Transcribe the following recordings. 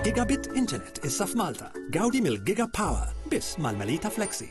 Gigabit Internet issa f'Malta. Gawdi mill-Giga Power biss mal-Melita Flexi.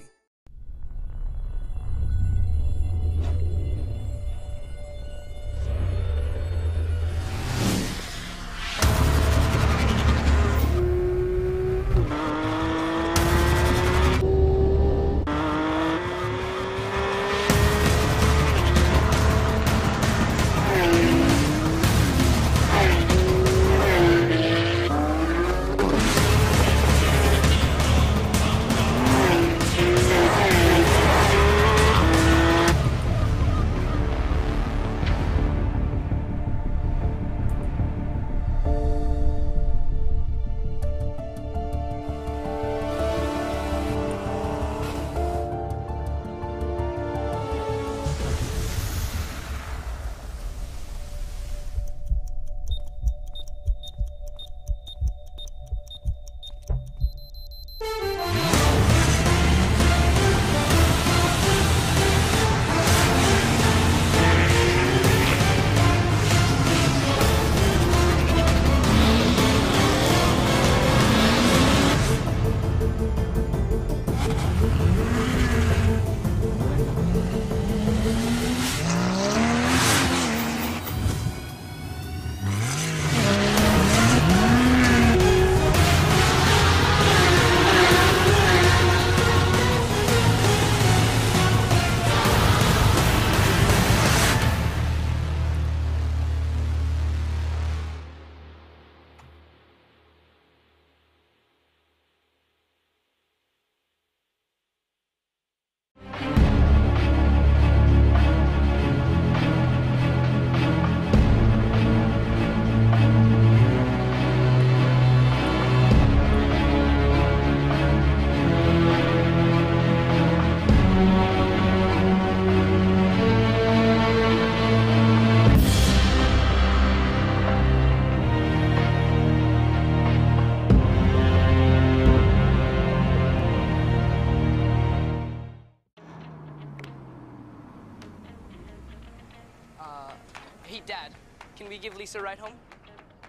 Hey, Dad, can we give Lisa a ride home?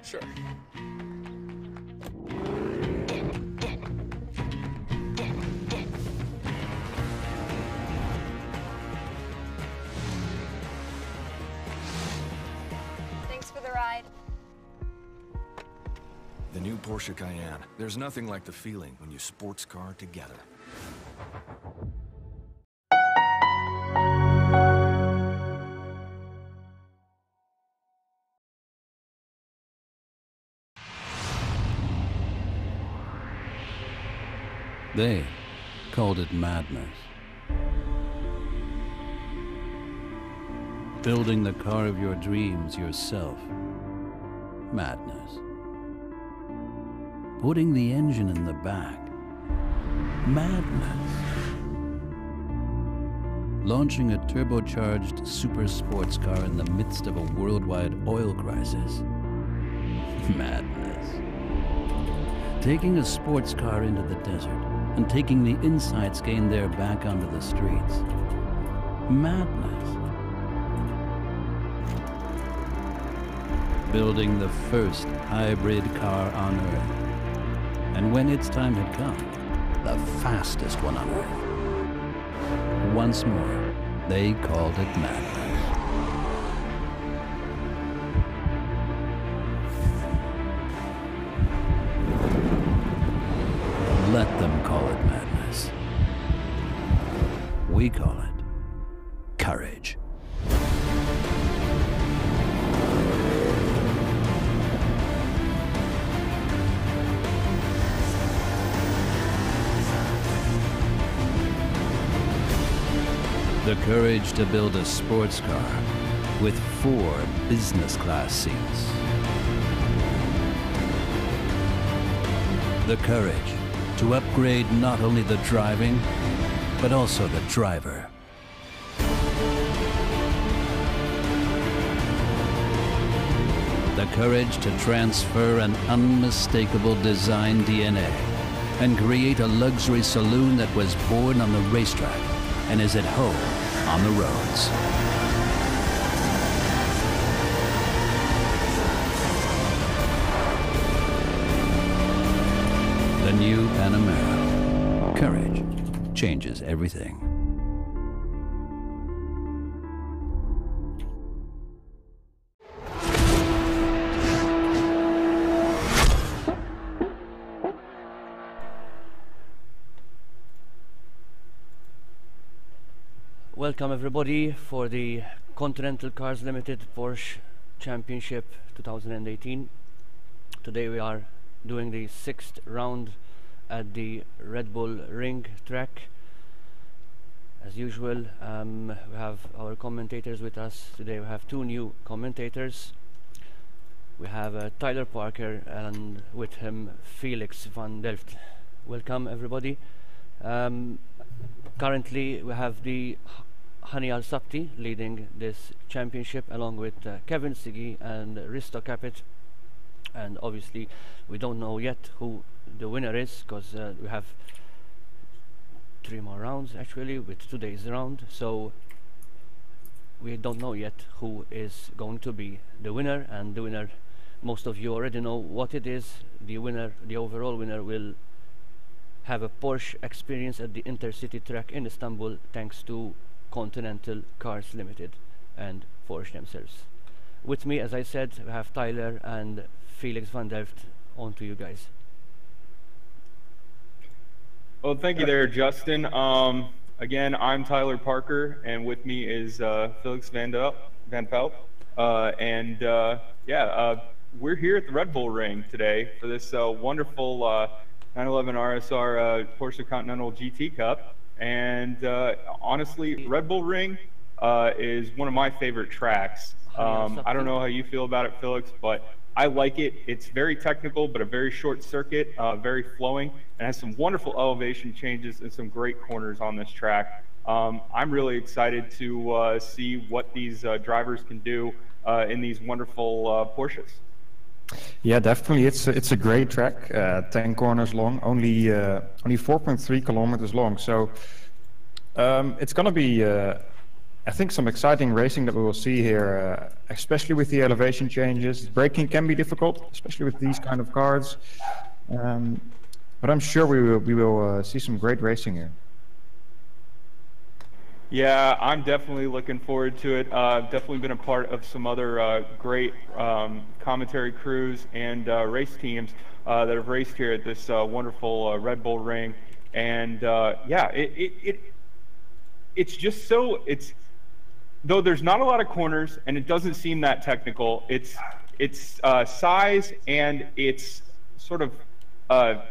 Sure. Thanks for the ride. The new Porsche Cayenne. There's nothing like the feeling when you sports car together. They called it madness. Building the car of your dreams yourself. Madness. Putting the engine in the back. Madness. Launching a turbocharged super sports car in the midst of a worldwide oil crisis. Madness. Taking a sports car into the desert and taking the insights gained there back onto the streets. Madness. Building the first hybrid car on Earth. And when its time had come, the fastest one on Earth. Once more, they called it madness. Let them call it madness. we call it courage. The courage to build a sports car with 4 business class seats. The courage to upgrade not only the driving, but also the driver. The courage to transfer an unmistakable design DNA and create a luxury saloon that was born on the racetrack and is at home on the roads. The new Panamera. Courage changes everything. Welcome everybody for the Continental Cars Limited Porsche Championship 2018. Today we are doing the 6th round at the Red Bull Ring track. As usual, we have our commentators with us. Today we have 2 new commentators. We have Tyler Parker and with him Felix van Delft. Welcome everybody. Currently we have the Hani Al-Sabti leading this championship along with Kevin Siggy and Risto Capit, and obviously we don't know yet who the winner is because we have 3 more rounds actually with today's round, so we don't know yet who is going to be the winner. And the winner, most of you already know what it is. The winner, the overall winner, will have a Porsche experience at the Intercity track in Istanbul thanks to Continental Cars Limited and Porsche themselves. With me, as I said, we have Tyler and Felix van Delft. On to you guys. Well, thank you there, Justin. Again, I'm Tyler Parker, and with me is Felix van Pelt. We're here at the Red Bull Ring today for this wonderful 911 RSR Porsche Continental GT Cup. And honestly, Red Bull Ring is one of my favorite tracks. I don't know how you feel about it, Felix, but I like it. It's very technical, but a very short circuit, very flowing, and has some wonderful elevation changes and some great corners on this track. I'm really excited to see what these drivers can do in these wonderful Porsches. Yeah, definitely. It's a great track. 10 corners long, only 4.3 kilometers long. So it's going to be, I think, some exciting racing that we will see here, especially with the elevation changes. Braking can be difficult, especially with these kind of cars. But I'm sure we will see some great racing here. Yeah, I'm definitely looking forward to it. I've definitely been a part of some other great commentary crews and race teams that have raced here at this wonderful Red Bull Ring. And yeah, it's just so, though there's not a lot of corners and it doesn't seem that technical, its size and its sort of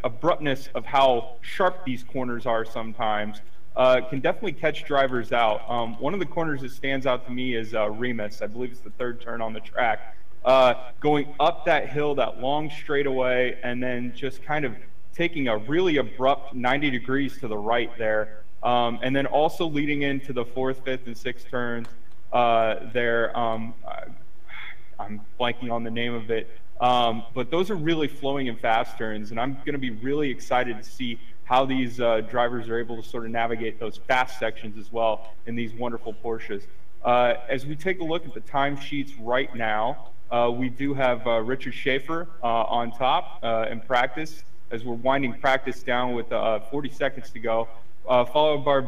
abruptness of how sharp these corners are sometimes can definitely catch drivers out. One of the corners that stands out to me is Remus. I believe it's the 3rd turn on the track. Going up that hill, that long straightaway, and then just kind of taking a really abrupt 90 degrees to the right there. And then also leading into the 4th, 5th, and 6th turns there. I'm blanking on the name of it. But those are really flowing and fast turns, and I'm going to be really excited to see how these drivers are able to sort of navigate those fast sections as well in these wonderful Porsches. As we take a look at the timesheets right now, we do have Richard Schaefer on top in practice as we're winding practice down with 40 seconds to go, followed by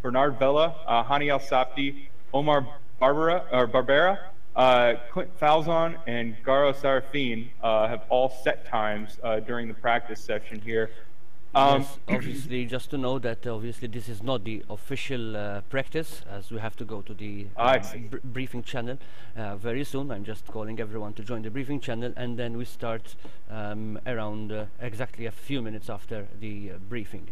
Bernard Vella, Hani Al-Sabti, Omar Barbera, Clint Falzon, and Garo Sarafin have all set times during the practice section here. Yes, obviously, just to know that obviously this is not the official practice, as we have to go to the I see. briefing channel very soon. I'm just calling everyone to join the briefing channel, and then we start around exactly a few minutes after the briefing.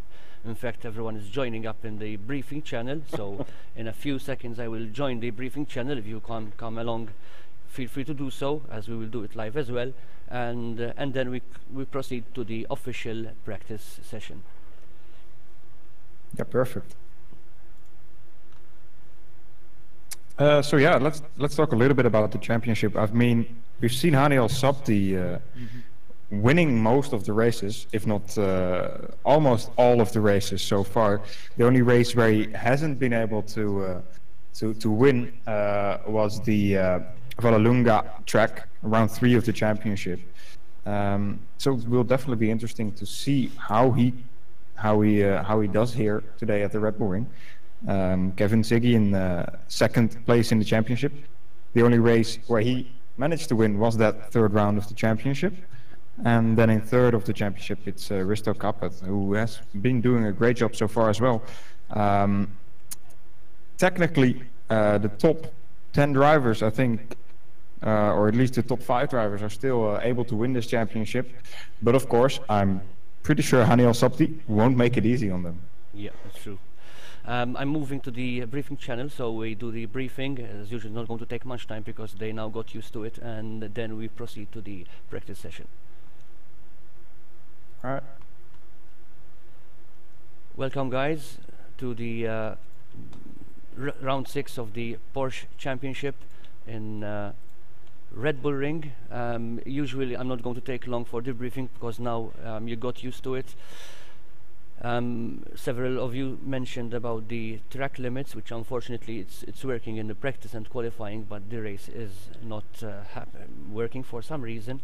In fact, everyone is joining up in the briefing channel, so in a few seconds I will join the briefing channel. If you can come along, feel free to do so, as we will do it live as well. And then we proceed to the official practice session. Yeah, perfect. So yeah, let's talk a little bit about the championship. I mean, we've seen Hani El Sabti winning most of the races, if not almost all of the races so far. The only race where he hasn't been able to win was the Vallelunga track, round 3 of the championship. So it will definitely be interesting to see how he does here today at the Red Bull Ring. Kevin Siggy in 2nd place in the championship. The only race where he managed to win was that 3rd round of the championship. And then in 3rd of the championship, it's Risto Kappet, who has been doing a great job so far as well. Technically, the top 10 drivers, I think, or at least the top 5 drivers are still able to win this championship. But of course, I'm pretty sure Hani El Sabti won't make it easy on them. Yeah, that's true. I'm moving to the briefing channel, so we do the briefing. As usual, not going to take much time because they now got used to it, and then we proceed to the practice session. All right. Welcome, guys, to the round 6 of the Porsche Championship in Red Bull Ring. Usually I'm not going to take long for the briefing because now you got used to it. Several of you mentioned about the track limits, which unfortunately it's working in the practice and qualifying, but the race is not working for some reason.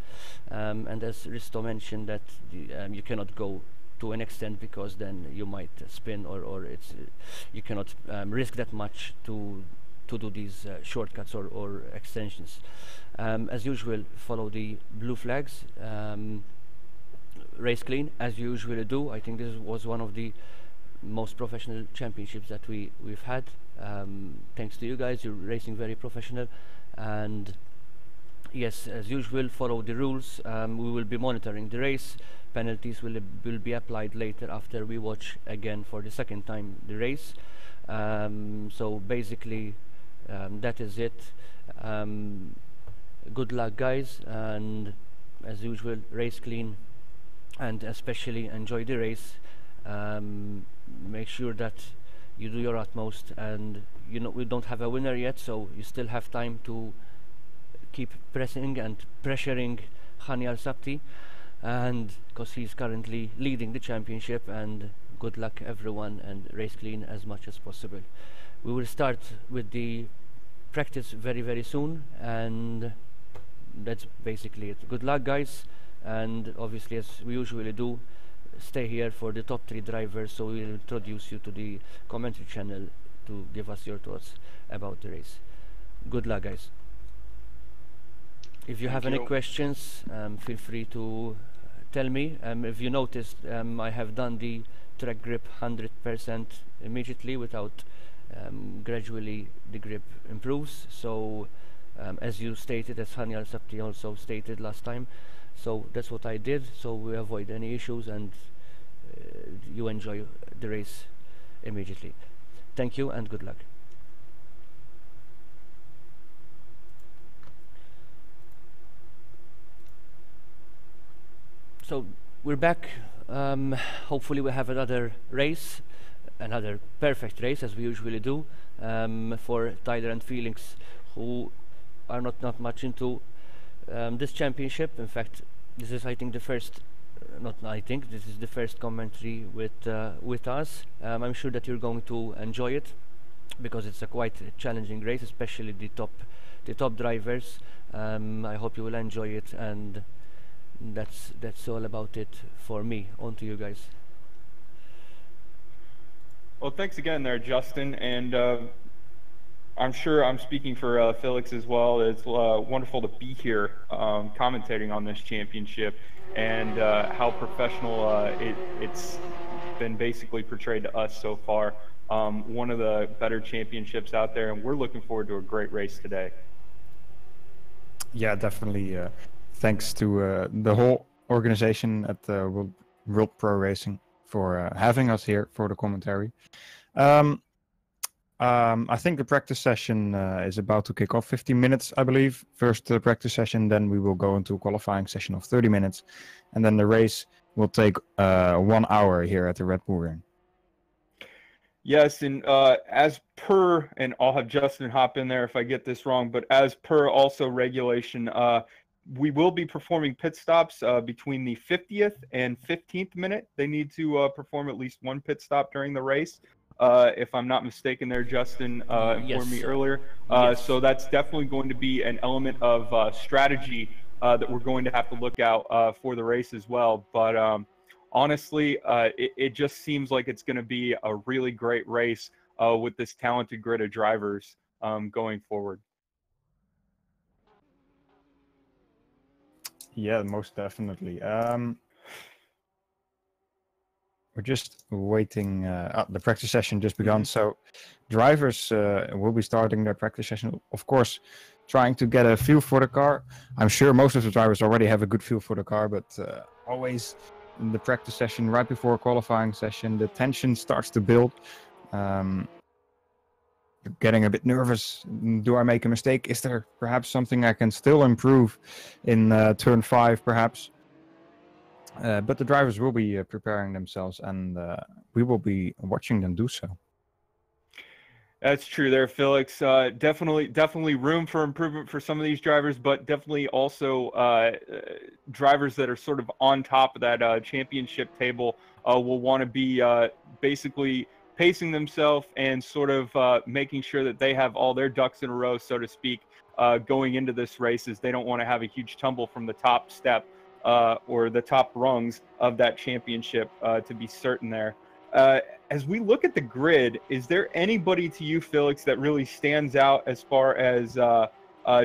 And as Risto mentioned, that you cannot go to an extent because then you might spin, or it's you cannot risk that much to do these shortcuts or extensions. As usual, follow the blue flags. Race clean, as you usually do. I think this was one of the most professional championships that we've had. Thanks to you guys, you're racing very professional. And yes, as usual, follow the rules. We will be monitoring the race. Penalties will be applied later after we watch again for the 2nd time the race. So basically, that is it. Good luck, guys, and as usual, race clean, and especially enjoy the race. Make sure that you do your utmost, and you know we don't have a winner yet, so you still have time to keep pressing and pressuring Hani El Sabti, and because he's currently leading the championship. And good luck, everyone, and race clean as much as possible. We will start with the practice very soon, and that's basically it. Good luck, guys, and obviously, as we usually do, stay here for the top 3 drivers, so we'll introduce you to the commentary channel to give us your thoughts about the race. Good luck, guys. If you have any questions, feel free to tell me. If you noticed, I have done the track grip 100% immediately without gradually the grip improves. So as you stated, as Hani El Sabti also stated last time, so that's what I did, so we avoid any issues, and you enjoy the race immediately. Thank you and good luck. So we're back. Hopefully we have another race, another perfect race, as we usually do, for Tyler and Felix, who are not much into this championship. In fact, this is, I think, the first. This is the first commentary with us. I'm sure that you're going to enjoy it because it's a quite challenging race, especially the top drivers. I hope you will enjoy it, and that's all about it for me. On to you guys. Well, thanks again there, Justin, and I'm sure I'm speaking for Felix as well. It's wonderful to be here commentating on this championship, and how professional been basically portrayed to us so far. One of the better championships out there, and we're looking forward to a great race today. Yeah, definitely. Thanks to the whole organization at World Pro Racing for having us here for the commentary. I think the practice session is about to kick off. 15 minutes, I believe. First practice session, then we will go into a qualifying session of 30 minutes. And then the race will take 1 hour here at the Red Bull Ring. Yes, and as per, and I'll have Justin hop in there if I get this wrong, but as per also regulation, we will be performing pit stops between the 50th and 15th minute. They need to perform at least one pit stop during the race. If I'm not mistaken there, Justin informed me earlier. So that's definitely going to be an element of strategy that we're going to have to look out for the race as well. But honestly, it just seems like it's going to be a really great race with this talented grid of drivers going forward. Yeah, most definitely. We're just waiting. The practice session just begun, so drivers will be starting their practice session. Of course, trying to get a feel for the car. I'm sure most of the drivers already have a good feel for the car, but always in the practice session, right before a qualifying session, the tension starts to build. Getting a bit nervous. Do I make a mistake? Is there perhaps something I can still improve in turn 5, perhaps? But the drivers will be preparing themselves, and we will be watching them do so. That's true there, Felix. Definitely room for improvement for some of these drivers, but definitely also drivers that are sort of on top of that championship table will want to be basically pacing themselves and sort of making sure that they have all their ducks in a row, so to speak, going into this race, as they don't want to have a huge tumble from the top step or the top rungs of that championship to be certain there. As we look at the grid, is there anybody to you, Felix, that really stands out as far as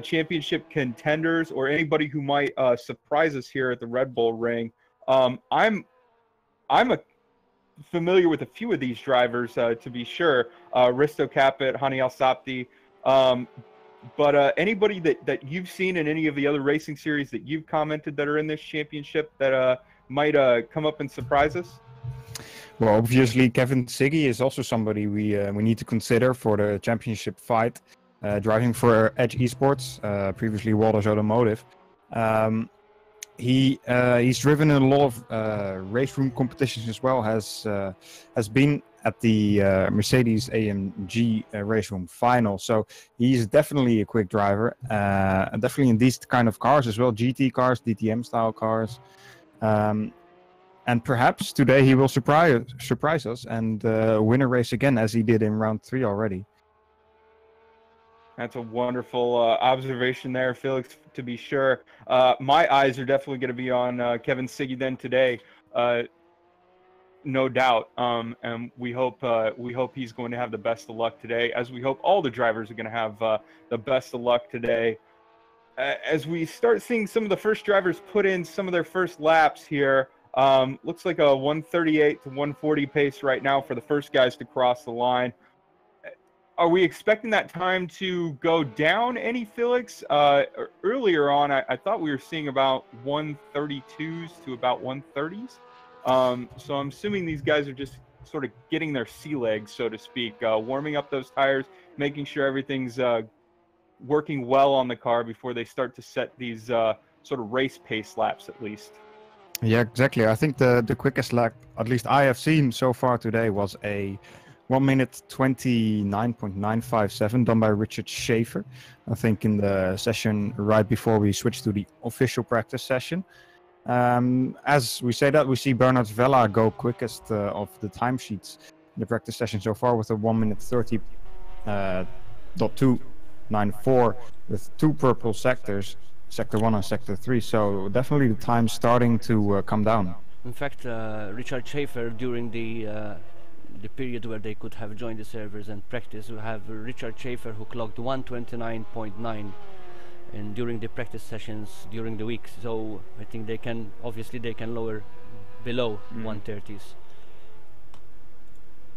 championship contenders, or anybody who might surprise us here at the Red Bull Ring? I'm familiar with a few of these drivers, to be sure. Risto Capit, Hani Al-Sapti. But anybody that you've seen in any of the other racing series that you've commented that are in this championship that might come up and surprise us? Well, obviously, Kevin Siggy is also somebody we need to consider for the championship fight, driving for Edge Esports, previously Waters Automotive. He's driven in a lot of race room competitions as well. Has been at the Mercedes AMG race room final, so he's definitely a quick driver. And definitely in these kind of cars as well, GT cars, DTM style cars. And perhaps today he will surprise us and win a race again, as he did in round 3 already. That's a wonderful observation there, Felix, to be sure. My eyes are definitely going to be on Kevin Siggy then today, no doubt. And we hope he's going to have the best of luck today, as we hope all the drivers are going to have the best of luck today. As we start seeing some of the first drivers put in some of their first laps here, looks like a 138 to 140 pace right now for the first guys to cross the line. Are we expecting that time to go down any, Felix? Earlier on, I thought we were seeing about 132s to about 130s. So I'm assuming these guys are just sort of getting their sea legs, so to speak, warming up those tires, making sure everything's working well on the car before they start to set these sort of race pace laps at least. Yeah, exactly. I think the quickest lap, at least I have seen so far today, was a 1 minute 29.957 done by Richard Schaefer. I think in the session right before we switched to the official practice session. As we say that, we see Bernard Vella go quickest of the timesheets in the practice session so far with a 1 minute 30.294 with 2 purple sectors, Sector 1 and Sector 3. So definitely the time starting to come down. In fact, Richard Schaefer, during the period where they could have joined the servers and practice, we have Richard Schaefer who clocked 129.9 and during the practice sessions during the week. So I think they can lower below 130s.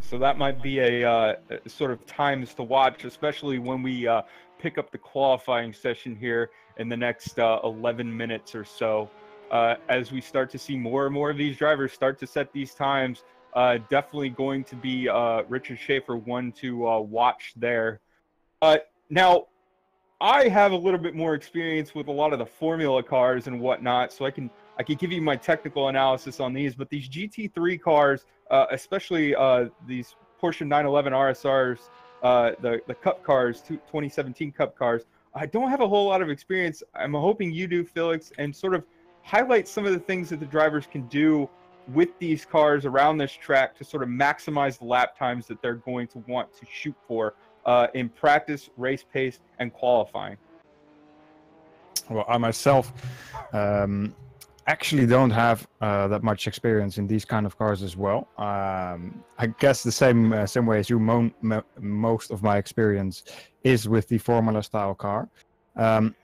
So that might be a sort of times to watch, especially when we pick up the qualifying session here in the next 11 minutes or so. As we start to see more and more of these drivers start to set these times, definitely going to be Richard Schaefer one to watch there. Now, I have a little bit more experience with a lot of the Formula cars and whatnot, so I can give you my technical analysis on these. But these GT3 cars, especially these Porsche 911 RSRs, the Cup cars, 2017 Cup cars, I don't have a whole lot of experience. I'm hoping you do, Felix, and sort of highlight some of the things that the drivers can do with these cars around this track to sort of maximize the lap times that they're going to want to shoot for in practice, race pace, and qualifying. Well, I myself actually don't have that much experience in these kind of cars as well. I guess the same way as you, most of my experience is with the Formula style car.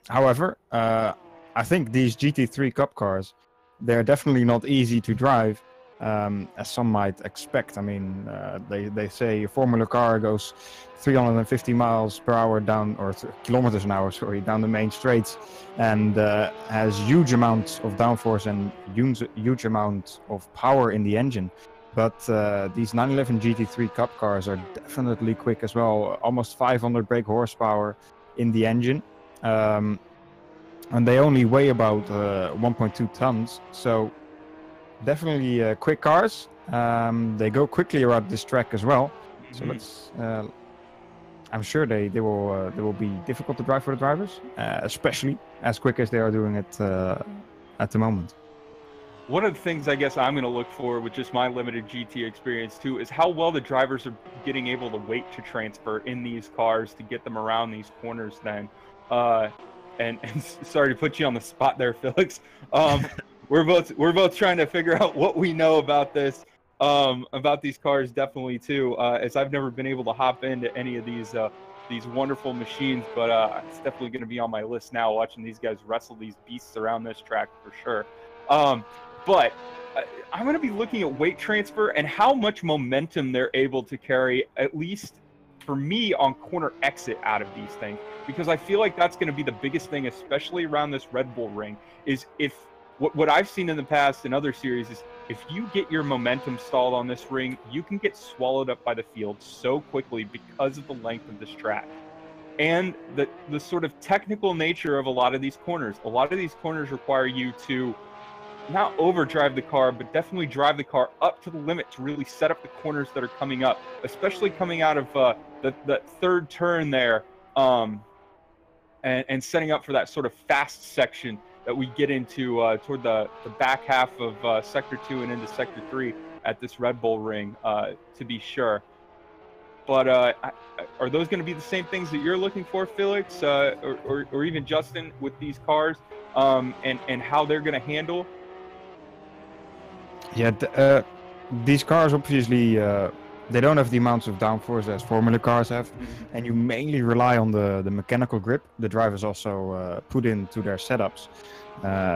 However, I think these GT3 Cup cars, they're definitely not easy to drive, as some might expect. I mean, they say a Formula car goes 350 miles per hour down, or kilometers an hour, sorry, down the main straights, and has huge amounts of downforce and huge amount of power in the engine. But these 911 GT3 Cup cars are definitely quick as well, almost 500 brake horsepower in the engine. And they only weigh about 1.2 tons, so definitely quick cars. They go quickly around this track as well. So let's. I'm sure they will be difficult to drive for the drivers, especially as quick as they are doing it at the moment. One of the things I guess I'm going to look for with just my limited GT experience too is how well the drivers are getting able to weight to transfer in these cars to get them around these corners then. And sorry to put you on the spot there, Felix. We're both trying to figure out what we know about this, about these cars definitely too, as I've never been able to hop into any of these wonderful machines, but it's definitely going to be on my list now, watching these guys wrestle these beasts around this track for sure. But I'm going to be looking at weight transfer and how much momentum they're able to carry, at least for me, on corner exit out of these things, because I feel like that's going to be the biggest thing, especially around this Red Bull ring, is if what I've seen in the past in other series is if you get your momentum stalled on this ring, you can get swallowed up by the field so quickly because of the length of this track and the sort of technical nature of a lot of these corners. A lot of these corners require you to not overdrive the car, but definitely drive the car up to the limit to really set up the corners that are coming up, especially coming out of the third turn there, and setting up for that sort of fast section that we get into toward the back half of Sector 2 and into Sector 3 at this Red Bull ring, to be sure. But are those going to be the same things that you're looking for, Felix, or even Justin, with these cars, and how they're going to handle? Yeah, these cars obviously they don't have the amounts of downforce as Formula cars have, and you mainly rely on the mechanical grip the drivers also put into their setups.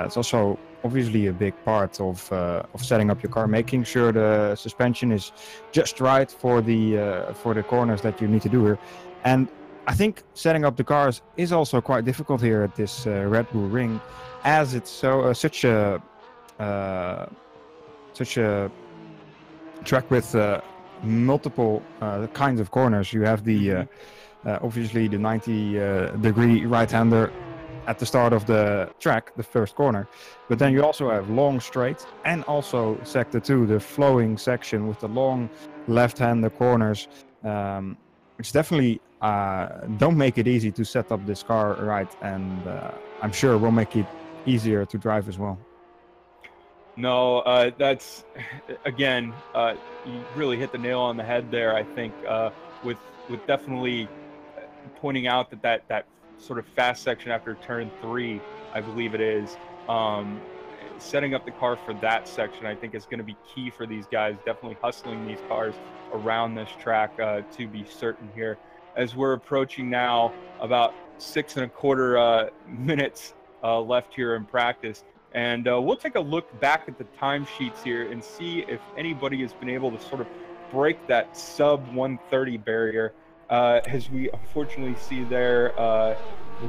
It's also obviously a big part of setting up your car, making sure the suspension is just right for the corners that you need to do here. And I think setting up the cars is also quite difficult here at this Red Bull ring, as it's such a track with multiple kinds of corners. You have the obviously the 90-degree right-hander at the start of the track, the first corner, but then you also have long straight, and also Sector 2, the flowing section with the long left-hander corners, which definitely don't make it easy to set up this car right, and I'm sure will make it easier to drive as well. No, that's, again, you really hit the nail on the head there, I think, with definitely pointing out that sort of fast section after turn 3, I believe it is, setting up the car for that section, I think is going to be key for these guys, definitely hustling these cars around this track, to be certain here. As we're approaching now about 6 1/4 minutes left here in practice. And we'll take a look back at the timesheets here and see if anybody has been able to sort of break that sub 130 barrier, as we unfortunately see there.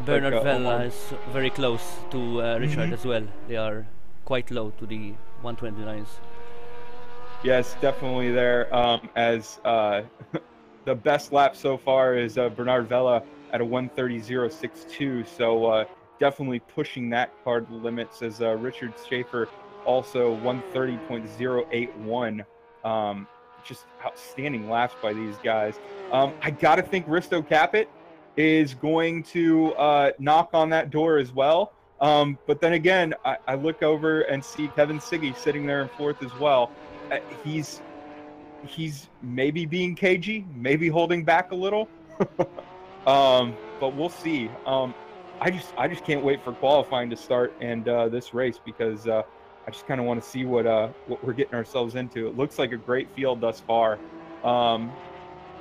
Bernard Vella is very close to Richard as well. They are quite low to the 129s. Yes, definitely there. As the best lap so far is Bernard Vella at a 130.062. So definitely pushing that car to the limits, as Richard Schaefer also 130.081. Just outstanding laps by these guys. I gotta think Risto Caput is going to knock on that door as well. But then again, I look over and see Kevin Siggy sitting there in fourth as well. He's maybe being cagey, maybe holding back a little. But we'll see. I just can't wait for qualifying to start and this race, because I just kind of want to see what we're getting ourselves into. It looks like a great field thus far.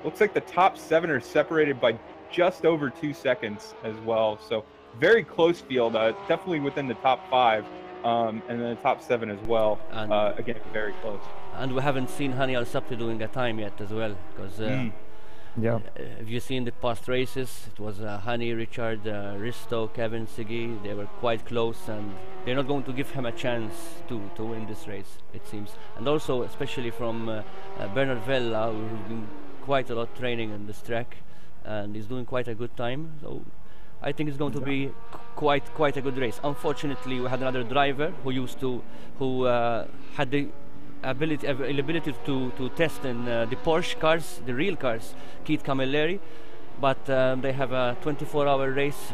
Looks like the top 7 are separated by just over 2 seconds as well. So very close field, definitely within the top 5, and then the top 7 as well. And again, very close. And we haven't seen Hani Al Sabti doing a time yet as well, because yeah, if you see in the past races, it was Hani, Richard, Risto, Kevin, Siggy. They were quite close, and they're not going to give him a chance to win this race, it seems. And also, especially from Bernard Vella, who's been quite a lot training in this track, and he's doing quite a good time. So I think it's going to be quite a good race. Unfortunately, we had another driver who had the availability to test in the Porsche cars, the real cars, Keith Camilleri, but they have a 24-hour race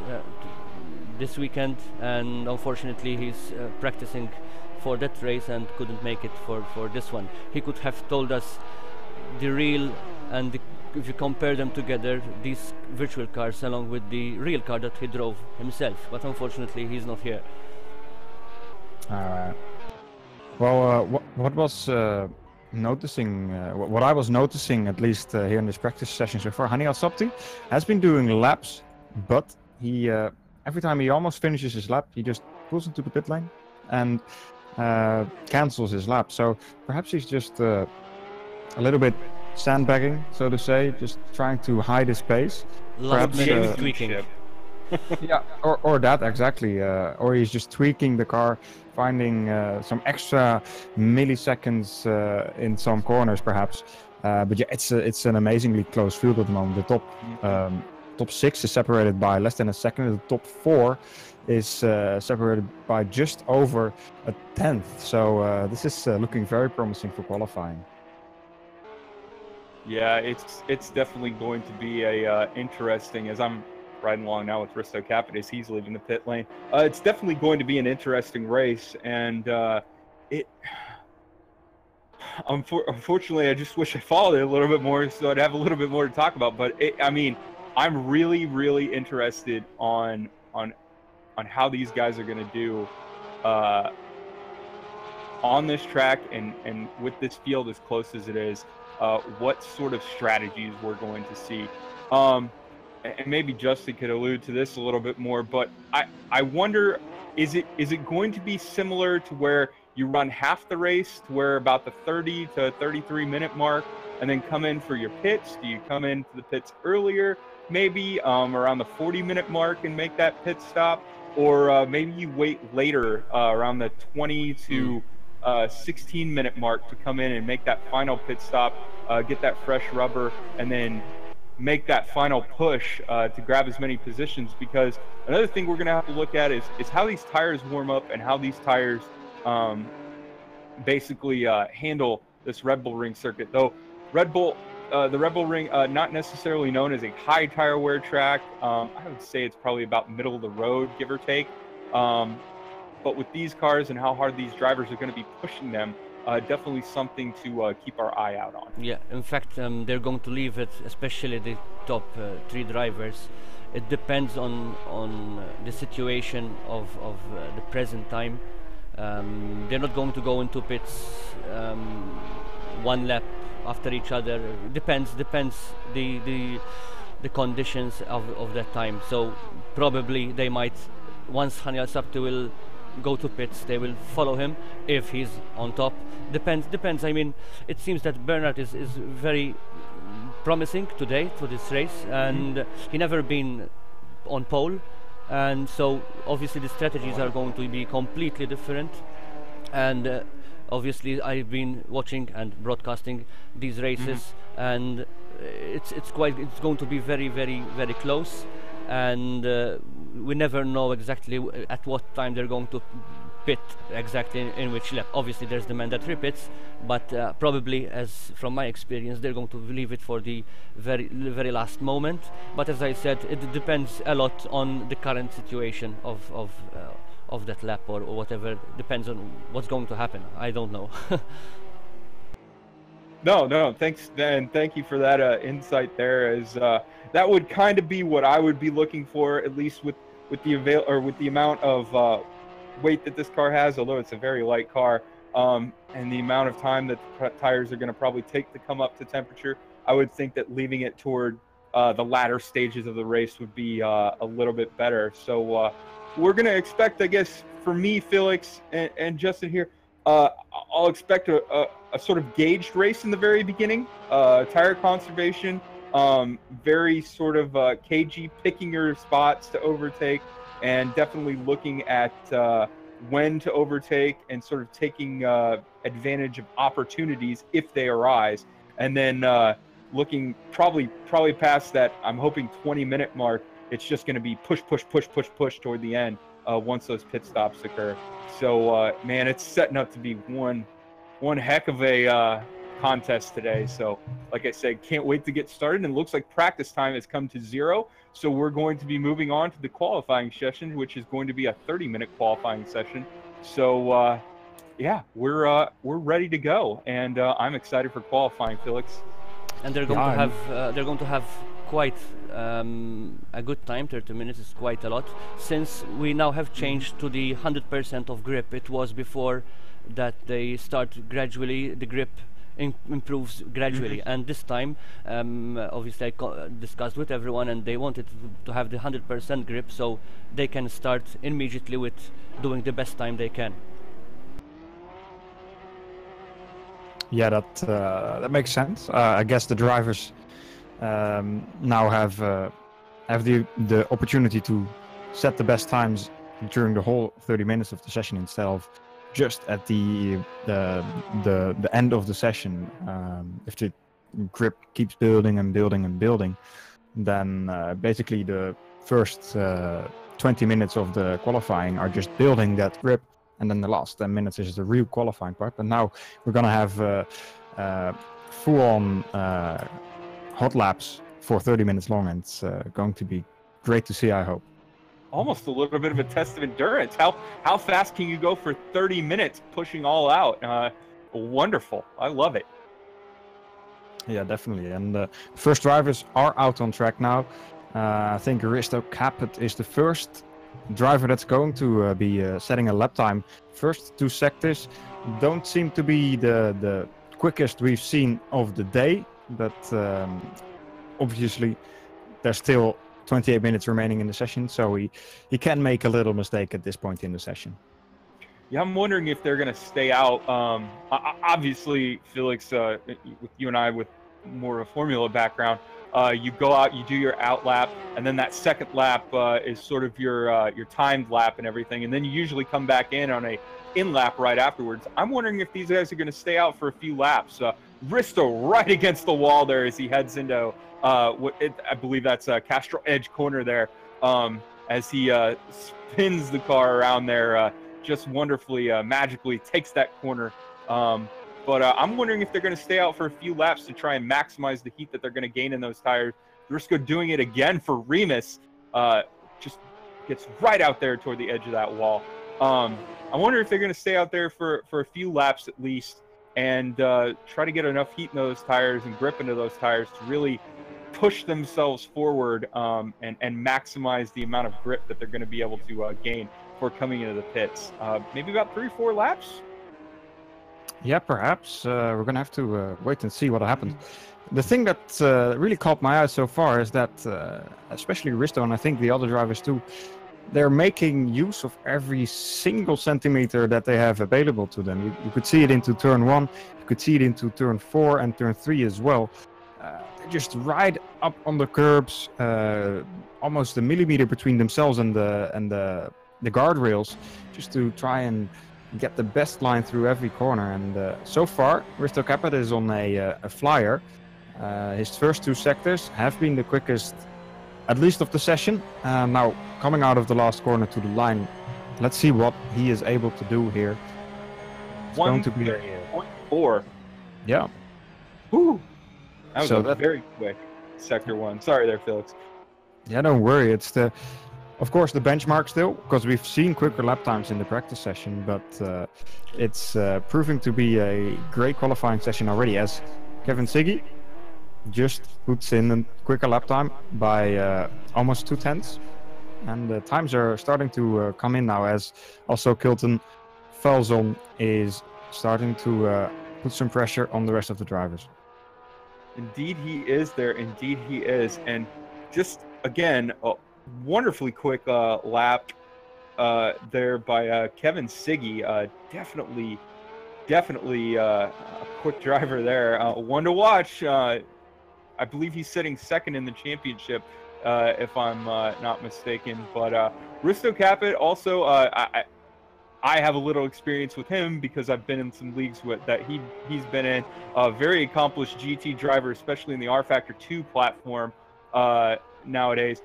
this weekend, and unfortunately he's practicing for that race and couldn't make it for this one. He could have told us the real and if you compare them together, these virtual cars along with the real car that he drove himself, but unfortunately he's not here. Well, what was noticing, what I was noticing, at least here in this practice session so far, Hani Al Sabti has been doing laps, but he every time he almost finishes his lap, he just pulls into the pit lane and cancels his lap. So perhaps he's just a little bit sandbagging, so to say, just trying to hide his pace. Perhaps tweaking. Yeah, or that exactly, or he's just tweaking the car, finding some extra milliseconds in some corners, perhaps. But yeah, it's an amazingly close field at the moment. The top 6 is separated by less than a second. The top 4 is separated by just over a tenth. So this is looking very promising for qualifying. Yeah, it's definitely going to be a interesting, as I'm riding along now with Risto Caput as he's leaving the pit lane. It's definitely going to be an interesting race, and unfortunately, I just wish I followed it a little bit more so I'd have a little bit more to talk about. But I mean, I'm really interested on how these guys are going to do on this track and with this field as close as it is. What sort of strategies we're going to see. And maybe Justin could allude to this a little bit more, but I wonder, is it going to be similar to where you run half the race to where about the 30 to 33 minute mark and then come in for your pits? Do you come into the pits earlier, maybe around the 40-minute mark and make that pit stop? Or maybe you wait later around the 20 to 16-minute mark to come in and make that final pit stop, get that fresh rubber, and then make that final push to grab as many positions. Because another thing we're going to have to look at is how these tires warm up and how these tires basically handle this Red Bull Ring circuit. Though the Red Bull Ring, not necessarily known as a high tire wear track. I would say it's probably about middle of the road, give or take. But with these cars and how hard these drivers are going to be pushing them, definitely something to keep our eye out on. Yeah, in fact, they're going to leave it, especially the top 3 drivers. It depends on the situation of the present time. They're not going to go into pits one lap after each other. Depends the conditions of that time. So probably they might, once Hani Al Sabti will go to pits, they will follow him if he's on top. Depends. I mean, it seems that Bernard is very promising today to this race, and he never been on pole, and so obviously the strategies are going to be completely different. And obviously I've been watching and broadcasting these races, and it's going to be very, very, very close, and we never know exactly at what time they're going to pit exactly in which lap. Obviously there's the mandatory pits, but probably, as from my experience, they're going to leave it for the very last moment. But as I said, it depends a lot on the current situation of that lap or whatever. Depends on what's going to happen. I don't know. No, thanks, Dan. Thank you for that insight there. As that would kind of be what I would be looking for, at least with the amount of weight that this car has. Although it's a very light car, and the amount of time that the tires are going to probably take to come up to temperature, I would think that leaving it toward the latter stages of the race would be a little bit better. So we're going to expect, I guess, for me, Felix, and Justin here, I'll expect a sort of gauged race in the very beginning, tire conservation, very sort of cagey, picking your spots to overtake, and definitely looking at when to overtake and sort of taking advantage of opportunities if they arise. And then looking probably past that, I'm hoping 20-minute mark, it's just going to be push toward the end once those pit stops occur. So, man, it's setting up to be one heck of a contest today. So, like I said, can't wait to get started. And it looks like practice time has come to 0. So we're going to be moving on to the qualifying session, which is going to be a 30-minute qualifying session. So, yeah, we're ready to go, and I'm excited for qualifying, Felix. And they're going to have quite a good time. 30 minutes is quite a lot, since we now have changed to the 100% of grip. It was before that they start gradually, the grip improves gradually, and this time obviously I discussed with everyone, and they wanted to have the 100% grip so they can start immediately with doing the best time they can. Yeah, that makes sense. I guess the drivers now have the opportunity to set the best times during the whole 30 minutes of the session instead of just at the end of the session. If the grip keeps building, then basically the first 20 minutes of the qualifying are just building that grip, and then the last 10 minutes is the real qualifying part. But now we're gonna have full-on hot laps for 30 minutes long, and it's going to be great to see, I hope. Almost a little bit of a test of endurance. How fast can you go for 30 minutes pushing all out? Wonderful. I love it. Yeah, definitely. And the first drivers are out on track now. I think Risto Capet is the first driver that's going to be setting a lap time. First 2 sectors don't seem to be the quickest we've seen of the day, but obviously there's still 28 minutes remaining in the session, so he can make a little mistake at this point in the session. Yeah, I'm wondering if they're going to stay out. Obviously, Felix, with you and I with more of a Formula background, you go out, you do your out lap, and then that second lap is sort of your timed lap and everything, and then you usually come back in on a in lap right afterwards. I'm wondering if these guys are going to stay out for a few laps. Risto right against the wall there as he heads into I believe that's Castro Edge corner there, as he spins the car around there just wonderfully, magically takes that corner. But I'm wondering if they're going to stay out for a few laps to try and maximize the heat that they're going to gain in those tires. Risto doing it again for Remus, just gets right out there toward the edge of that wall. I wonder if they're going to stay out there for a few laps at least, and try to get enough heat in those tires and grip into those tires to really push themselves forward and maximize the amount of grip that they're going to be able to gain before coming into the pits. Maybe about 3-4 laps? Yeah, perhaps. We're going to have to wait and see what happens. The thing that really caught my eye so far is that, especially Risto, and I think the other drivers too, they're making use of every single centimeter that they have available to them. You could see it into turn 1, you could see it into turn 4 and turn 3 as well. They're just right up on the curbs, almost a millimeter between themselves and the guardrails, just to try and get the best line through every corner. And so far, Risto Capet is on a flyer. His first 2 sectors have been the quickest, at least of the session. Now, coming out of the last corner to the line, let's see what he is able to do here. It's going to be 1:4. Yeah. Woo! That was So very quick. Sector 1. Sorry there, Felix. Yeah, don't worry. It's of course, the benchmark still, because we've seen quicker lap times in the practice session, but it's proving to be a great qualifying session already, as Kevin Siggy just puts in a quicker lap time by almost 2/10, and the times are starting to come in now, as also Kilton Falzon is starting to put some pressure on the rest of the drivers. Indeed he is there. Indeed he is. And just, again, a wonderfully quick lap there by Kevin Siggy. Definitely a quick driver there. One to watch. I believe he's sitting second in the championship, if I'm not mistaken. But Risto Capet also, I have a little experience with him because I've been in some leagues that he's been in. A very accomplished GT driver, especially in the R Factor 2 platform nowadays.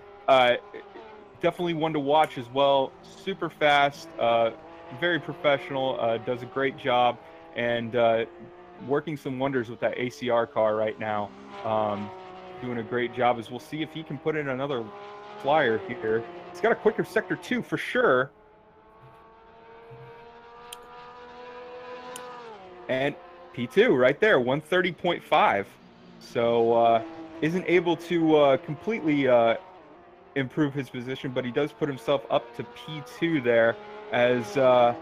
Definitely one to watch as well. Super fast, very professional, does a great job, and working some wonders with that ACR car right now. Doing a great job, as we'll see if he can put in another flyer here. He's got a quicker sector 2 for sure. And P2 right there, 130.5. So isn't able to completely improve his position, but he does put himself up to P2 there. As I'm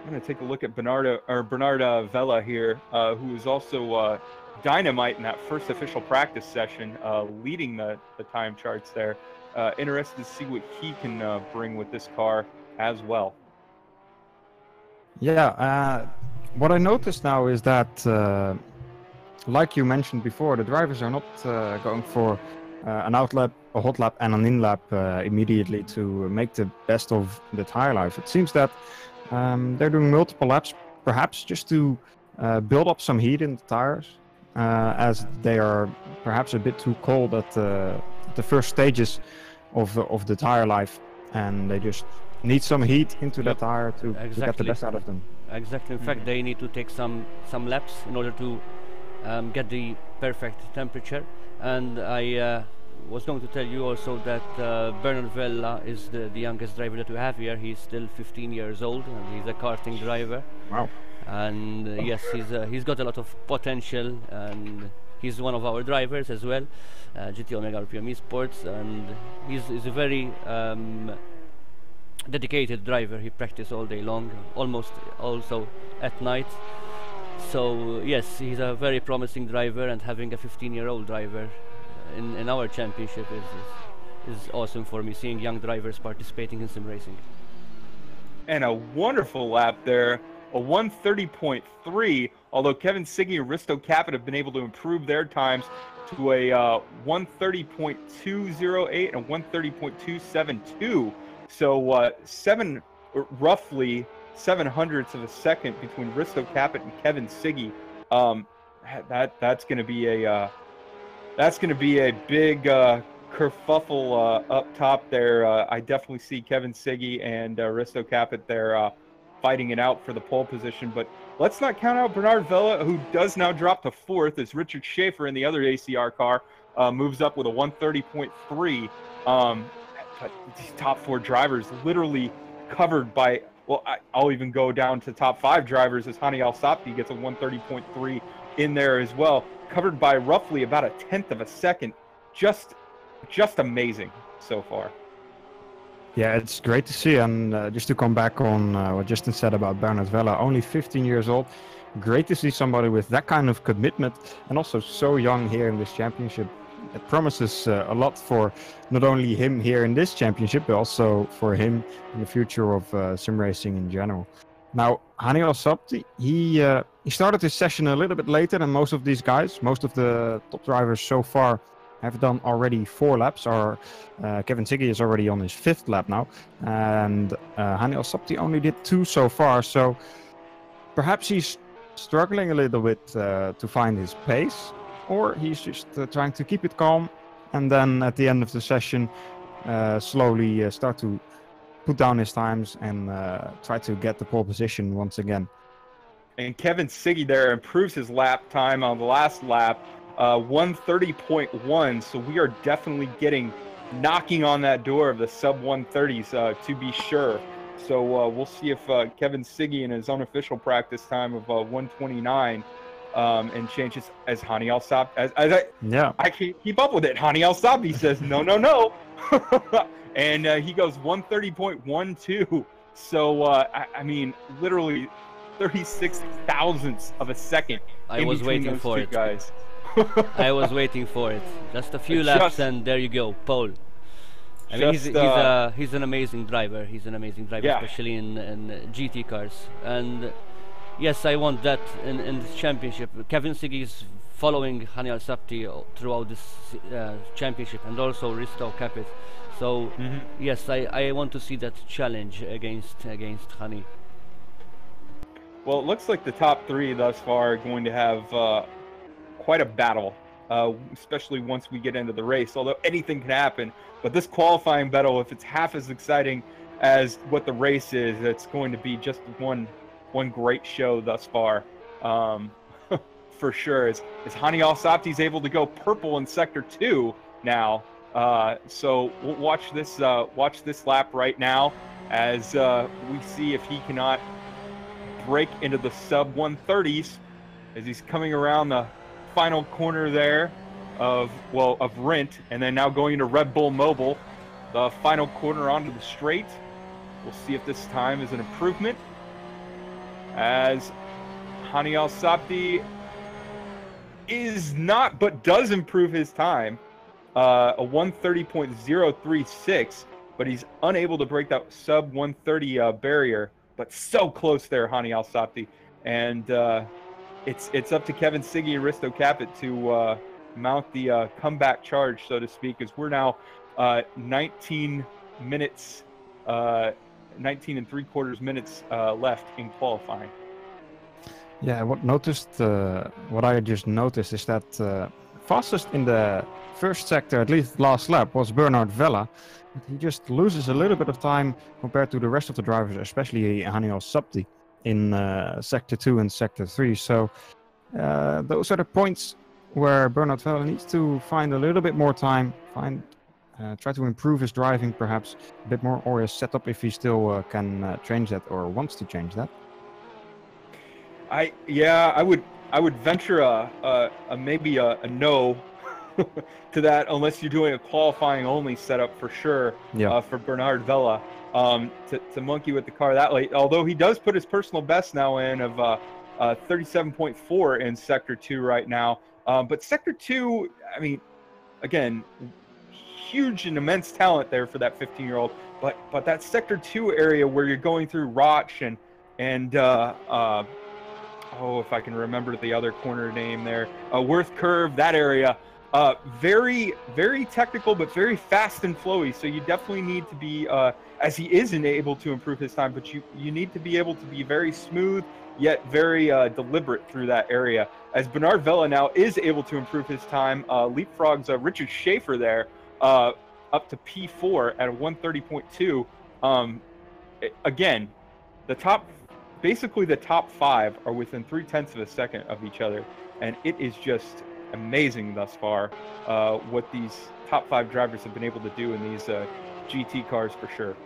going to take a look at Bernard Vella here, who is also dynamite in that first official practice session, leading the time charts there. Interested to see what he can bring with this car as well. Yeah, what I noticed now is that, like you mentioned before, the drivers are not going for an out lap, a hot lap, and an in lap immediately to make the best of the tire life. It seems that they're doing multiple laps, perhaps just to build up some heat in the tires, as they are perhaps a bit too cold at the first stages of the tire life, and they just need some heat into the tire to get the best out of them. Exactly. In fact, they need to take some laps in order to get the perfect temperature. And I was going to tell you also that Bernard Vella is the youngest driver that we have here. He's still 15 years old, and he's a karting driver. Wow. And yes, he's got a lot of potential, and he's one of our drivers as well, GT Omega RPM Esports, and he's a very dedicated driver. He practices all day long, almost also at night. So yes, he's a very promising driver, and having a 15-year-old driver in our championship is awesome for me, seeing young drivers participating in sim racing. And a wonderful lap there, a 130.3, although Kevin Siggy and Risto Capet have been able to improve their times to a 130.208 and 130.272. So roughly 7/100ths of a second between Risto Capet and Kevin Siggy. That's going to be a big kerfuffle up top there. I definitely see Kevin Siggy and Risto Capet there fighting it out for the pole position. But let's not count out Bernard Vella, who does now drop to 4th, as Richard Schaefer in the other ACR car moves up with a 130.3. But these top 4 drivers literally covered by, well, I'll even go down to top 5 drivers, as Hani Al-Sapti gets a 130.3 in there as well, covered by roughly about a 1/10 of a second. Just amazing so far. Yeah, it's great to see. And just to come back on what Justin said about Bernard Vella, only 15 years old. Great to see somebody with that kind of commitment, and also so young here in this championship, it promises a lot for not only him here in this championship, but also for him in the future of sim racing in general. Now, Hani Al-Sabti, he started his session a little bit later than most of these guys. Most of the top drivers so far have done already 4 laps, or Kevin Siggy is already on his 5th lap now, and Hani Al-Sabti only did 2 so far, so perhaps he's struggling a little bit to find his pace, or he's just trying to keep it calm, and then at the end of the session slowly start to put down his times and try to get the pole position once again. And Kevin Siggy there improves his lap time on the last lap, 1:30.1. So we are definitely knocking on that door of the sub 130s to be sure. So we'll see if Kevin Siggy in his unofficial practice time of 1:29 and changes as Hani Al-Sabti. I can't keep up with it. Hani Al-Sabti says no. And he goes 1:30.12. So, I mean, literally 36 thousandths of a second. I was waiting for it. Guys. I was waiting for it. Just a few laps and there you go, pole. I mean, he's an amazing driver. He's an amazing driver, especially in GT cars. And yes, I want that in this championship. Kevin Siggy is following Hani Al-Sabti throughout this championship, and also Risto Capit. So yes, I want to see that challenge against Hani. Well, it looks like the top 3 thus far are going to have quite a battle, especially once we get into the race. Although anything can happen, but this qualifying battle, if it's half as exciting as what the race is, it's going to be just one great show thus far, for sure. As Hani Al-Sabti is able to go purple in sector 2 now. So we'll watch this lap right now as we see if he cannot break into the sub 130s as he's coming around the final corner there of Rent, and then now going into Red Bull Mobile, the final corner onto the straight. We'll see if this time is an improvement as Hani Al-Sabti is not, but does improve his time. A 1:30.036, but he's unable to break that sub 130 barrier, but so close there, Hani Al-Sabti. And it's up to Kevin Siggy and Risto Capit to mount the comeback charge, so to speak, as we're now 19 minutes, 19 3/4 minutes left in qualifying. Yeah, what I just noticed is that fastest in the first sector, at least last lap, was Bernard Vella. But he just loses a little bit of time compared to the rest of the drivers, especially Hani Al-Sabti in sector 2 and sector 3. So those are the points where Bernard Vella needs to find a little bit more time, try to improve his driving perhaps a bit more, or his setup if he still can change that or wants to change that. I would venture maybe a no to that, unless you're doing a qualifying only setup for sure. For Bernard Vella to monkey with the car that late. Although he does put his personal best now in of 37.4 in sector 2 right now. But sector 2, I mean, again, huge and immense talent there for that 15-year-old. But that sector 2 area where you're going through Roch and if I can remember the other corner name there, Worth Curve, that area, very, very technical, but very fast and flowy. So you definitely need to be, as he isn't able to improve his time, but you need to be able to be very smooth, yet very deliberate through that area. As Bernard Vella now is able to improve his time, leapfrogs Richard Schaefer there, up to P4 at a 1:30.2. Again, basically the top 5 are within 0.3 of a second of each other, and it is just amazing thus far what these top 5 drivers have been able to do in these GT cars for sure.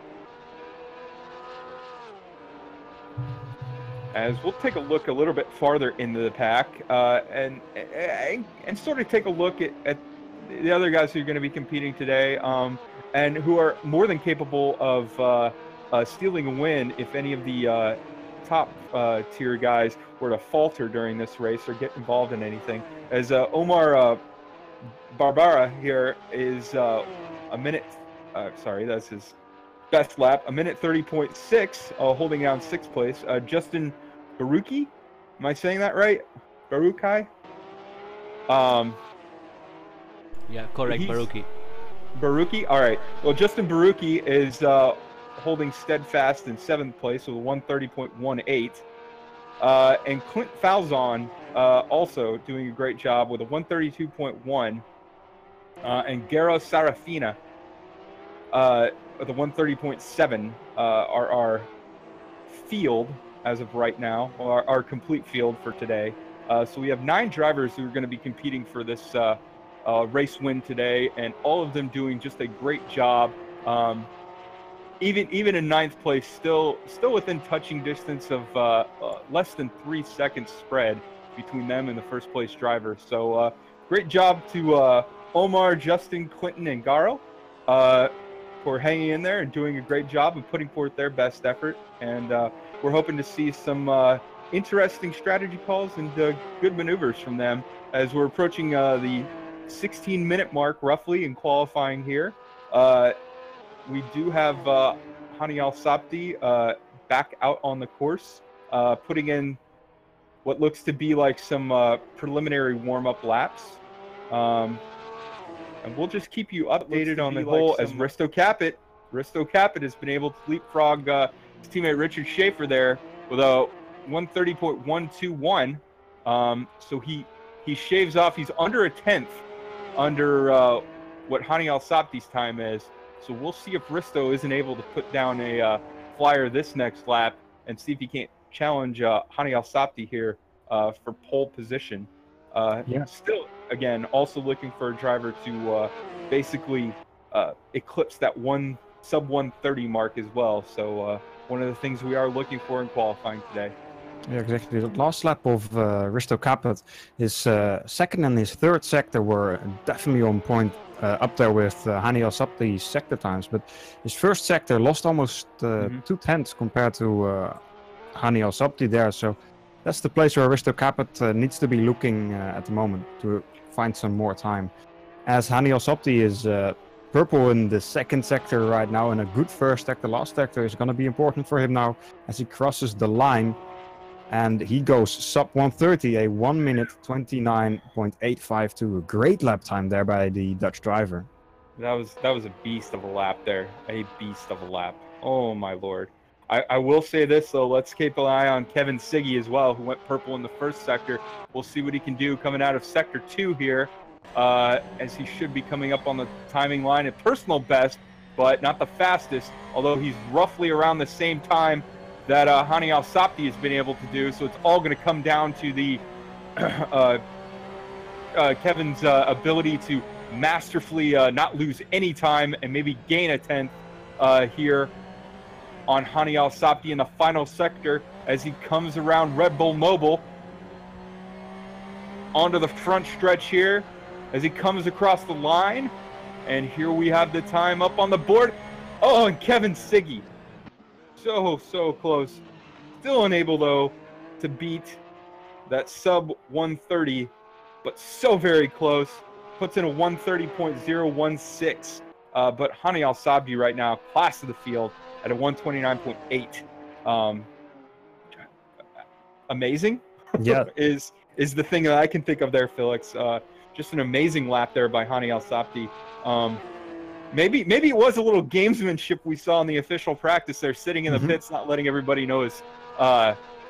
As we'll take a look a little bit farther into the pack and sort of take a look at the other guys who are going to be competing today, and who are more than capable of stealing a win if any of the top tier guys were to falter during this race or get involved in anything. As Omar Barbara here is a minute. Sorry, that's his best lap. A minute 30.6, holding down 6th place. Justin Baruki, am I saying that right? Barukai. Yeah, correct, Baruki. Baruki. All right. Well, Justin Baruki is holding steadfast in 7th place with 130.18. And Clint Falzon also doing a great job with a 132.1. And Garo Sarafina with a 130.7 are our field as of right now, or our complete field for today. So we have 9 drivers who are going to be competing for this race win today, and all of them doing just a great job. Even in 9th place, still within touching distance of less than 3 seconds spread between them and the first place driver. So great job to Omar, Justin, Clinton, and Garo for hanging in there and doing a great job and putting forth their best effort. And we're hoping to see some interesting strategy calls and good maneuvers from them as we're approaching the 16-minute mark roughly in qualifying here. We do have Hani Al-Sabti back out on the course, putting in what looks to be like some preliminary warm-up laps. And we'll just keep you updated on the whole as Risto Capit has been able to leapfrog his teammate Richard Schaefer there with a 130.121. So he shaves off. He's under a 10th under what Hani Al-Sabti's time is. So we'll see if Risto isn't able to put down a flyer this next lap and see if he can't challenge Hani Al-Sabti here for pole position. Still, again, also looking for a driver to basically eclipse that sub 130 mark as well. So one of the things we are looking for in qualifying today. Yeah, exactly. The last lap of Risto Caput, his second and his third sector were definitely on point, up there with Hani Al-Sabti's sector times. But his first sector lost almost 2/10 compared to Hani Al-Sabti there. So that's the place where Risto Caput needs to be looking at the moment to find some more time. As Hani Al-Sabti is purple in the second sector right now and a good first sector. Last sector is going to be important for him now as he crosses the line. And he goes sub 130, a 1 minute 29.852. A great lap time there by the Dutch driver. That was a beast of a lap there. A beast of a lap. Oh my lord. I will say this though, let's keep an eye on Kevin Siggy as well, who went purple in the first sector. We'll see what he can do coming out of sector 2 here, as he should be coming up on the timing line at personal best, but not the fastest, although he's roughly around the same time that Hani Al-Sabti has been able to do. So it's all going to come down to the Kevin's ability to masterfully not lose any time and maybe gain a 10th here on Hani Al-Sabti in the final sector as he comes around Red Bull Mobile onto the front stretch here as he comes across the line. And here we have the time up on the board. Oh, and Kevin Siggy. So close. Still unable, though, to beat that sub 130, but so very close. Puts in a 130.016. But Hani Al-Sabti right now, class of the field at a 129.8. Amazing. Yeah. is the thing that I can think of there, Felix. Just an amazing lap there by Hani Al-Sabti. Maybe it was a little gamesmanship we saw in the official practice there, sitting in the pits, not letting everybody know his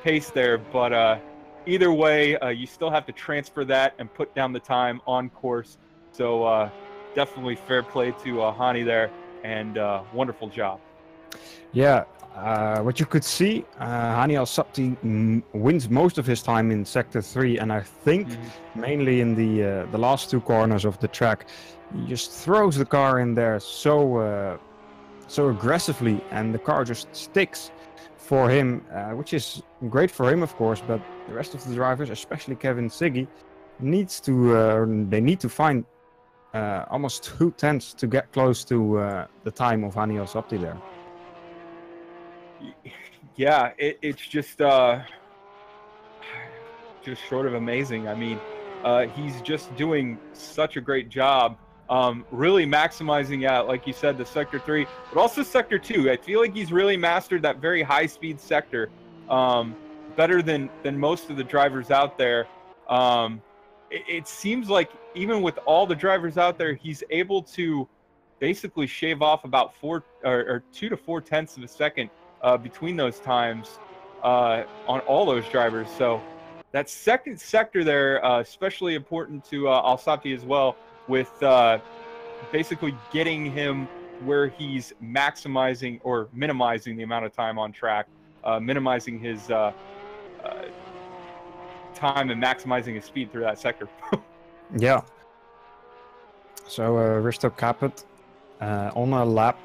pace there. But either way, you still have to transfer that and put down the time on course. So definitely fair play to Hani there, and wonderful job. Yeah, what you could see, Hani Al-Sabti wins most of his time in Sector 3, and I think mainly in the last 2 corners of the track. He just throws the car in there so aggressively, and the car just sticks for him, which is great for him, of course. But the rest of the drivers, especially Kevin Siggy, need to find almost 2/10 to get close to the time of Hani Al-Sabti there. Yeah, it's just short of amazing. I mean, he's just doing such a great job, really maximizing out, like you said, the Sector 3, but also Sector 2. I feel like he's really mastered that very high-speed sector better than most of the drivers out there. It seems like even with all the drivers out there, he's able to basically shave off about 2 to 4 tenths of a second between those times on all those drivers. So that second sector there, especially important to Al-Sabti as well, with basically getting him where he's maximizing or minimizing the amount of time on track, minimizing his time and maximizing his speed through that sector. Yeah. So Risto Caput on a lap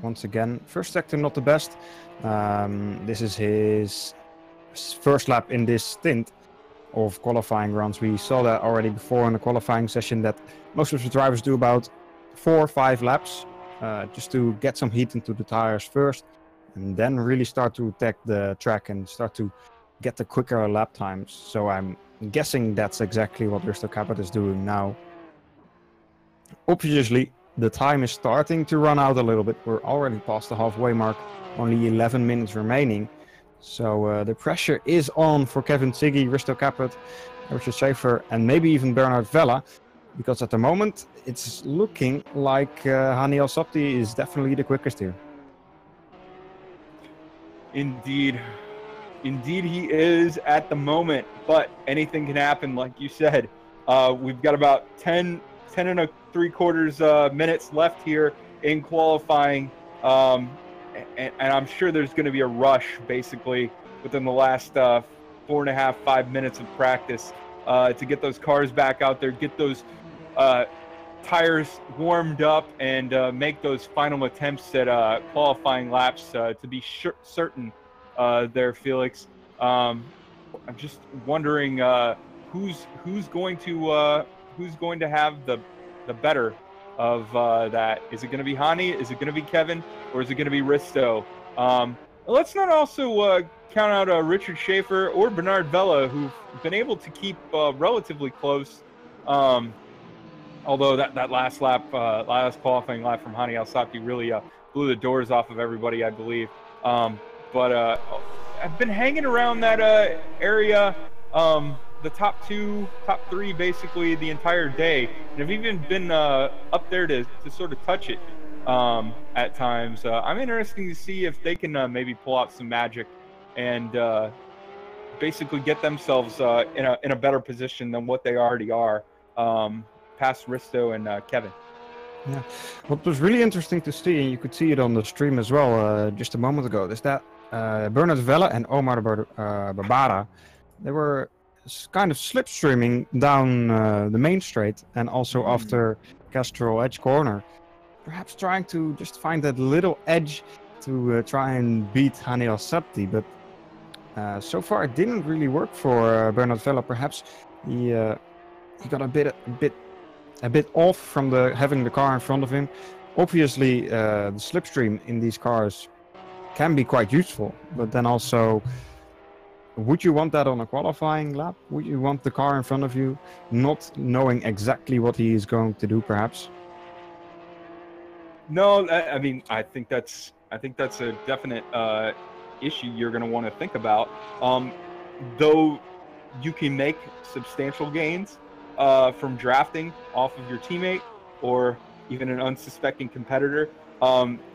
once again. First sector not the best. This is his first lap in this stint of qualifying runs. We saw that already before in the qualifying session that most of the drivers do about 4 or 5 laps just to get some heat into the tires first and then really start to attack the track and start to get the quicker lap times. So I'm guessing that's exactly what Risto Caput is doing now. Obviously, the time is starting to run out a little bit. We're already past the halfway mark, only 11 minutes remaining. So the pressure is on for Kevin Siggy, Risto Caput, Richard Schaefer, and maybe even Bernard Vella, because at the moment it's looking like Hani Al-Sabti is definitely the quickest here. Indeed he is at the moment, but anything can happen, like you said. We've got about 10 and 3/4 minutes left here in qualifying, and I'm sure there's going to be a rush basically within the last 4.5, 5 minutes of practice to get those cars back out there, get those tires warmed up, and make those final attempts at qualifying laps to be certain there, Felix. I'm just wondering who's going to have the better of that. Is it going to be Hani? Is it going to be Kevin? Or is it going to be Risto? Let's not also count out Richard Schaefer or Bernard Vella, who've been able to keep relatively close. Although that last last qualifying lap from Hani Al-Sabti really blew the doors off of everybody, I believe. But I've been hanging around that area, the top 2, top 3, basically the entire day, and I've even been up there to sort of touch it at times. I'm interested to see if they can maybe pull out some magic and basically get themselves in a better position than what they already are, past Risto and Kevin. Yeah, what was really interesting to see, and you could see it on the stream as well just a moment ago, is that Bernard Vella and Omar Barbara, they were kind of slipstreaming down the main straight and also after Castrol Edge Corner, perhaps trying to just find that little edge to try and beat Hani Al-Sabti, but so far it didn't really work for Bernard Vella. Perhaps he got a bit off from having the car in front of him. Obviously, the slipstream in these cars can be quite useful, but then also, would you want that on a qualifying lap? Would you want the car in front of you not knowing exactly what he is going to do, perhaps? No, I mean, I think that's a definite issue you're going to want to think about. Though you can make substantial gains from drafting off of your teammate or even an unsuspecting competitor.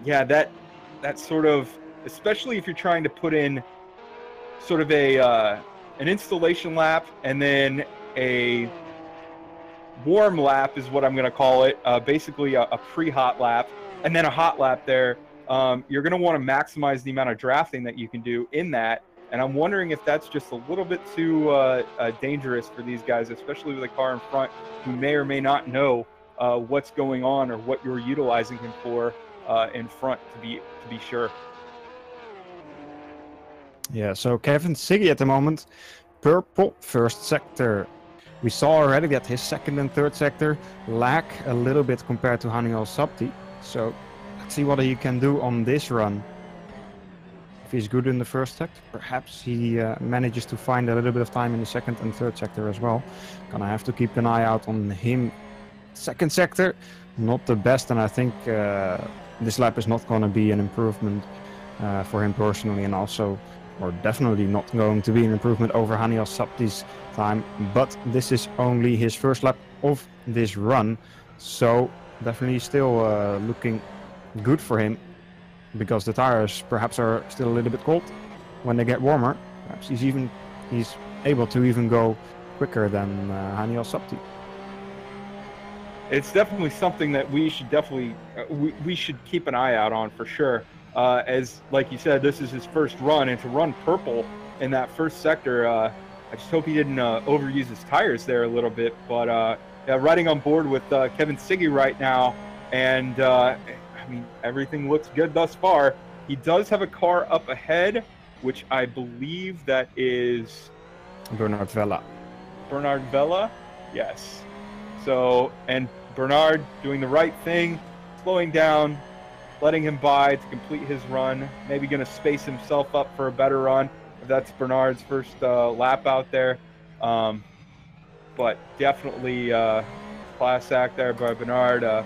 Yeah, that sort of, especially if you're trying to put in sort of an installation lap and then a warm lap is what I'm going to call it, basically a pre-hot lap and then a hot lap there. You're going to want to maximize the amount of drafting that you can do in that. And I'm wondering if that's just a little bit too dangerous for these guys, especially with a car in front who may or may not know what's going on or what you're utilizing him for in front, to be sure. Yeah, so Kevin Siggy at the moment, purple first sector. We saw already that his second and third sector lack a little bit compared to Hani Al-Sabti. So let's see what he can do on this run. if he's good in the first sector, perhaps he manages to find a little bit of time in the second and third sector as well. Gonna have to keep an eye out on him. Second sector, not the best, and I think this lap is not going to be an improvement for him personally, and also, or definitely not going to be an improvement over Haniel Sapti's time. But this is only his first lap of this run, so definitely still looking good for him, because the tires perhaps are still a little bit cold. When they get warmer, perhaps he's able to even go quicker than Haniel Sapti. It's definitely something that we should we should keep an eye out on for sure. As like you said, this is his first run, and to run purple in that first sector, I just hope he didn't overuse his tires there a little bit. But yeah, riding on board with Kevin Siggy right now, and I mean, everything looks good thus far. He does have a car up ahead, which I believe that is Bernard Vella. Bernard Vella, yes. So, and Bernard doing the right thing, slowing down, letting him by to complete his run. Maybe going to space himself up for a better run if that's Bernard's first lap out there. But definitely class act there by Bernard.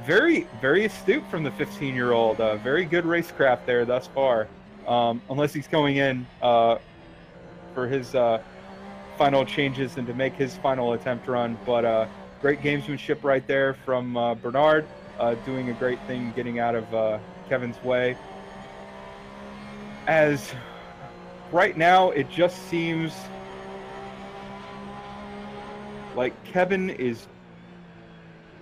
Very, very astute from the 15-year-old. Very good racecraft there thus far. Unless he's going in for his final changes and to make his final attempt run. But great gamesmanship right there from Bernard, doing a great thing getting out of Kevin's way. As right now, it just seems like Kevin is...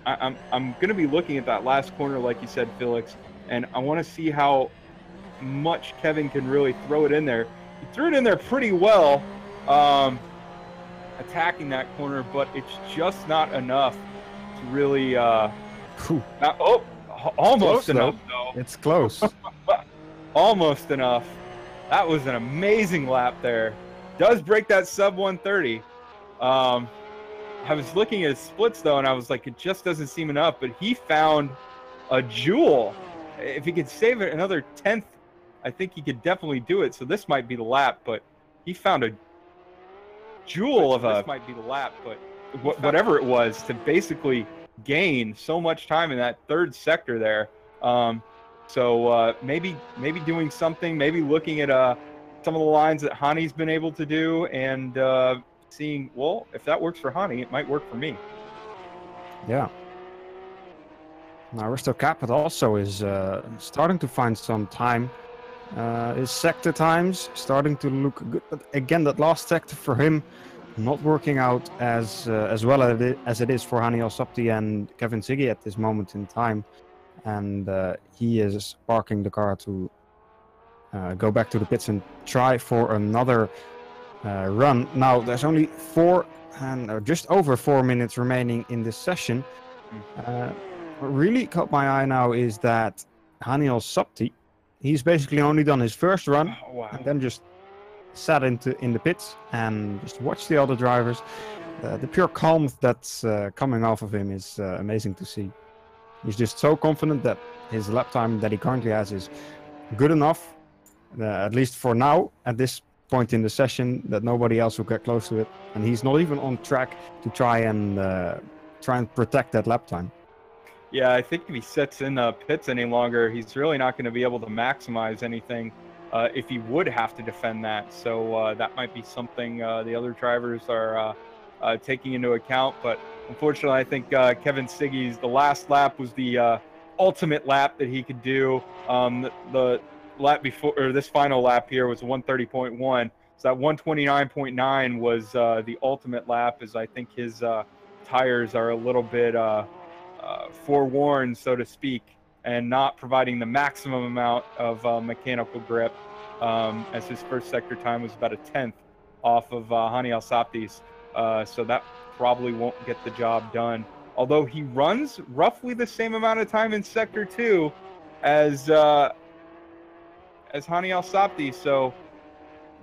I'm going to be looking at that last corner, like you said, Felix, and I want to see how much Kevin can really throw it in there. He threw it in there pretty well, attacking that corner, but it's just not enough to really almost enough though. It's close. Almost enough. That was an amazing lap there. Does break that sub 130. I was looking at his splits though, and I was like, it just doesn't seem enough, but he found a jewel. If he could save it another 10th, I think he could definitely do it. So this might be the lap, but he found a jewel of a... This might be the lap, but whatever it was, to basically gain so much time in that third sector there. So maybe doing something, maybe looking at some of the lines that Hani's been able to do, and seeing, well, if that works for Hani, it might work for me. Yeah. Now Risto Capet also is starting to find some time. His sector times starting to look good, but again, that last sector for him not working out as well as it is for Haniel Sapti and Kevin Siggy at this moment in time, and he is parking the car to go back to the pits and try for another run. Now there's only just over 4 minutes remaining in this session. What really caught my eye now is that Haniel Sapti, he's basically only done his first run, and then just sat in the pits and just watched the other drivers. The pure calm that's coming off of him is amazing to see. He's just so confident that his lap time that he currently has is good enough, at least for now, at this point in the session, that nobody else will get close to it, and he's not even on track to try and protect that lap time. Yeah, I think if he sits in the pits any longer, he's really not going to be able to maximize anything if he would have to defend that. So that might be something the other drivers are taking into account. But unfortunately, I think Kevin Siggy's the last lap was the ultimate lap that he could do. The lap before, or this final lap here, was 130.1. So that 129.9 was the ultimate lap, as I think his tires are a little bit forewarned, so to speak, and not providing the maximum amount of mechanical grip, as his first sector time was about a 10th off of Haniel Sapti's. So that probably won't get the job done. Although he runs roughly the same amount of time in sector 2 as Haniel Sapti, so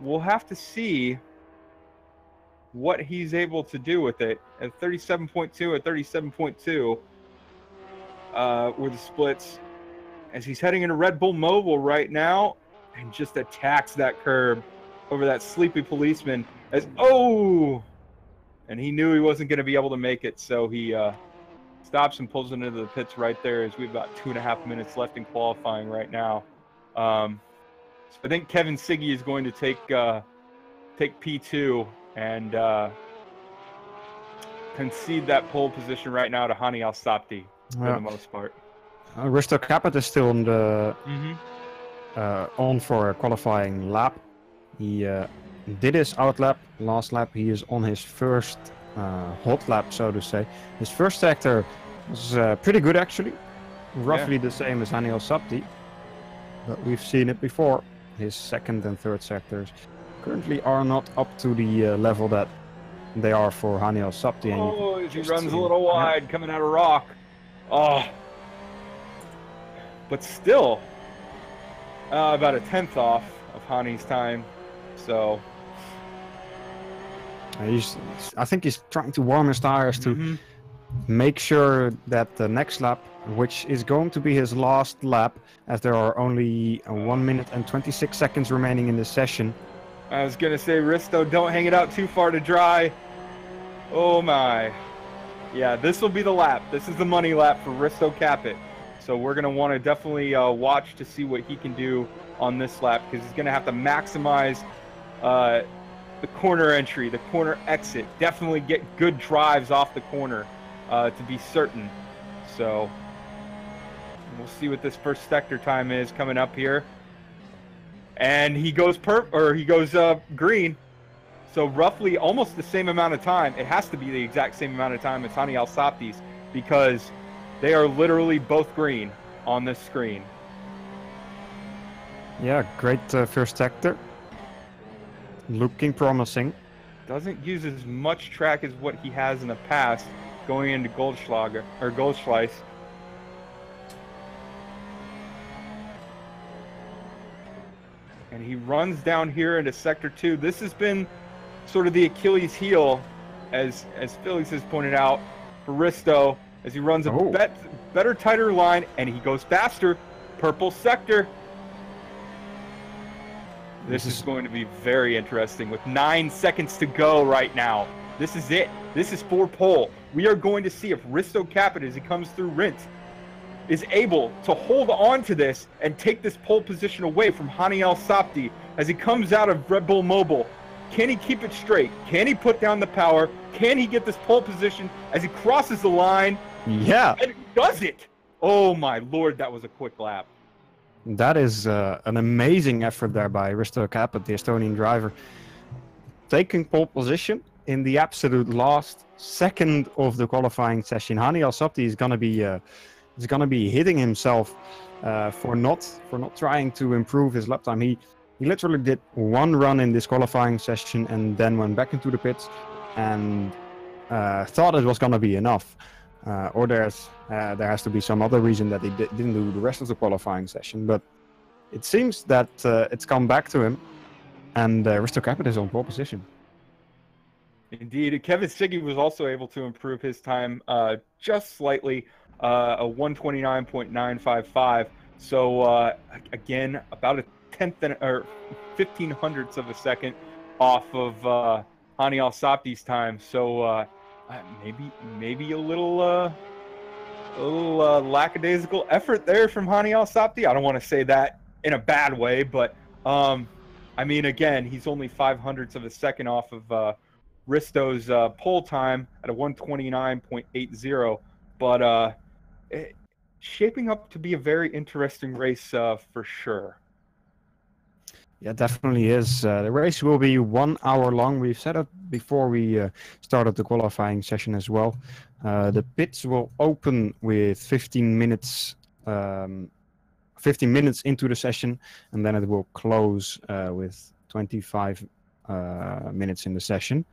we'll have to see what he's able to do with it. At 37.2 at 37.2 were the splits. As he's heading into Red Bull Mobile right now, and just attacks that curb over that sleepy policeman as, oh! And he knew he wasn't going to be able to make it, so he stops and pulls it into the pits right there as we have about 2.5 minutes left in qualifying right now. So I think Kevin Siggy is going to take P2 and concede that pole position right now to Hani Al-Sapti for the most part. Risto Capet is still on the on for a qualifying lap. He did his out lap last lap. He is on his first hot lap, so to say. His first sector was pretty good actually, roughly the same as Hani Al-Sapti, but we've seen it before. His second and third sectors currently are not up to the level that they are for Hani Al-Sapti. Oh, he runs a little wide coming out of rock. Oh, but still about a 10th off of Hani's time. So I think he's trying to warm his tires to make sure that the next lap, which is going to be his last lap, as there are only 1 minute and 26 seconds remaining in this session. I was going to say, Risto, don't hang it out too far to dry. Oh my. Yeah, this will be the lap. This is the money lap for Risto Capet. So we're going to want to definitely watch to see what he can do on this lap, because he's going to have to maximize the corner entry, the corner exit. Definitely get good drives off the corner to be certain. So we'll see what this first sector time is coming up here. And he goes green. So roughly almost the same amount of time. It has to be the exact same amount of time as Hani Al-Sapti's, because they are literally both green on this screen. Yeah, great first sector. Looking promising. Doesn't use as much track as what he has in the past going into Goldschlager or Goldschleiss. And he runs down here into sector 2. This has been sort of the Achilles heel, as Felix has pointed out, for Risto, as he runs a better, tighter line, and he goes faster. Purple sector. This is going to be very interesting with 9 seconds to go right now. This is it. This is for pole. We are going to see if Risto Capet, as he comes through Rindt, is able to hold on to this and take this pole position away from Hani Al-Sapti as he comes out of Red Bull Mobile. Can he keep it straight? Can he put down the power? Can he get this pole position as he crosses the line? Yeah. And he does it. Oh my Lord, that was a quick lap. That is an amazing effort there by Risto Capet, the Estonian driver. Taking pole position in the absolute last second of the qualifying session. Hani Al-Sapti is going to be hitting himself for not trying to improve his lap time. He literally did one run in this qualifying session and then went back into the pits and thought it was going to be enough. Or there has to be some other reason that he didn't do the rest of the qualifying session. But it seems that it's come back to him, and Risto Capet is on pole position. Indeed. Kevin Siggy was also able to improve his time just slightly, a 129.955. So again, about a 1500ths of a second off of Hani Al-Sapti's time. So maybe a little lackadaisical effort there from Hani Al-Sapti. I don't want to say that in a bad way, but I mean, again, he's only 500ths of a second off of Risto's pole time at a 129.80. But shaping up to be a very interesting race for sure. Yeah, definitely is. The race will be 1 hour long. We've said it before we started the qualifying session as well. The pits will open with 15 minutes into the session, and then it will close with 25 minutes in the session.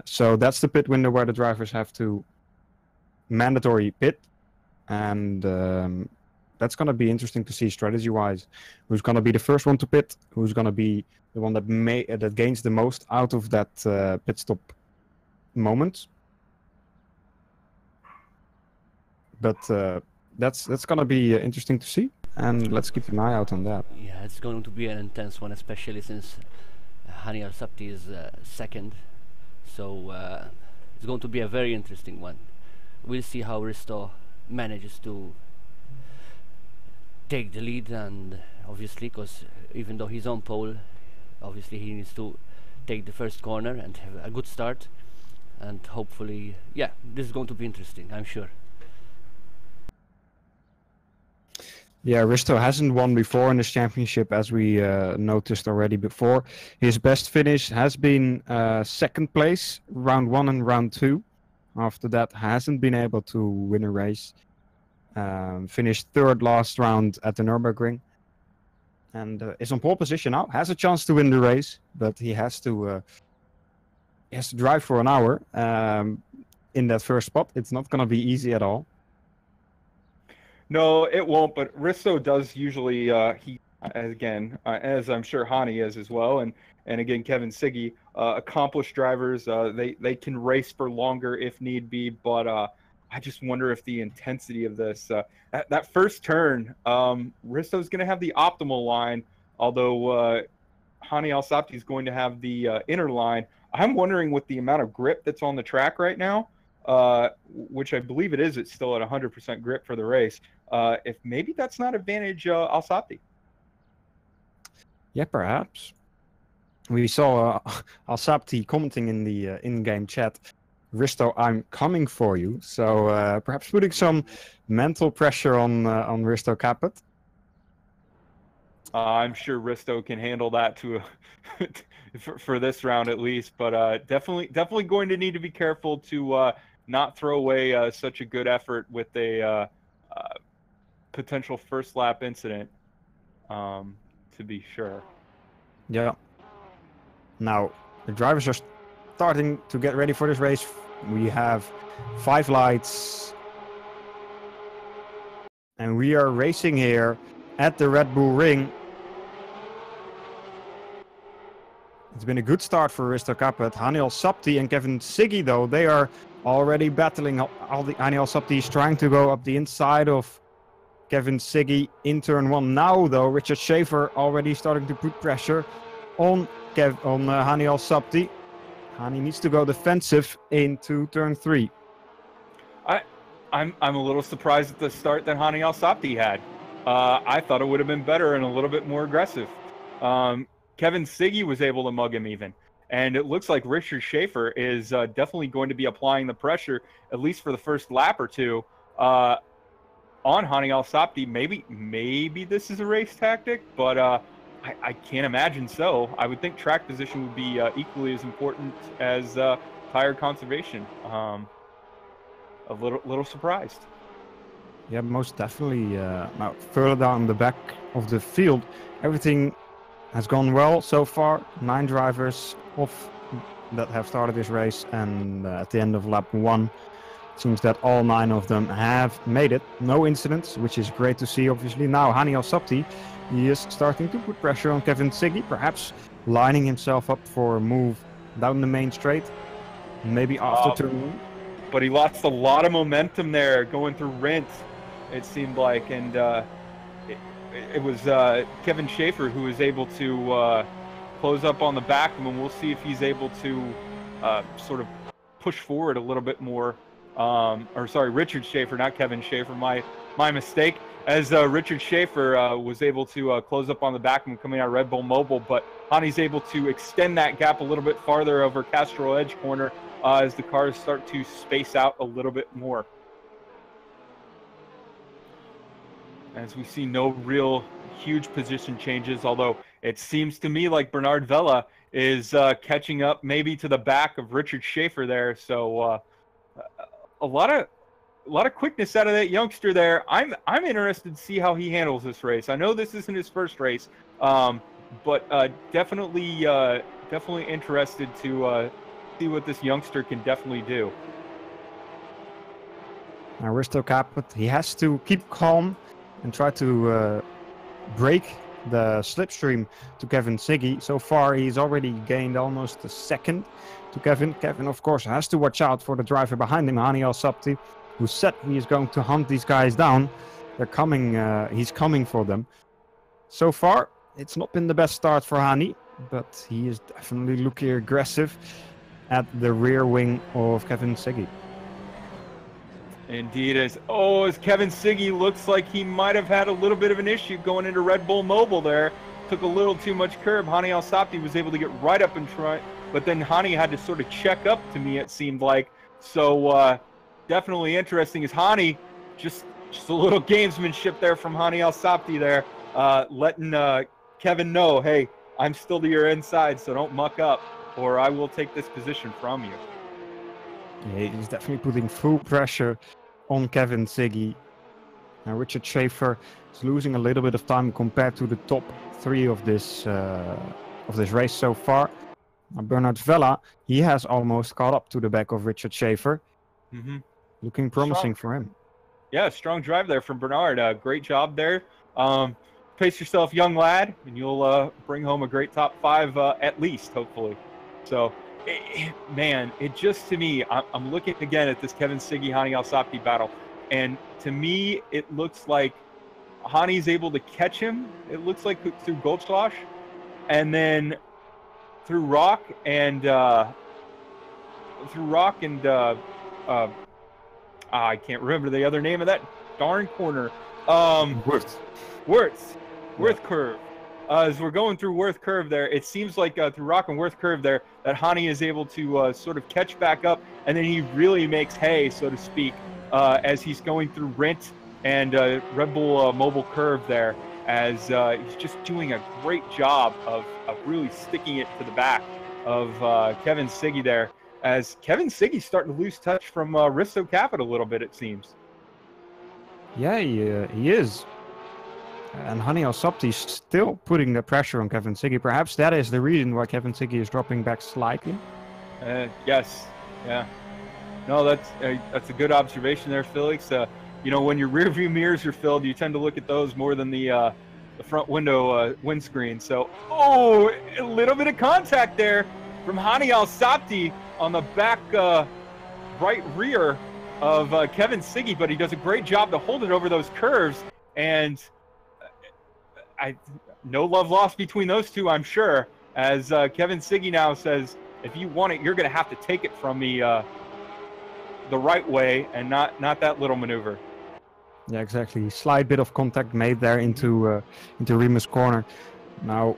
So that's the pit window where the drivers have to mandatory pit, and that's going to be interesting to see strategy-wise. Who's going to be the first one to pit? Who's going to be the one that gains the most out of that pit stop moment? But that's going to be interesting to see. and let's keep an eye out on that. Yeah, it's going to be an intense one, especially since Hani Al Sabti is second. So it's going to be a very interesting one. We'll see how Risto manages to take the lead, and obviously, because even though he's on pole, obviously he needs to take the first corner and have a good start, and hopefully, yeah, this is going to be interesting, I'm sure. Yeah, Risto hasn't won before in this championship, as we noticed already before. His best finish has been second place, round 1 and round 2. After that, hasn't been able to win a race. Finished third last round at the Nürburgring, and is on pole position now. Has a chance to win the race, but he has to drive for an hour in that first spot. It's not going to be easy at all. No, it won't. But Risto does usually as I'm sure Hani is as well, and again Kevin Siggy, accomplished drivers. They can race for longer if need be, but I just wonder if the intensity of this that first turn, Risto's going to have the optimal line, although Hani Al Sabti is going to have the inner line. I'm wondering with the amount of grip that's on the track right now, which I believe it is, it's still at 100% grip for the race. If maybe that's not advantage Al Sabti. Yeah, perhaps. We saw Al Sabti commenting in the in-game chat, Risto, I'm coming for you. So perhaps putting some mental pressure on Risto Caput. I'm sure Risto can handle that for this round at least. But definitely going to need to be careful to not throw away such a good effort with a potential first lap incident. To be sure. Yeah. Now the drivers are starting to get ready for this race. We have 5 lights, and we are racing here at the Red Bull Ring. It's been a good start for Risto Caput. Hani Al Sabti and Kevin Siggy, though, they are already battling. Hani Al Sabti is trying to go up the inside of Kevin Siggy in turn 1. Now, though, Richard Schaefer already starting to put pressure on Hani Al Sabti. Hani needs to go defensive into turn 3. I'm a little surprised at the start that Hani Al Sabti had. I thought it would have been better and a little bit more aggressive. Kevin Siggy was able to mug him even. And it looks like Richard Schaefer is definitely going to be applying the pressure, at least for the first lap or two, on Hani Al Sabti. Maybe this is a race tactic, but I can't imagine so. I would think track position would be equally as important as tire conservation. A little surprised. Yeah, most definitely. Now, further down the back of the field, everything has gone well so far. 9 drivers that have started this race, and at the end of lap 1, it seems that all 9 of them have made it. No incidents, which is great to see, obviously. Now, Hani Al Sabti, he is starting to put pressure on Kevin Siggy, perhaps lining himself up for a move down the main straight, maybe after turn 1. But he lost a lot of momentum there going through Rent, it seemed like, and it was Kevin Schaefer who was able to close up on the back of him, and we'll see if he's able to sort of push forward a little bit more. Richard Schaefer, not Kevin Schaefer, my mistake. As Richard Schaefer was able to close up on the back of him coming out of Red Bull Mobile, but Hani's able to extend that gap a little bit farther over Castrol Edge corner as the cars start to space out a little bit more. As we see no real huge position changes, although it seems to me like Bernard Vella is catching up maybe to the back of Richard Schaefer there. So a lot of quickness out of that youngster there. I'm interested to see how he handles this race. I know this isn't his first race, but definitely interested to see what this youngster can definitely do. Now Risto Caput, he has to keep calm and try to break the slipstream to Kevin Siggy. So far, he's already gained almost a second to Kevin. Kevin, of course, has to watch out for the driver behind him, Hani Al Sabti, who said he is going to hunt these guys down. they're coming. He's coming for them. So far, it's not been the best start for Hani, but he is definitely looking aggressive at the rear wing of Kevin Siggy. Indeed, as Kevin Siggy looks like he might have had a little bit of an issue going into Red Bull Mobile there. Took a little too much curb. Hani Al-Sabti was able to get right up in front, but then Hani had to sort of check up to me, it seemed like. So definitely interesting as Hani, just a little gamesmanship there from Hani Al-Sabti there, letting Kevin know, hey, I'm still to your inside, so don't muck up, or I will take this position from you. Yeah, he's definitely putting full pressure on Kevin Siggy. Now Richard Schaefer is losing a little bit of time compared to the top 3 of this race so far. Now Bernard Vella, he has almost caught up to the back of Richard Schaefer. Looking promising for him. Yeah, strong drive there from Bernard. Great job there. Pace yourself, young lad, and you'll bring home a great top 5 at least, hopefully. So, man, it just, to me, I'm looking again at this Kevin Siggy-Hani Al-Sabti battle, and to me, it looks like Hani's able to catch him, it looks like, through Goldschloss, and then through Rock and I can't remember the other name of that darn corner. Worth curve. As we're going through Worth curve there, it seems like through Rock and Worth curve there that Hani is able to sort of catch back up, and then he really makes hay, so to speak, as he's going through Rent and Red Bull Mobile curve there, as he's just doing a great job of really sticking it to the back of Kevin Siggy there, as Kevin Siggy's starting to lose touch from Risto Capit a little bit, it seems. Yeah, he is. And Hani Al-Sabti is still putting the pressure on Kevin Siggy. Perhaps that is the reason why Kevin Siggy is dropping back slightly. Yes, yeah. No, that's a good observation there, Felix. You know, when your rear view mirrors are filled, you tend to look at those more than the front window windscreen. So, a little bit of contact there from Hani Al-Sabti on the back right rear of Kevin Siggy, but he does a great job to hold it over those curves, and no love lost between those two, I'm sure, as Kevin Siggy now says, if you want it, you're going to have to take it from me the right way and not that little maneuver. Yeah, exactly. Slight bit of contact made there into Remus' corner. Now,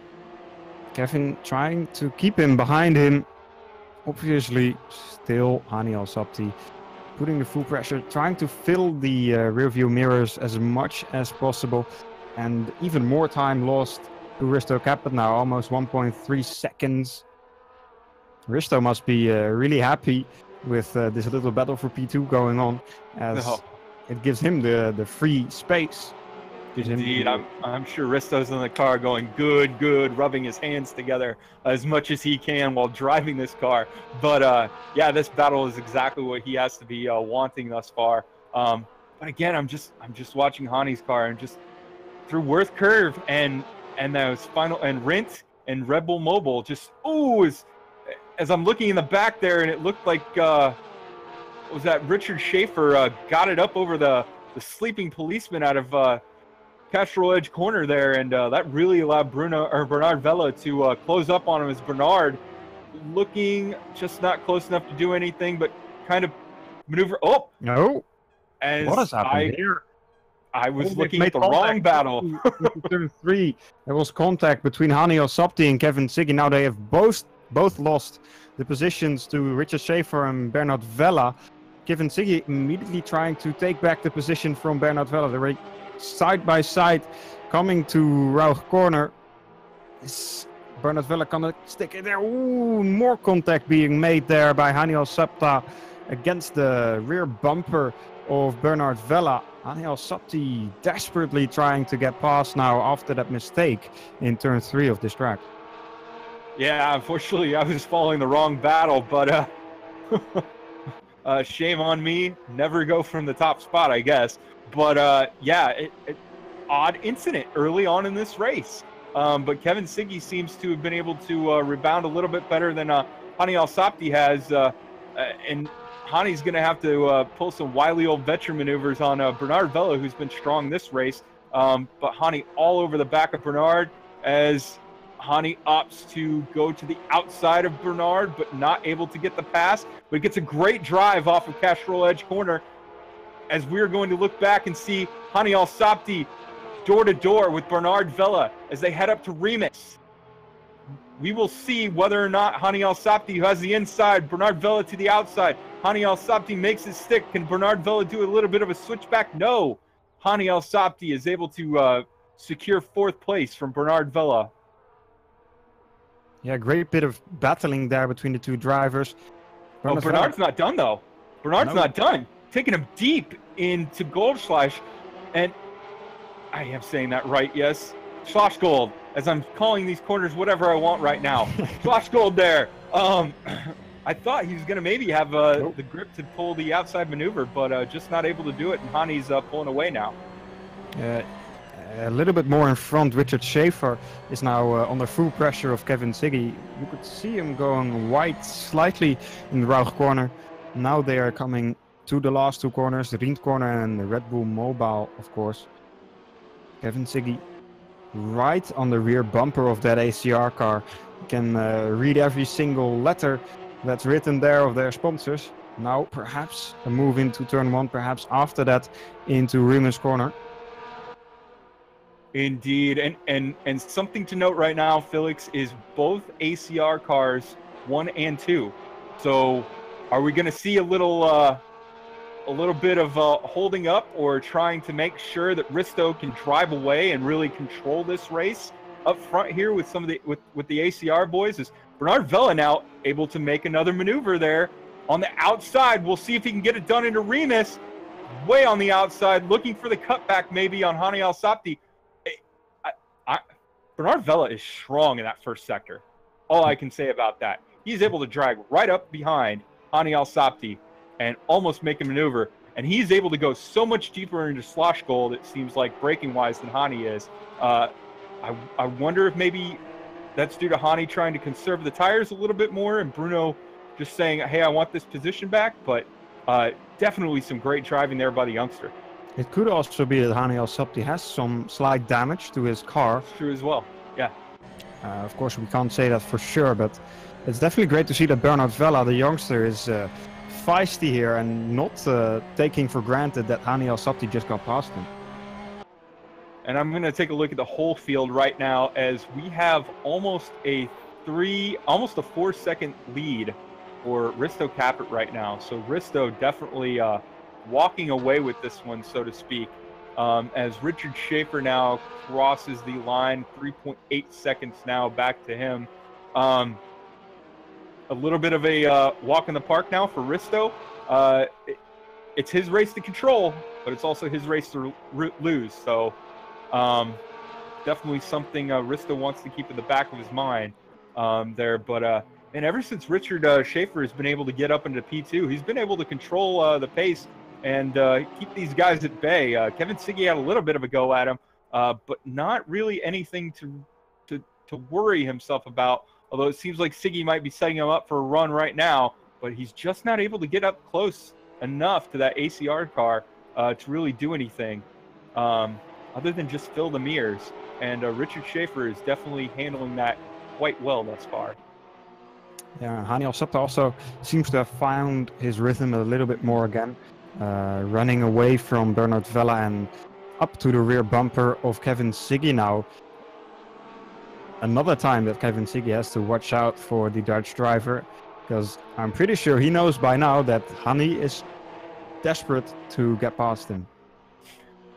Kevin trying to keep him behind him. Obviously, still Hani Al-Sabti putting the full pressure, trying to fill the rear view mirrors as much as possible. And even more time lost to Risto Capit now, almost 1.3 seconds. Risto must be really happy with this little battle for P2 going on, as it gives him the free space. Indeed, I'm sure Risto's in the car going good, rubbing his hands together as much as he can while driving this car. But yeah, this battle is exactly what he has to be wanting thus far. But again, I'm just watching Hani's car and just through Worth curve and those final and Rent and Red Bull Mobile, just as I'm looking in the back there, and it looked like was that Richard Schaefer got it up over the sleeping policeman out of Castrol Edge corner there, and that really allowed Bernard Vella to close up on him, as Bernard looking just not close enough to do anything, but kind of maneuver. Oh no! What has happened here? I was looking at the wrong battle. Turn 3, there was contact between Hani Al-Sabti and Kevin Siggy. Now they have both lost the positions to Richard Schaefer and Bernard Vella. Kevin Siggy immediately trying to take back the position from Bernard Vella. They were side by side coming to Rauch corner. Is Bernard Vella gonna stick it there? Ooh, more contact being made there by Hani Al-Sabti against the rear bumper of Bernard Vella. Hani Al-Sabti desperately trying to get past now after that mistake in turn 3 of this track. Yeah, unfortunately, I was following the wrong battle, but shame on me. Never go from the top spot, I guess. But yeah, odd incident early on in this race. But Kevin Siggy seems to have been able to rebound a little bit better than Hani Al-Sabti has. And Hani's going to have to pull some wily old veteran maneuvers on Bernard Vella, who's been strong this race. But Hani all over the back of Bernard as Hani opts to go to the outside of Bernard, but not able to get the pass. But gets a great drive off of Castrol Edge corner as we're going to look back and see Hani Al-Sabti door-to-door with Bernard Vella as they head up to Remus. We will see whether or not Hani Al-Sabti, who has the inside, Bernard Vella to the outside. Hani Al-Sabti makes his stick. Can Bernard Vella do a little bit of a switchback? No. Hani Al-Sabti is able to secure 4th place from Bernard Vella. Yeah, great bit of battling there between the two drivers. Bernard's not done, though. Bernard's not done. Taking him deep into Goldschlash. And I am saying that right, yes. Schlossgold, as I'm calling these corners whatever I want right now. Schlossgold there. I thought he was going to maybe have the grip to pull the outside maneuver, but just not able to do it, and Hani's pulling away now. A little bit more in front, Richard Schaefer is now under full pressure of Kevin Siggy. You could see him going wide slightly in the Rauch corner. Now they are coming to the last 2 corners, the Rient corner and the Red Bull Mobile, of course. Kevin Siggy right on the rear bumper of that ACR car. You can read every single letter that's written there of their sponsors. Now perhaps a move into turn 1, perhaps after that into Remus corner. Indeed, and something to note right now, Felix, is both ACR cars 1 and 2. So are we going to see a little bit of holding up or trying to make sure that Risto can drive away and really control this race up front here with some of the with the ACR boys? Is Bernard Vella now able to make another maneuver there on the outside? We'll see if he can get it done into Remus, way on the outside, looking for the cutback maybe on Hani Al-Sabti. Bernard Vella is strong in that first sector. All I can say about that. He's able to drag right up behind Hani Al-Sabti and almost make a maneuver. And he's able to go so much deeper into Slosh Gold, it seems like, braking-wise than Hani is. I wonder if maybe that's due to Hani trying to conserve the tires a little bit more and Bruno just saying, hey, I want this position back. But definitely some great driving there by the youngster. It could also be that Hani Al-Sabti has some slight damage to his car. It's true as well, yeah. Of course, we can't say that for sure, but it's definitely great to see that Bernard Vella, the youngster, is feisty here and not taking for granted that Hani Al-Sabti just got past him. And I'm going to take a look at the whole field right now as we have almost a 4-second lead for Risto Caput right now. So Risto definitely walking away with this one, so to speak, as Richard Schaefer now crosses the line. 3.8 seconds now back to him. A little bit of a walk in the park now for Risto. It's his race to control, but it's also his race to lose. So definitely something Risto wants to keep in the back of his mind there. But and ever since Richard Schaefer has been able to get up into P2, he's been able to control the pace and keep these guys at bay. Kevin Siggy had a little bit of a go at him, but not really anything to worry himself about, although it seems like Siggy might be setting him up for a run right now, but he's just not able to get up close enough to that ACR car to really do anything other than just fill the mirrors. And Richard Schaefer is definitely handling that quite well thus far. Yeah, Hani Al-Sabti also seems to have found his rhythm a little bit more again. Running away from Bernard Vella and up to the rear bumper of Kevin Siggy now. Another time that Kevin Siggy has to watch out for the Dutch driver, because I'm pretty sure he knows by now that Hani is desperate to get past him.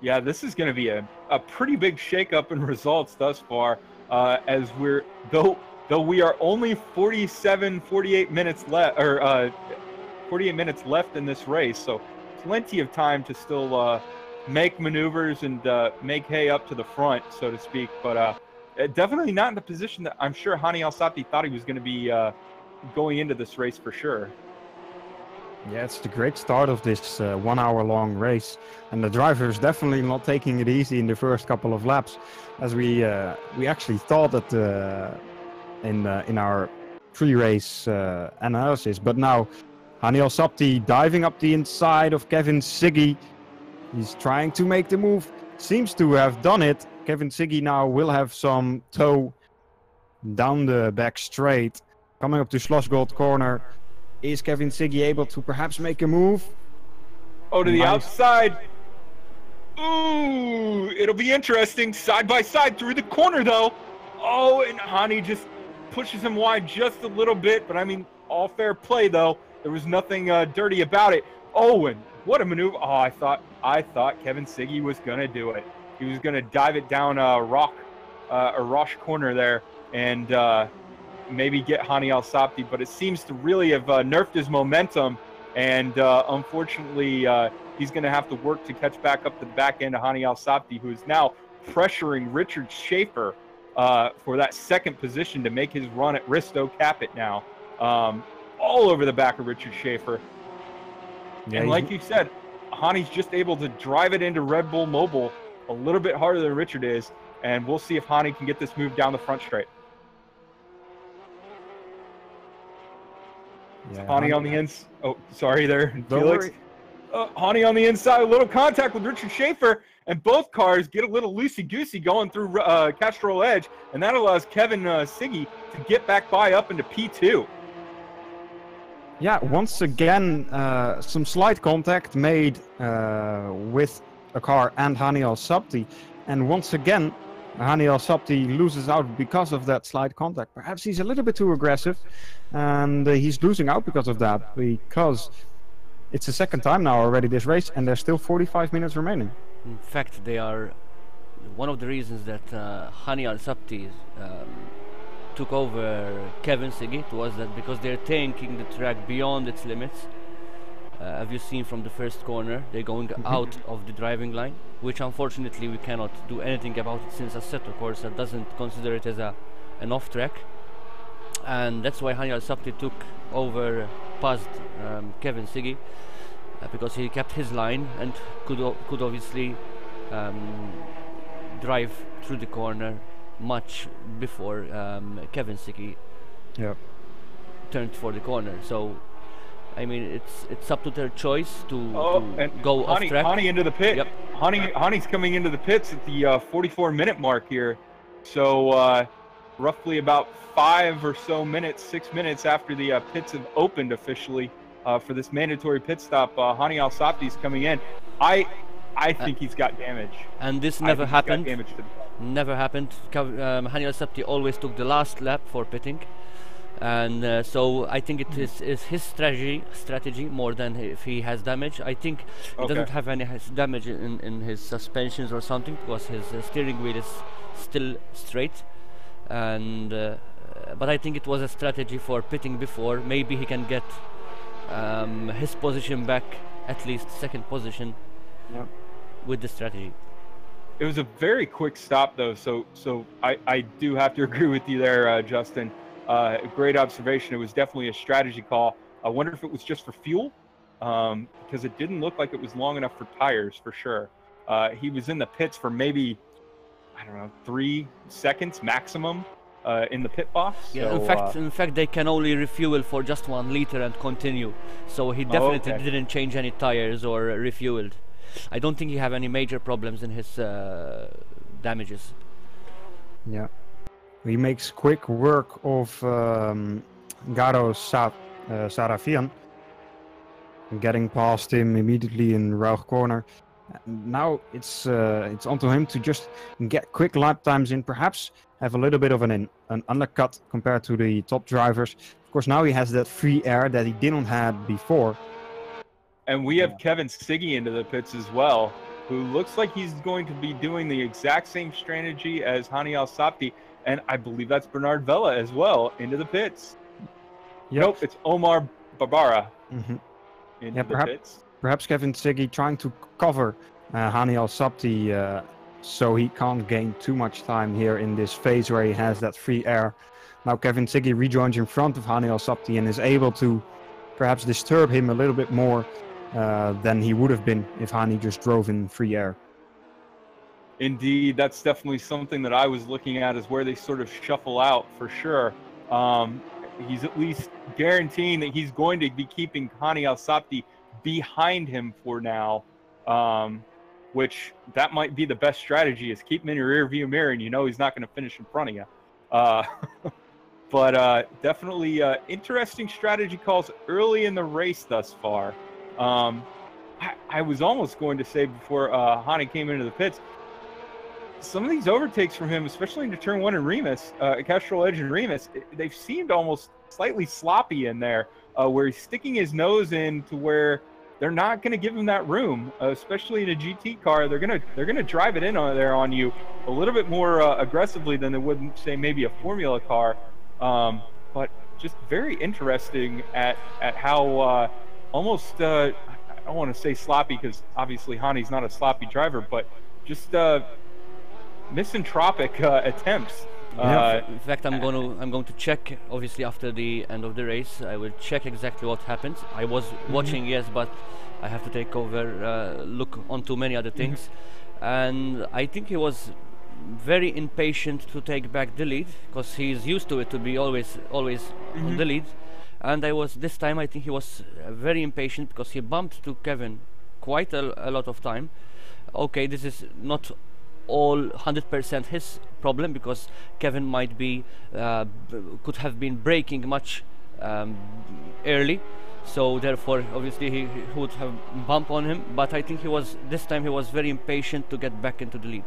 Yeah, this is going to be a pretty big shakeup in results thus far, as though we are only 48 minutes left, or 48 minutes left in this race, so plenty of time to still make maneuvers and make hay up to the front, so to speak. But definitely not in the position that I'm sure Hani Al-Sabti thought he was going to be going into this race for sure. Yeah, it's the great start of this 1 hour long race, and the driver is definitely not taking it easy in the first couple of laps, as we actually thought that in our pre-race analysis. But now Hani Al-Sabti diving up the inside of Kevin Siggy. He's trying to make the move. Seems to have done it. Kevin Siggy now will have some toe down the back straight. Coming up to Schlossgold corner. Is Kevin Siggy able to perhaps make a move? Oh, to the outside. Ooh, it'll be interesting. Side by side through the corner, though. Oh, and Hani just pushes him wide just a little bit. But, I mean, all fair play, though. There was nothing dirty about it. Oh, and what a maneuver. Oh, I thought Kevin Siggy was going to do it. He was going to dive it down a Roche corner there and maybe get Hani Al-Sabti. But it seems to really have nerfed his momentum. And unfortunately, he's going to have to work to catch back up to the back end of Hani Al-Sabti, who is now pressuring Richard Schaefer for that second position to make his run at Risto Capit now. All over the back of Richard Schaefer. Yeah, and like you said, Hani's just able to drive it into Red Bull Mobile a little bit harder than Richard is, and we'll see if Hani can get this move down the front straight. Yeah, Hani on the inside. Oh, sorry there, Don't Felix. worry. Hani on the inside, a little contact with Richard Schaefer, and both cars get a little loosey-goosey going through Castrol Edge, and that allows Kevin Siggy to get back by up into P2. Yeah, once again, some slight contact made with a car and Hani Al-Sabti. And once again, Hani Al-Sabti loses out because of that slight contact. Perhaps he's a little bit too aggressive, and he's losing out because of that, because it's the second time now already this race, and there's still 45 minutes remaining. In fact, they are one of the reasons that Hani Al-Sabti took over Kevin Siggy was that because they're taking the track beyond its limits. Have you seen from the first corner, they're going out of the driving line, which unfortunately we cannot do anything about it since Assetto Corsa doesn't consider it as an off-track. And that's why Hani Al-Sabti took over past Kevin Siggy, because he kept his line and could obviously drive through the corner much before Kevin Siggy turned for the corner. So I mean, it's up to their choice to go off track. Hani into the pit. Yep. Hani's coming into the pits at the 44-minute mark here. So roughly about 5 or so minutes, 6 minutes after the pits have opened officially for this mandatory pit stop, Hani Al-Sabti's coming in. I think he's got damage. And this never happened. Never happened. Hani Al-Sabti always took the last lap for pitting. And so I think it is his strategy more than if he has damage. I think he doesn't have any damage in his suspensions or something, because his steering wheel is still straight. And but I think it was a strategy for pitting before. Maybe he can get his position back, at least second position, with the strategy. It was a very quick stop though, so I do have to agree with you there, Justin. Great observation. It was definitely a strategy call. I wonder if it was just for fuel, because it didn't look like it was long enough for tires for sure. He was in the pits for maybe, I don't know, 3 seconds maximum in the pit box. Yeah, so, in fact, they can only refuel for just 1 liter and continue. So he definitely didn't change any tires or refueled. I don't think he have any major problems in his damages. Yeah. He makes quick work of Garo Sarafian, getting past him immediately in Rauch corner. Now it's onto him to just get quick lap times in, perhaps have a little bit of an undercut compared to the top drivers. Of course, now he has that free air that he didn't have before. And we have Kevin Siggy into the pits as well, who looks like he's going to be doing the exact same strategy as Hani Al-Sabti. And I believe that's Bernard Vella as well into the pits. Yep. Nope, it's Omar Barbara into the pits. Perhaps Kevin Siggy trying to cover Hani Al-Sabti so he can't gain too much time here in this phase where he has that free air. Now Kevin Siggy rejoins in front of Hani Al-Sabti and is able to perhaps disturb him a little bit more than he would have been if Hani just drove in free air. Indeed, that's definitely something that I was looking at, is where they sort of shuffle out for sure. he's at least guaranteeing that he's going to be keeping Hani Al-Sabti behind him for now, which that might be the best strategy, is keep him in your rear view mirror and you know he's not going to finish in front of you. But definitely interesting strategy calls early in the race thus far. I was almost going to say before Hani came into the pits, some of these overtakes from him, especially into turn 1 and Remus, Castrol Edge and Remus, they've seemed almost slightly sloppy in there, where he's sticking his nose in to where they're not going to give him that room, especially in a GT car. They're gonna drive it in on you a little bit more aggressively than they would, say, maybe a Formula car. But just very interesting at how almost I don't want to say sloppy, because obviously Hani's not a sloppy driver, but just misanthropic attempts. In fact, I'm going to check. Obviously, after the end of the race, I will check exactly what happened. I was watching, yes, but I have to take over, look onto many other things, and I think he was very impatient to take back the lead, because he's used to it to be always on the lead. And this time I think he was very impatient, because he bumped to Kevin quite a lot of time. Okay, this is not all 100% his problem, because Kevin might be could have been braking much early, so therefore obviously he would have bumped on him. But I think this time he was very impatient to get back into the lead.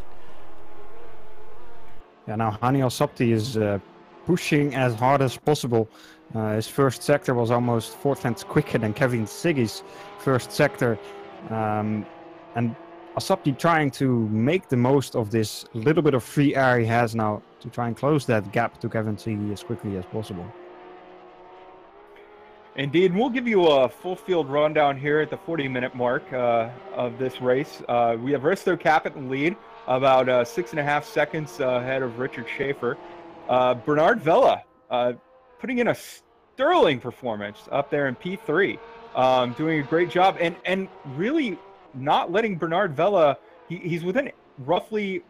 Yeah, now Hani Al-Sabti is pushing as hard as possible. His first sector was almost 4 tenths quicker than Kevin Siggy's first sector, and Al-Sabti trying to make the most of this little bit of free air he has now to try and close that gap to Kevin Siggy as quickly as possible. Indeed, we'll give you a full field rundown here at the 40-minute mark of this race. We have Risto Caput in lead, about 6.5 seconds ahead of Richard Schaefer. Bernard Vella putting in a sterling performance up there in P3, doing a great job, and really not letting Bernard Vella, he's within roughly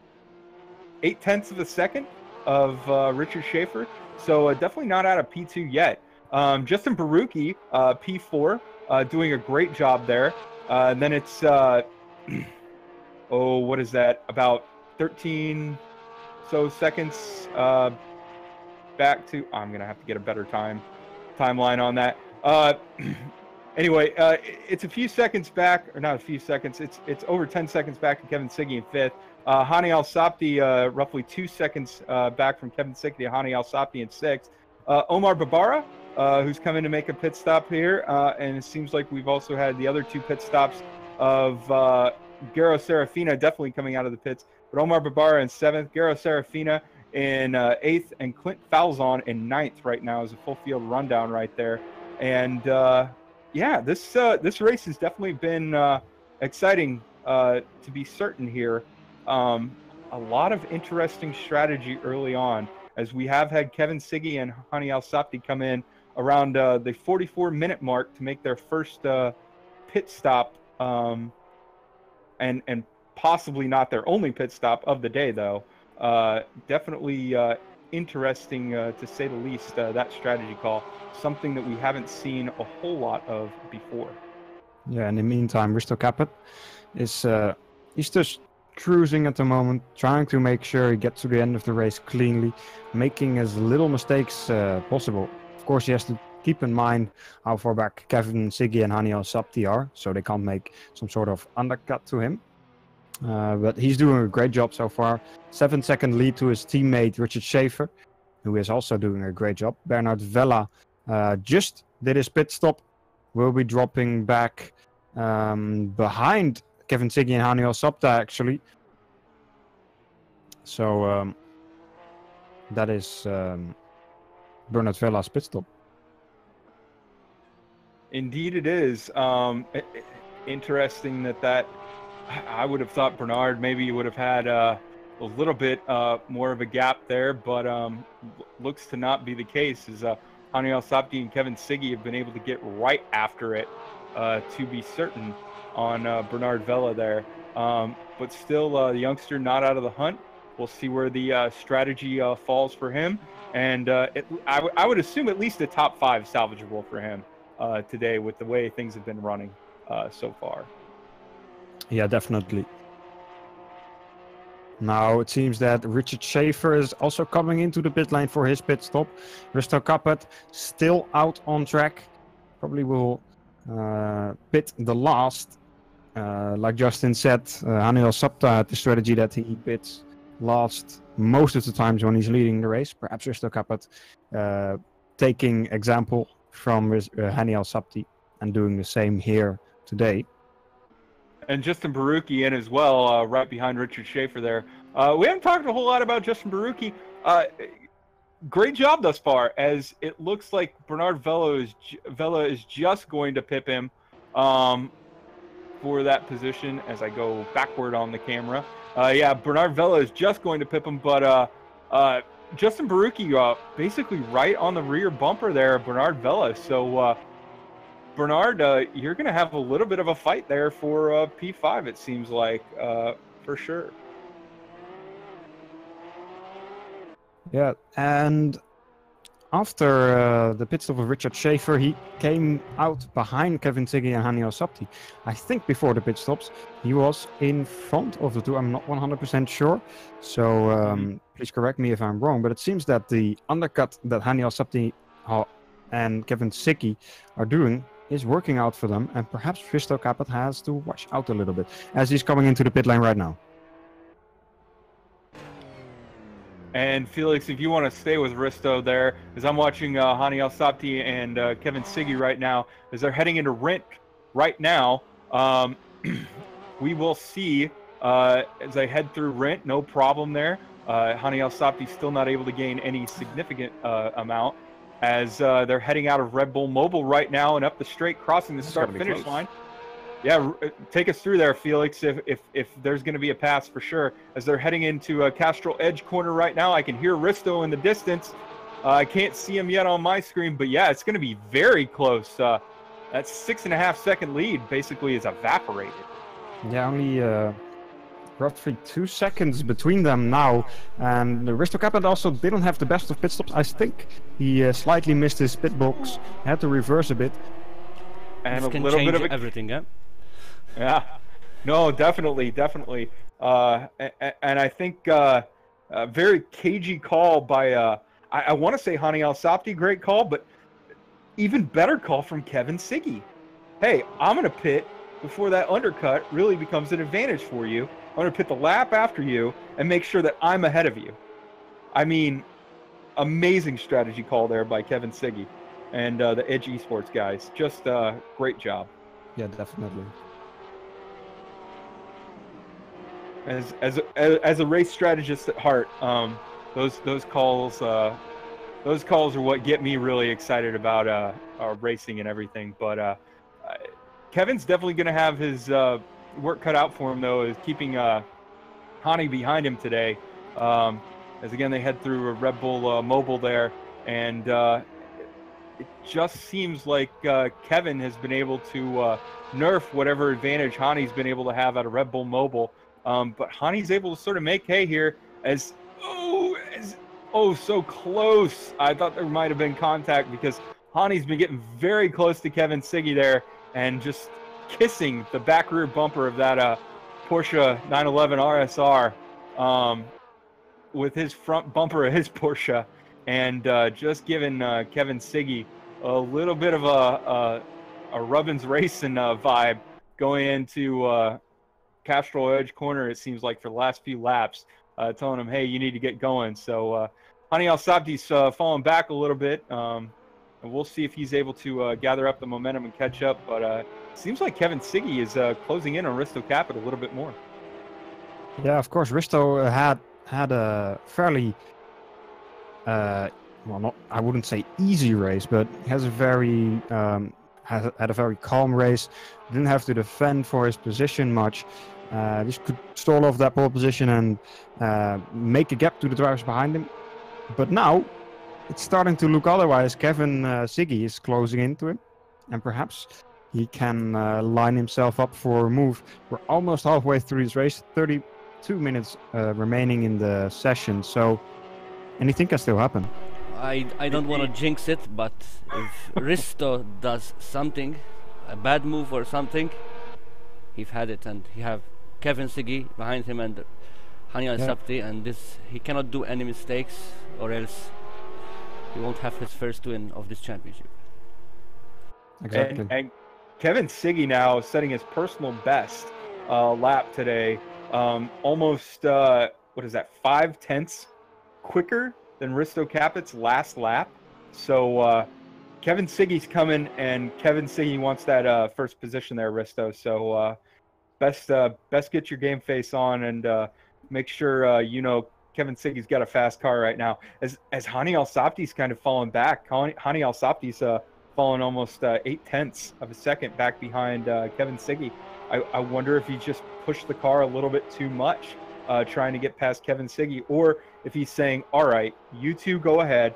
8 tenths of a second of Richard Schaefer, so definitely not out of P2 yet. Justin Barucki, P4, doing a great job there. And then it's, what is that? About 13 seconds back to, I'm going to have to get a better timeline on that. Anyway, it's a few seconds back, or not a few seconds, it's over 10 seconds back to Kevin Siggy in 5th. Hani Al-Sabti, roughly 2 seconds back from Kevin Siggy to Hani Al-Sabti in 6th. Omar Babara, who's coming to make a pit stop here, and it seems like we've also had the other 2 pit stops of Garo Serafina definitely coming out of the pits, but Omar Babara in 7th, Garo Serafina in 8th, and Clint Falzon in 9th right now is a full field rundown right there. And yeah, this race has definitely been exciting to be certain here. A lot of interesting strategy early on, as we have had Kevin Siggy and Hani Al-Sabti come in around the 44-minute mark to make their first pit stop, and possibly not their only pit stop of the day, though. Definitely interesting, to say the least, that strategy call. Something that we haven't seen a whole lot of before. Yeah, in the meantime, Risto Caput is he's just cruising at the moment, trying to make sure he gets to the end of the race cleanly, making as little mistakes possible. Of course, he has to keep in mind how far back Kevin Siggy and Hani Al-Sabti are, so they can't make some sort of undercut to him. But he's doing a great job so far. 7-second lead to his teammate Richard Schaefer, who is also doing a great job. Bernard Vella just did his pit stop, will be dropping back behind Kevin Siggy and Hani Al-Sabti, actually. So that is Bernard Vella's pit stop. Indeed it is. Interesting that I would have thought Bernard maybe would have had a little bit more of a gap there, but looks to not be the case, as Hani Al-Sabti and Kevin Siggy have been able to get right after it, to be certain, on Bernard Vella there. But still, the youngster not out of the hunt. we'll see where the strategy falls for him. And I would assume at least a top 5 salvageable for him today with the way things have been running so far. Yeah, definitely. Now it seems that Richard Schaefer is also coming into the pit lane for his pit stop. Risto Capet still out on track. Probably will pit the last. Like Justin said, Haniel Sapta had the strategy that he pits last most of the times when he's leading the race. Perhaps Risto Capet taking example from Haniel Sapti and doing the same here today. And Justin Barucki in as well, right behind Richard Schaefer there. We haven't talked a whole lot about Justin Barucki. Great job thus far, as it looks like Bernard Vella is just going to pip him for that position as I go backward on the camera. Yeah, Bernard Vella is just going to pip him, but Justin Barucki basically right on the rear bumper there of Bernard Vella. So Bernard, you're going to have a little bit of a fight there for P5, it seems like, for sure. Yeah, and after the pit stop of Richard Schaefer, he came out behind Kevin Siggy and Haniel Sapti. I think before the pit stops, he was in front of the two. I'm not 100% sure, so please correct me if I'm wrong, but it seems that the undercut that Haniel Sapti and Kevin Siggy are doing is working out for them, and perhaps Risto Capet has to watch out a little bit as he's coming into the pit lane right now. And Felix, if you want to stay with Risto there, as I'm watching Haniel Sapti and Kevin Siggy right now, as they're heading into Rent right now, we will see as they head through Rent, no problem there. Haniel Sapti still not able to gain any significant amount, as they're heading out of Red Bull Mobile right now and up the straight, crossing the start-finish line. Yeah, take us through there, Felix, if there's going to be a pass for sure. As they're heading into Castrol Edge corner right now, I can hear Risto in the distance. I can't see him yet on my screen, but yeah, it's going to be very close. That 6.5-second lead basically is evaporated. Yeah, only roughly 2 seconds between them now, and Risto Capet also didn't have the best of pit stops. I think he slightly missed his pit box, had to reverse a bit. And this a can little change bit of everything, yeah? Yeah, no, definitely. And I think a very cagey call by, I want to say Haniel Sapti, great call, but even better call from Kevin Siggy. Hey, I'm going to pit before that undercut really becomes an advantage for you. I'm going to pit the lap after you and make sure that I'm ahead of you. I mean, amazing strategy call there by Kevin Siggy and the Edge Esports guys. Just great job. Yeah, definitely. As a race strategist at heart, those calls are what get me really excited about racing and everything. But Kevin's definitely going to have his work cut out for him, though, is keeping Hani behind him today. As again they head through a Red Bull Mobile there, and it just seems like Kevin has been able to nerf whatever advantage Hani's been able to have out of Red Bull Mobile. But Hani's able to sort of make hay here as so close. I thought there might have been contact because Hani's been getting very close to Kevin Siggy there and just kissing the back rear bumper of that Porsche 911 RSR with his front bumper of his Porsche, and just giving Kevin Siggy a little bit of a Rubbins Racing vibe going into Castrol Edge corner, it seems like, for the last few laps, telling him, hey, you need to get going. So Haniel Sapti's falling back a little bit, and we'll see if he's able to gather up the momentum and catch up. But it seems like Kevin Siggy is closing in on Risto Capet a little bit more. Yeah, of course, Risto had a fairly, well, I wouldn't say easy race, but has a very had a very calm race. Didn't have to defend for his position much. Just could stall off that pole position and make a gap to the drivers behind him. But now it's starting to look otherwise. Kevin Siggy is closing into him, and perhaps he can line himself up for a move. We're almost halfway through this race, 2 minutes remaining in the session, so anything can still happen. I don't want to jinx it, but if Risto does something, a bad move or something, he've had it, and he have Kevin Siggy behind him and Hani Al-Sabti, and this he cannot do any mistakes, or else he won't have his first win of this championship. Exactly. And Kevin Siggy now setting his personal best lap today, almost what is that, 5/10 quicker than Risto Capit's last lap. So Kevin Siggy's coming, and Kevin Siggy wants that first position there, Risto. So best get your game face on, and make sure you know Kevin Siggy's got a fast car right now. As Hani Al-Sabti's kind of fallen back. Hani Al-Sabti's fallen almost 0.8 of a second back behind Kevin Siggy. I wonder if he just pushed the car a little bit too much, trying to get past Kevin Siggy, or if he's saying, all right, you two go ahead,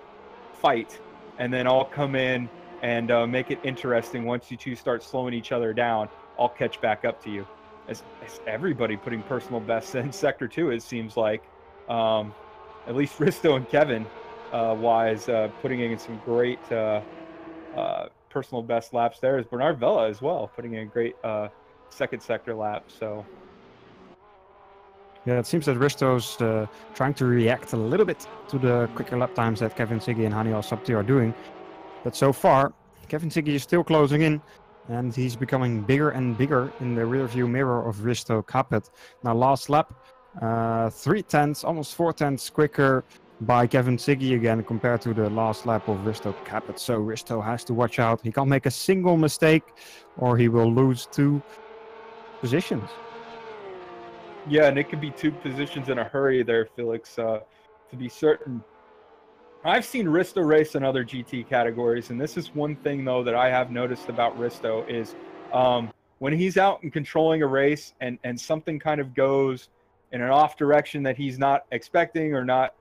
fight, and then I'll come in and make it interesting. Once you two start slowing each other down, I'll catch back up to you. As everybody putting personal bests in Sector 2, it seems like, at least Risto and Kevin wise, putting in some great personal best laps there. Is Bernard Vella as well, putting in a great second sector lap. So yeah, it seems that Risto's trying to react a little bit to the quicker lap times that Kevin Siggy and Hani Al-Sabti are doing. But so far, Kevin Siggy is still closing in, and he's becoming bigger and bigger in the rearview mirror of Risto Capit. Now, last lap, 3/10, almost 4/10 quicker by Kevin Siggy again compared to the last lap of Risto Capit. So Risto has to watch out. He can't make a single mistake, or he will lose 2 positions. yeah, and it could be 2 positions in a hurry there, Felix, to be certain. I've seen Risto race in other GT categories, and this is one thing, though, that I have noticed about Risto is when he's out and controlling a race and something kind of goes in an off direction that he's not expecting or not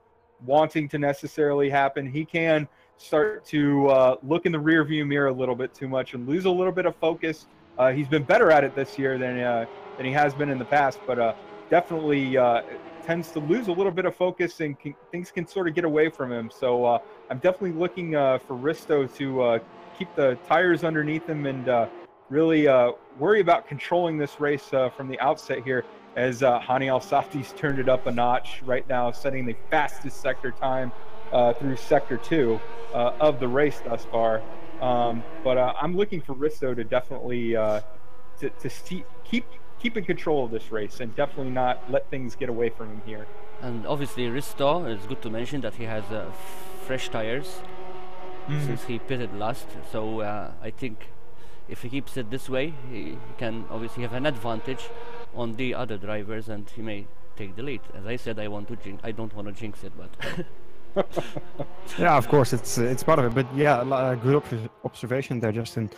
wanting to necessarily happen, he can start to look in the rear view mirror a little bit too much and lose a little bit of focus. He's been better at it this year than he has been in the past, but definitely tends to lose a little bit of focus, and things can sort of get away from him. So I'm definitely looking for Risto to keep the tires underneath him and really worry about controlling this race from the outset here, as Hani Al-Sabti's turned it up a notch right now, setting the fastest sector time through Sector 2 of the race thus far. But I'm looking for Risto to definitely keep in control of this race and definitely not let things get away from him here. And obviously Risto, it's good to mention that he has fresh tires since he pitted last. So I think if he keeps it this way, he can obviously have an advantage on the other drivers, and he may take the lead. As I said, I don't want to jinx it, but Yeah, of course, it's part of it. But yeah, a good observation there, Justin.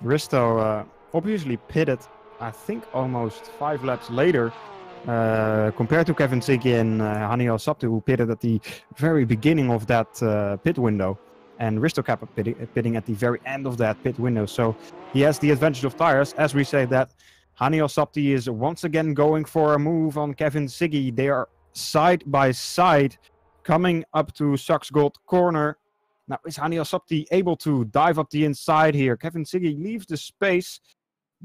Risto obviously pitted, I think, almost 5 laps later compared to Kevin Siggy and Hani Al-Sabti, who pitted at the very beginning of that pit window, and Risto Capit pitting at the very end of that pit window. So he has the advantage of tires. As we say that, Hani Al-Sabti is once again going for a move on Kevin Siggy. They are side by side coming up to Saks Gold corner. Now, is Hani Al-Sabti able to dive up the inside here? Kevin Siggy leaves the space.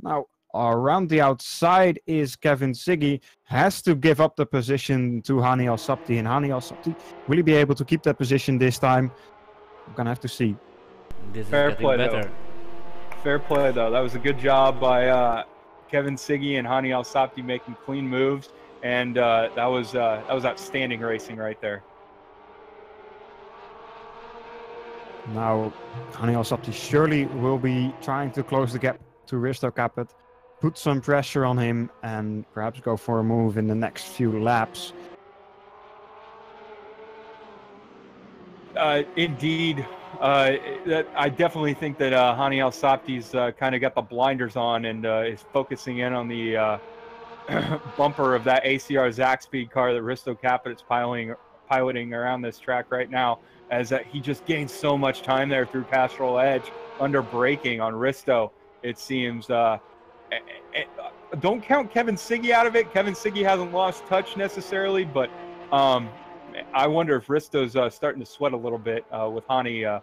Now, around the outside is Kevin Siggy. Has to give up the position to Hani Al-Sabti. And Hani Al-Sabti, will he be able to keep that position this time? We're going to have to see. this is Fair getting play, better. though. Fair play, though. That was a good job by Kevin Siggy and Hani Al-Sabti making clean moves. And that was outstanding racing right there. Now, Hani Al-Sabti surely will be trying to close the gap to Risto Capit, put some pressure on him, and perhaps go for a move in the next few laps. Indeed. I definitely think that Hani Al-Sabti's kind of got the blinders on and is focusing in on the bumper of that ACR Zaxby car that Risto Capit is piloting around this track right now, as he just gains so much time there through Pastoral Edge under braking on Risto. It seems don't count Kevin Siggy out of it. Kevin Siggy hasn't lost touch necessarily, but I wonder if Risto's starting to sweat a little bit with Hani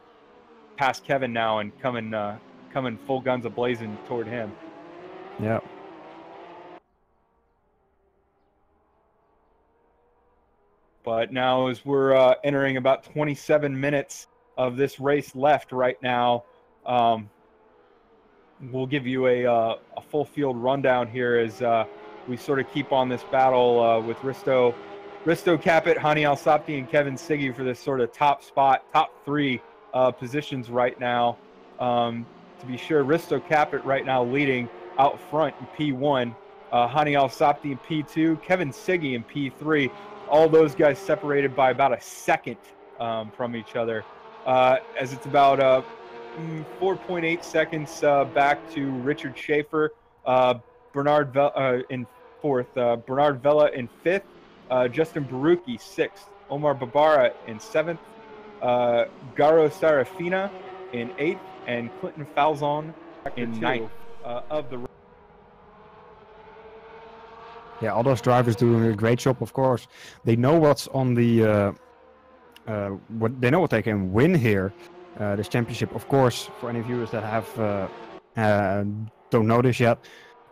past Kevin now and coming full guns a-blazing toward him. Yeah. But now, as we're entering about 27 minutes of this race left right now, we'll give you a full field rundown here as we sort of keep on this battle with Risto Capit, Hani Al-Sapti, and Kevin Siggy for this sort of top three positions right now. To be sure, Risto Capit right now leading out front in P1, Hani Al-Sapti in P2, Kevin Siggy in P3. All those guys separated by about a second from each other, as it's about 4.8 seconds back to Richard Schaefer, Bernard Vella in fourth, Bernard Vella in fifth, Justin Barucki sixth, Omar Babara in seventh, Garo Sarafina in eighth, and Clinton Falzon in ninth of the. Yeah, all those drivers doing a great job. Of course, they know what's on the they know what they can win here. This championship, of course, for any viewers that don't know this yet,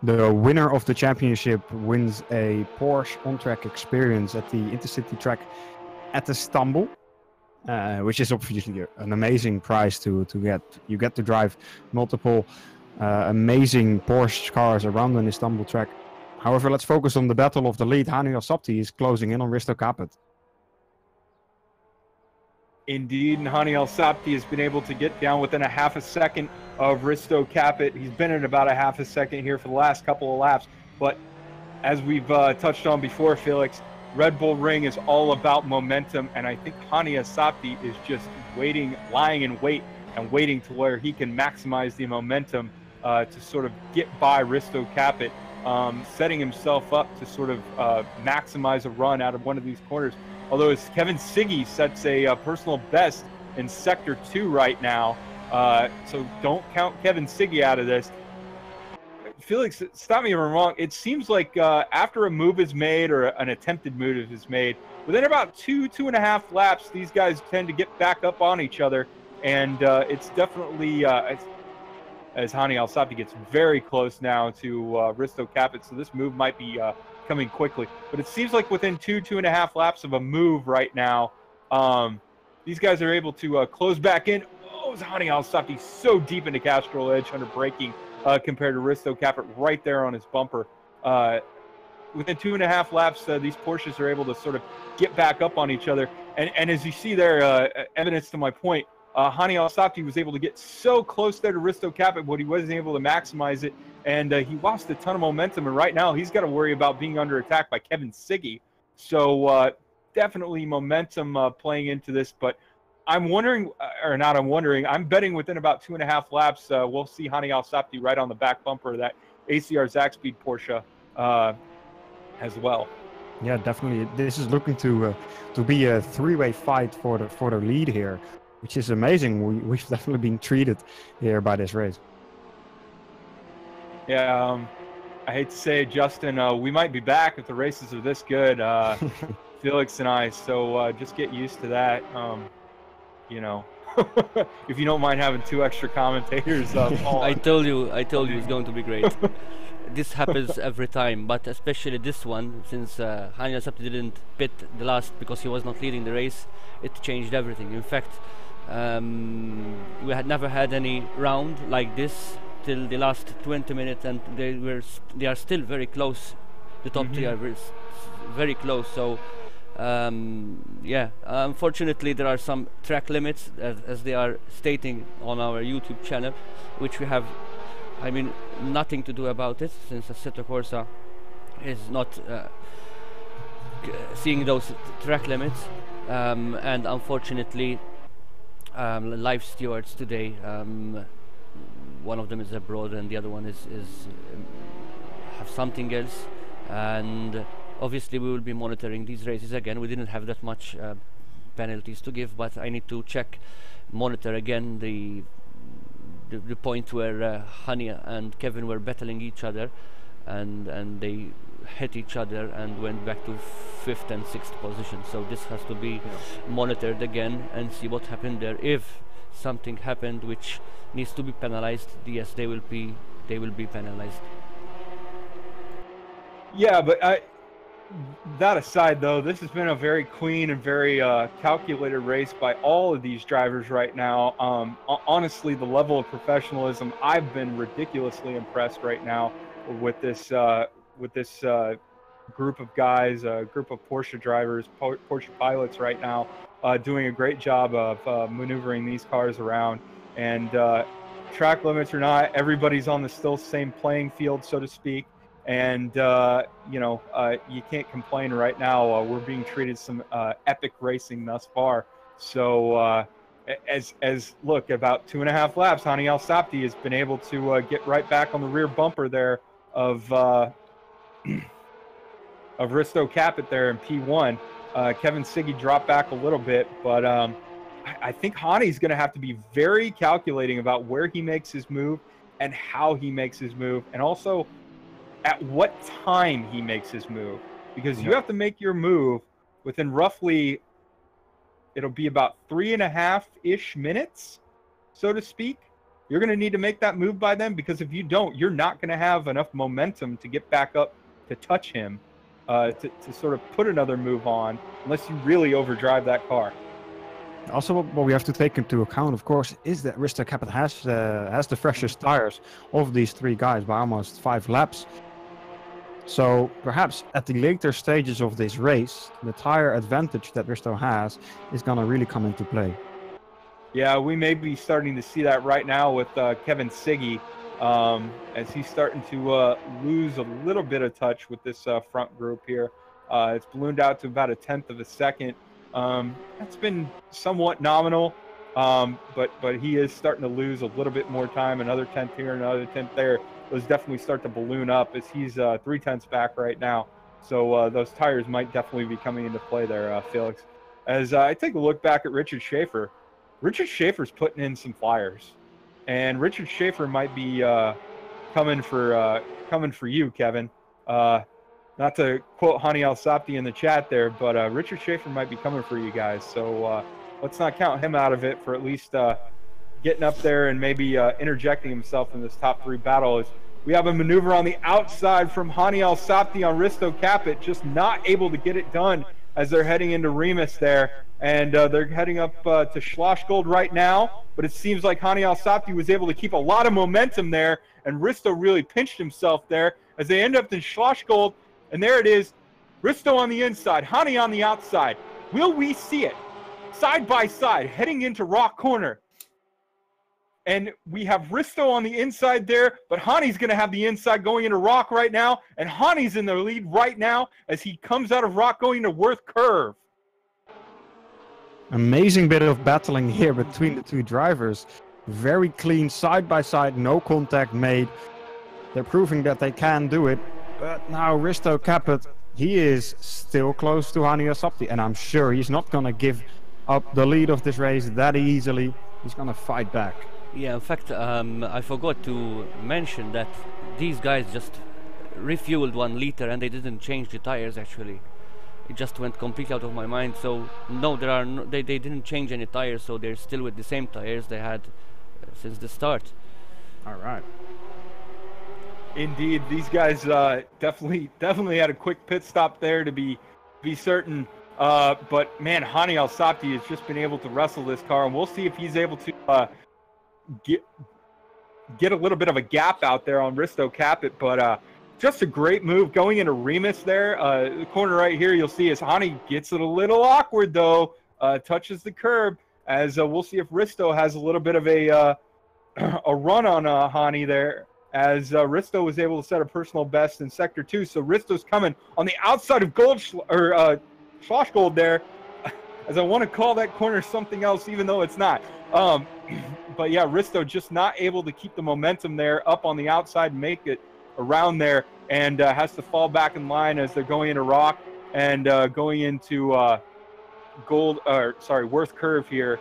the winner of the championship wins a Porsche on-track experience at the Intercity track at Istanbul, which is obviously an amazing prize to get. You get to drive multiple amazing Porsche cars around an Istanbul track. However, let's focus on the battle of the lead. Hani Al-Sapti is closing in on Risto Capit. Indeed, and Hani Al-Sapti has been able to get down within a half a second of Risto Capit. He's been in about a half a second here for the last couple of laps. But as we've touched on before, Felix, Red Bull Ring is all about momentum, and I think Hani Al-Sapti is just lying in wait and waiting to where he can maximize the momentum to sort of get by Risto Capit. Setting himself up to sort of maximize a run out of one of these corners. Although as Kevin Siggy sets a personal best in Sector 2 right now, so don't count Kevin Siggy out of this. Felix, stop me if I'm wrong, it seems like after a move is made or an attempted move is made, within about two and a half laps, these guys tend to get back up on each other, and it's definitely... as Hani Al-Sapti gets very close now to Risto Capit, so this move might be coming quickly. But it seems like within two and a half laps of a move right now, these guys are able to close back in. Oh, Hani Al-Sapti so deep into Castrol Edge under braking compared to Risto Capit right there on his bumper. Within 2.5 laps, these Porsches are able to sort of get back up on each other. And as you see there, evidence to my point, Hani Al-Sapti was able to get so close there to Risto Capit, but he wasn't able to maximize it, and he lost a ton of momentum. And right now, he's got to worry about being under attack by Kevin Siggy. So definitely momentum playing into this. But I'm wondering, or not I'm wondering, I'm betting within about 2.5 laps, we'll see Hani Al-Sapti right on the back bumper of that ACR Zaxpeed Porsche as well. Yeah, definitely. This is looking to be a three-way fight for the lead here, which is amazing. We've definitely been treated here by this race. Yeah, I hate to say it, Justin, we might be back if the races are this good, Felix and I, so just get used to that. You know, if you don't mind having 2 extra commentators. I told you it's going to be great. This happens every time, but especially this one, since Hani Al-Sapti didn't pit the last because he was not leading the race, it changed everything. In fact, we had never had any round like this till the last 20 minutes, and they are still very close. The top three are very close. So yeah, unfortunately there are some track limits as they are stating on our YouTube channel, which we have, I mean, nothing to do about it, since Assetto Corsa is not seeing those track limits, and unfortunately live stewards today, one of them is abroad and the other one is have something else, and obviously we will be monitoring these races again. We didn't have that much penalties to give, but I need to monitor again the point where Hania and Kevin were battling each other, and they hit each other and went back to 5th and 6th position. So this has to be monitored again and see what happened there. If something happened which needs to be penalized, yes, they will be penalized. Yeah, but that aside, though, this has been a very clean and very calculated race by all of these drivers right now. Honestly, the level of professionalism, I've been ridiculously impressed right now with this group of guys, a group of Porsche drivers, Porsche pilots right now, doing a great job of maneuvering these cars around. And track limits or not, everybody's on the still same playing field, so to speak. And you can't complain right now. We're being treated some epic racing thus far. So as look, about 2.5 laps, Hani Al Sabti has been able to get right back on the rear bumper there of Risto Capit there in P1. Kevin Siggy dropped back a little bit, but I think Hani's going to have to be very calculating about where he makes his move and how he makes his move, and also at what time he makes his move, because you have to make your move within roughly, it'll be about 3.5-ish minutes, so to speak. You're going to need to make that move by then, because if you don't, you're not going to have enough momentum to get back up to touch him, to sort of put another move on, unless you really overdrive that car. Also, what we have to take into account, of course, is that Risto Capit has the freshest tires of these 3 guys by almost 5 laps. So perhaps at the later stages of this race, the tire advantage that Risto has is going to really come into play. Yeah, we may be starting to see that right now with Kevin Siggy, as he's starting to lose a little bit of touch with this front group here. It's ballooned out to about 1/10 of a second. That's been somewhat nominal, but he is starting to lose a little bit more time. Another 10th here, another 10th there. Those definitely start to balloon up as he's 3/10 back right now. So those tires might definitely be coming into play there, Felix. As I take a look back at Richard Schaefer, Richard Schaefer's putting in some flyers, and Richard Schaefer might be coming for you, Kevin. Not to quote Hani Al Sabti in the chat there, but Richard Schaefer might be coming for you guys. So let's not count him out of it for at least getting up there and maybe interjecting himself in this top 3 battle. As we have a maneuver on the outside from Hani Al Sabti on Risto Capit, just not able to get it done as they're heading into Remus there. And they're heading up to Schlossgold right now, but it seems like Hani Al Sabti was able to keep a lot of momentum there, and Risto really pinched himself there as they end up in Schlossgold. And there it is, Risto on the inside, Hani on the outside. Will we see it side by side heading into Rock Corner? And we have Risto on the inside there, but Hani's going to have the inside going into Rock right now, and Hani's in the lead right now as he comes out of Rock going to Worth Curve. Amazing bit of battling here between the 2 drivers. Very clean, side by side, no contact made. They're proving that they can do it. But now Risto Capit, he is still close to Hani Al Sabti, and I'm sure he's not going to give up the lead of this race that easily. He's going to fight back. Yeah, in fact, I forgot to mention that these guys just refueled 1 liter and they didn't change the tires actually. It just went completely out of my mind. So no, they didn't change any tires, so they're still with the same tires they had since the start. All right. Indeed, these guys definitely had a quick pit stop there to be certain. But man, Hani Al Sabti has just been able to wrestle this car, and we'll see if he's able to get a little bit of a gap out there on Risto Capit. But just a great move going into Remus there. The corner right here, you'll see as Hani gets it a little awkward though, touches the curb. As we'll see if Risto has a little bit of a run on Hani there, as Risto was able to set a personal best in Sector 2. So Risto's coming on the outside of Schlossgold there, as I want to call that corner something else, even though it's not. But yeah, Risto just not able to keep the momentum there up on the outside and make it around there, and has to fall back in line as they're going into Rock and going into Worth curve here.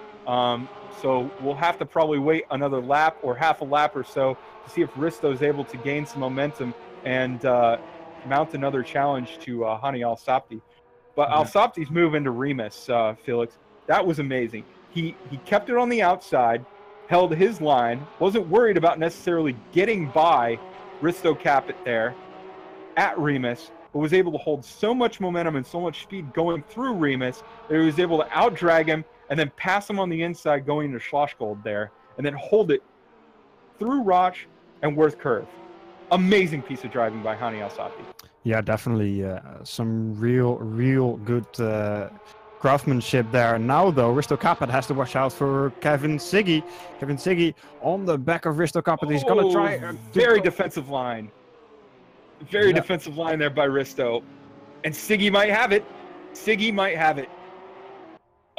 So we'll have to probably wait another lap or half a lap or so to see if Risto is able to gain some momentum and mount another challenge to Hani Al-Sabti. But Al-Sabti's move into Remus, Felix, that was amazing. He kept it on the outside, held his line, wasn't worried about necessarily getting by Risto Capit there at Remus, but was able to hold so much momentum and so much speed going through Remus that he was able to outdrag him and then pass him on the inside going to Schlossgold there, and then hold it through Roch and Worth Curve. Amazing piece of driving by Hani Al-Sabti. Yeah, definitely some real good craftsmanship there. Now, though, Risto Capit has to watch out for Kevin Siggy. Kevin Siggy on the back of Risto Capit. He's going to try. Very defensive line. Very defensive line there by Risto. And Siggy might have it. Siggy might have it.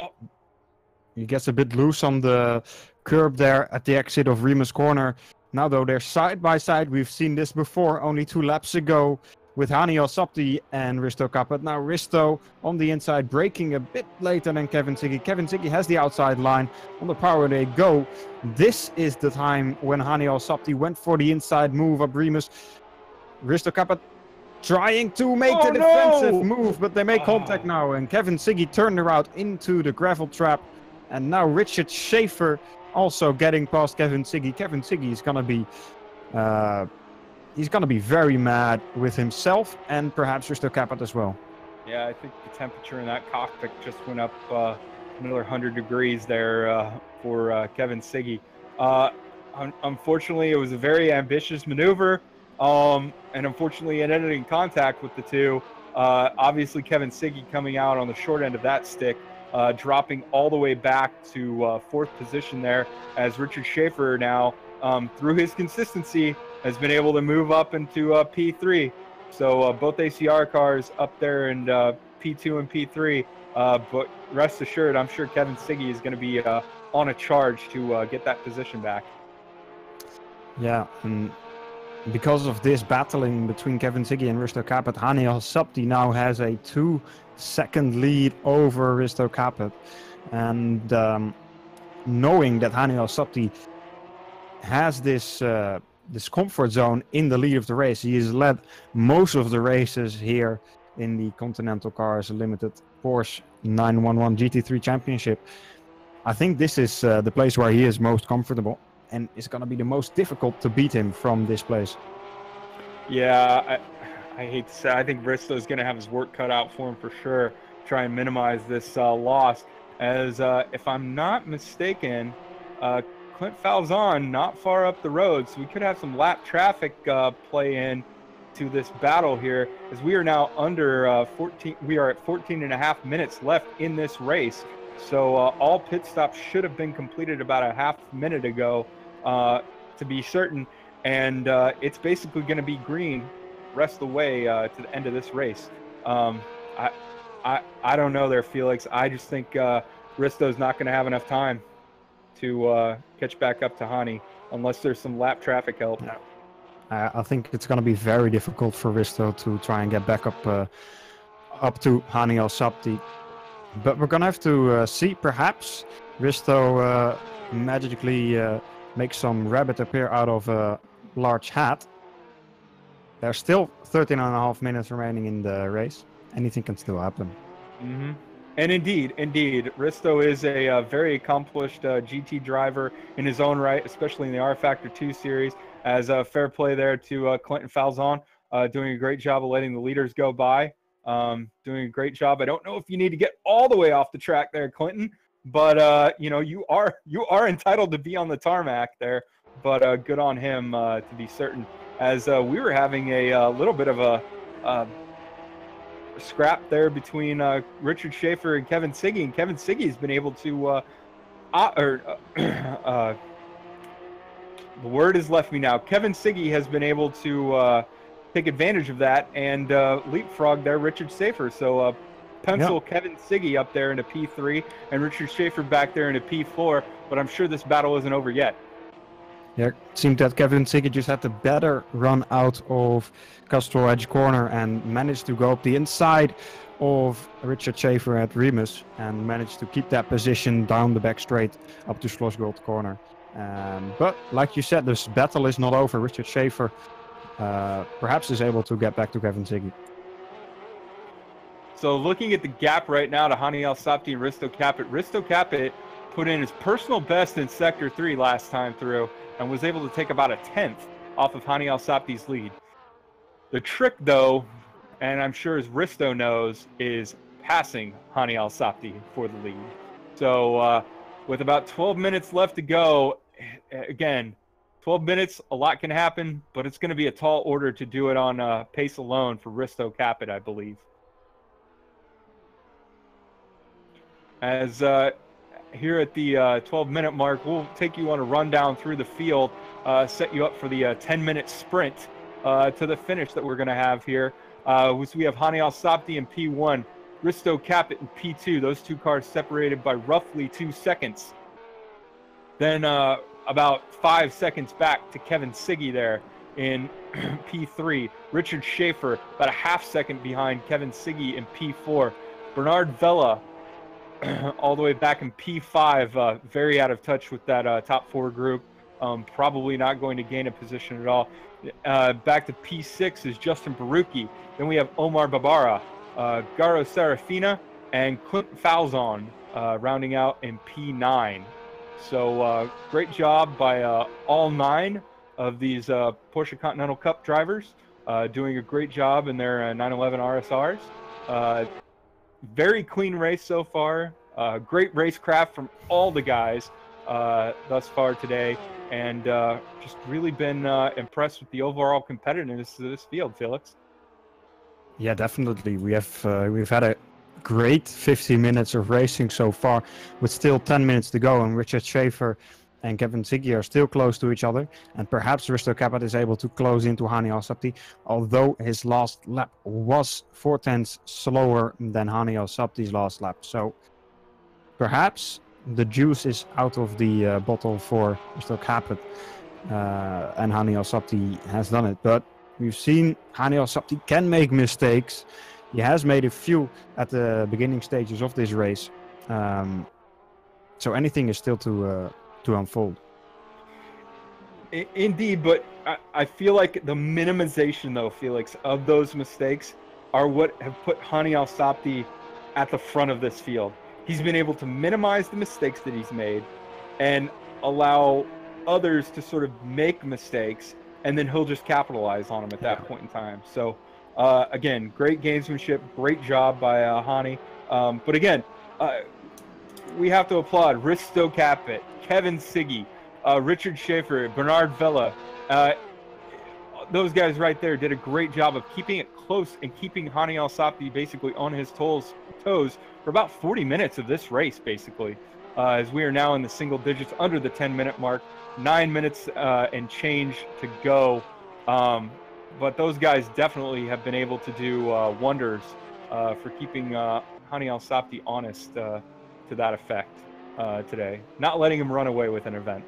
Oh. He gets a bit loose on the curb there at the exit of Remus Corner. Now, though, they're side by side. We've seen this before only 2 laps ago with Hani Al-Sabti and Risto Capit. Now, Risto on the inside, braking a bit later than Kevin Siggy. Kevin Siggy has the outside line. On the power they go. This is the time when Hani Al-Sabti went for the inside move up Remus. Risto Capit trying to make the defensive move, but they make contact now. And Kevin Siggy turned around into the gravel trap. And now Richard Schaefer also getting past Kevin Siggy. Kevin Siggy is gonna be, he's gonna be very mad with himself and perhaps Risto Capit as well. Yeah, I think the temperature in that cockpit just went up another 100 degrees there for Kevin Siggy. Unfortunately, it was a very ambitious maneuver, and unfortunately, it ended in contact with the two. Obviously, Kevin Siggy coming out on the short end of that stick. Dropping all the way back to 4th position there, as Richard Schaefer now, through his consistency, has been able to move up into P3. So both ACR cars up there in P2 and P3. But rest assured, I'm sure Kevin Siggy is going to be on a charge to get that position back. Yeah, and because of this battling between Kevin Siggy and Risto Capit, Hani Al-Sabti now has a 2-second lead over Risto Capit. And knowing that Hani Al-Sabti has this comfort zone in the lead of the race, he has led most of the races here in the Continental Cars Limited Porsche 911 GT3 Championship. I think this is the place where he is most comfortable, and it's going to be the most difficult to beat him from this place. Yeah, I hate to say, I think Risto's going to have his work cut out for him for sure. Try and minimize this loss. As if I'm not mistaken, Clint Falzon not far up the road, so we could have some lap traffic play in to this battle here, as we are now under 14. We are at 14 and a half minutes left in this race. So all pit stops should have been completed about a half minute ago, to be certain. And it's basically going to be green rest of the way to the end of this race. I don't know there, Felix. I just think Risto's not going to have enough time to catch back up to Hani unless there's some lap traffic help. No. I think it's going to be very difficult for Risto to try and get back up to Hani Al-Sabti. But we're going to have to see, perhaps Risto magically make some rabbit appear out of a large hat. There's still 13 and a half minutes remaining in the race. Anything can still happen. Mm-hmm. And indeed, Risto is a very accomplished GT driver in his own right, especially in the R Factor 2 series. As a fair play there to Clinton Falzon, doing a great job of letting the leaders go by. Doing a great job. I don't know if you need to get all the way off the track there, Clinton, but you know, you are entitled to be on the tarmac there. But good on him to be certain. As we were having a little bit of a scrap there between Richard Schaefer and Kevin Siggy, and Kevin Siggy has been able to the word has left me now. Kevin Siggy has been able to take advantage of that and leapfrog there Richard Schaefer. So pencil Kevin Siggy up there into P3 and Richard Schaefer back there into P4, but I'm sure this battle isn't over yet. Yeah, it seemed that Kevin Siggy just had the better run out of Castro Edge corner and managed to go up the inside of Richard Schaefer at Remus and managed to keep that position down the back straight up to Schlossgold corner. But like you said, this battle is not over. Richard Schaefer perhaps is able to get back to Kevin Siggy. So looking at the gap right now to Hani Al-Sabti and Risto Capit put in his personal best in Sector 3 last time through and was able to take about a 10th off of Hani Al-Sabti's lead. The trick, though, and I'm sure as Risto knows, is passing Hani Al-Sabti for the lead. So with about 12 minutes left to go, again, 12 minutes, a lot can happen, but it's going to be a tall order to do it on pace alone for Risto Capit, I believe. As here at the 12-minute mark, we'll take you on a rundown through the field, set you up for the 10-minute sprint to the finish that we're going to have here. We have Hani Al-Sabti in P1, Risto Capit in P2. Those two cars separated by roughly 2 seconds. Then about 5 seconds back to Kevin Siggy there in P3. Richard Schaefer about a half second behind Kevin Siggy in P4. Bernard Vella all the way back in P5, very out of touch with that top 4 group. Probably not going to gain a position at all. Back to P6 is Justin Baruki. Then we have Omar Babara, Garo Serafina, and Clint Falzon rounding out in P9. So great job by all 9 of these Porsche Continental Cup drivers, doing a great job in their 911 RSRs. Very clean race so far. Great racecraft from all the guys thus far today, and just really been impressed with the overall competitiveness of this field, Felix. Yeah, definitely. We've had a great 50 minutes of racing so far, with still 10 minutes to go, and Richard Schaefer and Kevin Siggy are still close to each other, and perhaps Risto Capit is able to close into Hani Al-Sabti, although his last lap was 4/10 slower than Hani Al-Sabti's last lap. So perhaps the juice is out of the bottle for Risto Capit, and Hani Al-Sabti has done it. But we've seen Hani Al-Sabti can make mistakes. He has made a few at the beginning stages of this race. So anything is still to unfold. Indeed, but I feel like the minimization, though, Felix, of those mistakes are what have put Hani Al-Sabti at the front of this field. He's been able to minimize the mistakes that he's made and allow others to sort of make mistakes, and then he'll just capitalize on them at that point in time. So, again, great gamesmanship, great job by Hani. But again, we have to applaud Risto Capit, Kevin Siggy, Richard Schaefer, Bernard Vella. Those guys right there did a great job of keeping it close and keeping Hani Al-Sabti basically on his toes for about 40 minutes of this race, basically, as we are now in the single digits under the 10-minute mark, 9 minutes and change to go. But those guys definitely have been able to do wonders for keeping Hani Al-Sabti honest to that effect today, not letting him run away with an event.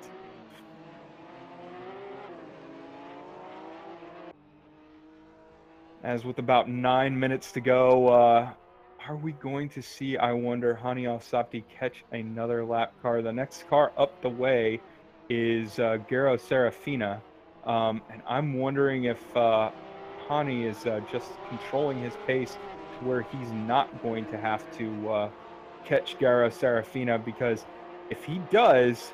As with about 9 minutes to go, are we going to see, I wonder, Hani Al-Sabti catch another lap car? The next car up the way is Garo Serafina, and I'm wondering if Hani is just controlling his pace to where he's not going to have to catch Garo Serafina, because if he does,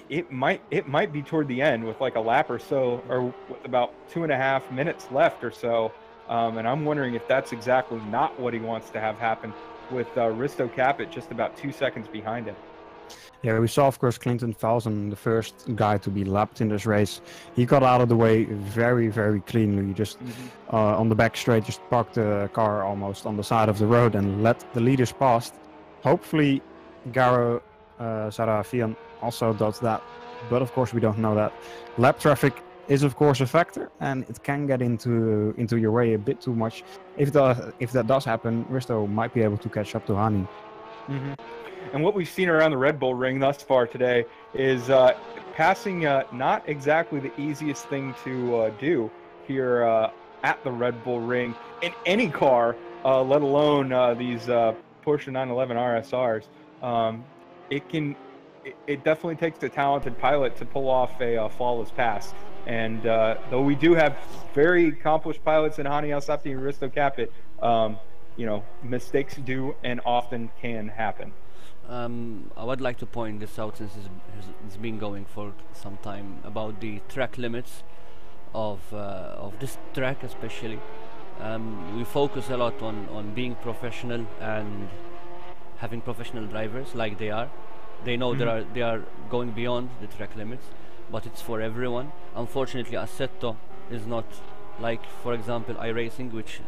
it might be toward the end with like a lap or so, or with about 2.5 minutes left or so, and I'm wondering if that's exactly not what he wants to have happen, with Risto Capit just about 2 seconds behind him. Yeah, we saw, of course, Clinton Falzon, the first guy to be lapped in this race. He got out of the way very, very cleanly. Just on the back straight, just parked the car almost on the side of the road and let the leaders pass. Hopefully, Garo Sarafian also does that, but of course we don't know that. Lap traffic is of course a factor, and it can get into your way a bit too much. If that does happen, Risto might be able to catch up to Hani. And what we've seen around the Red Bull Ring thus far today is passing not exactly the easiest thing to do here at the Red Bull Ring in any car, let alone these Porsche 911 RSRs. It definitely takes a talented pilot to pull off a flawless pass. And though we do have very accomplished pilots in Hani Al-Sabti and Risto Capit, you know, mistakes do and often can happen. I would like to point this out, since it's been going for some time, about the track limits of this track especially. We focus a lot on being professional and having professional drivers like they are. They know they are going beyond the track limits, but it's for everyone. Unfortunately, Assetto is not like, for example, iRacing, which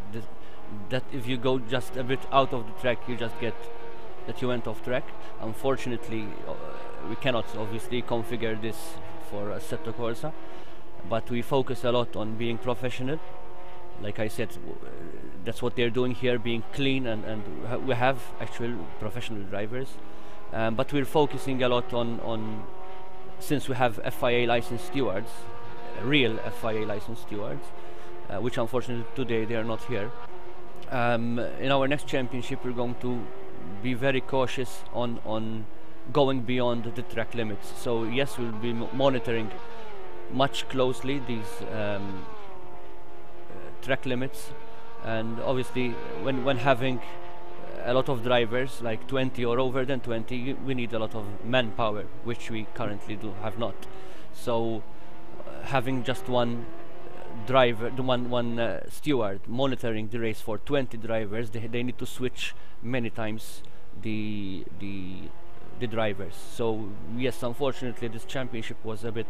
that if you go just a bit out of the track, you just get that you went off track. Unfortunately, we cannot obviously configure this for Assetto Corsa, but we focus a lot on being professional. Like I said, that's what they're doing here, being clean, and we have actual professional drivers. But we're focusing a lot on since we have FIA licensed stewards, real FIA licensed stewards, which unfortunately today they are not here. In our next championship, we're going to be very cautious on going beyond the track limits. So yes, we'll be monitoring much closely these track limits, and obviously when having a lot of drivers, like 20 or over than 20, we need a lot of manpower, which we currently have not. So having just one driver, one steward monitoring the race for 20 drivers, they need to switch many times the drivers. So yes, unfortunately this championship was a bit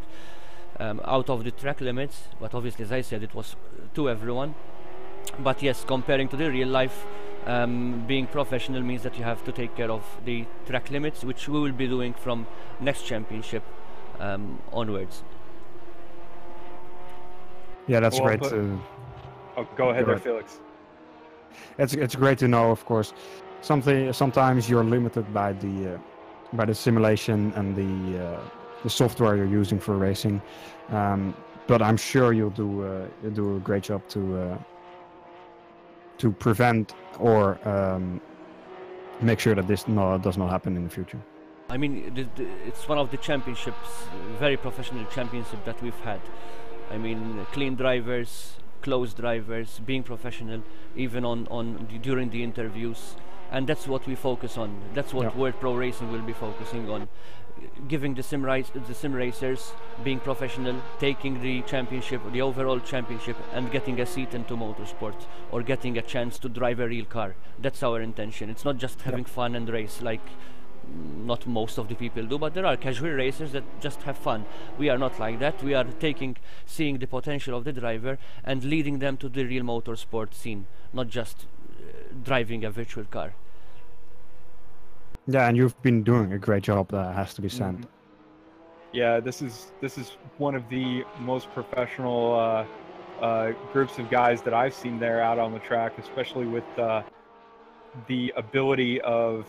out of the track limits, but obviously, as I said, it was to everyone. But yes, comparing to the real life, being professional means that you have to take care of the track limits, which we will be doing from next championship onwards. Yeah, that's Well, great. Oh, go ahead there, Felix. It's great to know, of course. Sometimes you're limited by the simulation and the software you're using for racing, but I'm sure you'll do a great job to prevent or make sure that this does not happen in the future. I mean, it's one of the championships, very professional championship that we've had. I mean, clean drivers, close drivers, being professional, even during the interviews, and that's what we focus on. That's what World Pro Racing will be focusing on, giving the sim racers being professional, taking the championship, the overall championship, and getting a seat into motorsport or getting a chance to drive a real car. That's our intention. It's not just having fun and race like not most of the people do, but there are casual racers that just have fun. We are not like that. We are seeing the potential of the driver and leading them to the real motorsport scene, not just driving a virtual car. Yeah, and you've been doing a great job, that has to be said. Yeah, this is one of the most professional groups of guys that I've seen there out on the track, especially with the ability of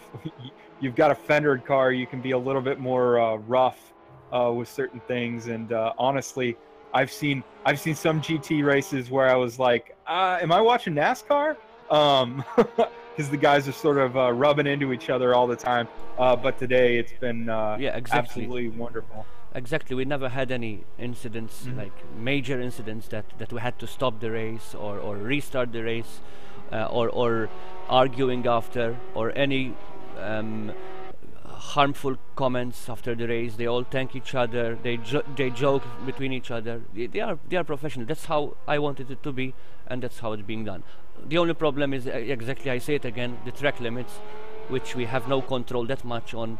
you've got a fendered car, you can be a little bit more rough with certain things, and honestly, I've seen some GT races where I was like, am I watching NASCAR? Because the guys are sort of rubbing into each other all the time. But today it's been absolutely wonderful. Exactly, we never had any incidents, like major incidents that we had to stop the race or restart the race, or arguing after, or any harmful comments after the race. They all thank each other, they joke between each other. They are professional. That's how I wanted it to be, and that's how it's being done. The only problem is, exactly, I say it again, the track limits, which we have no control that much on.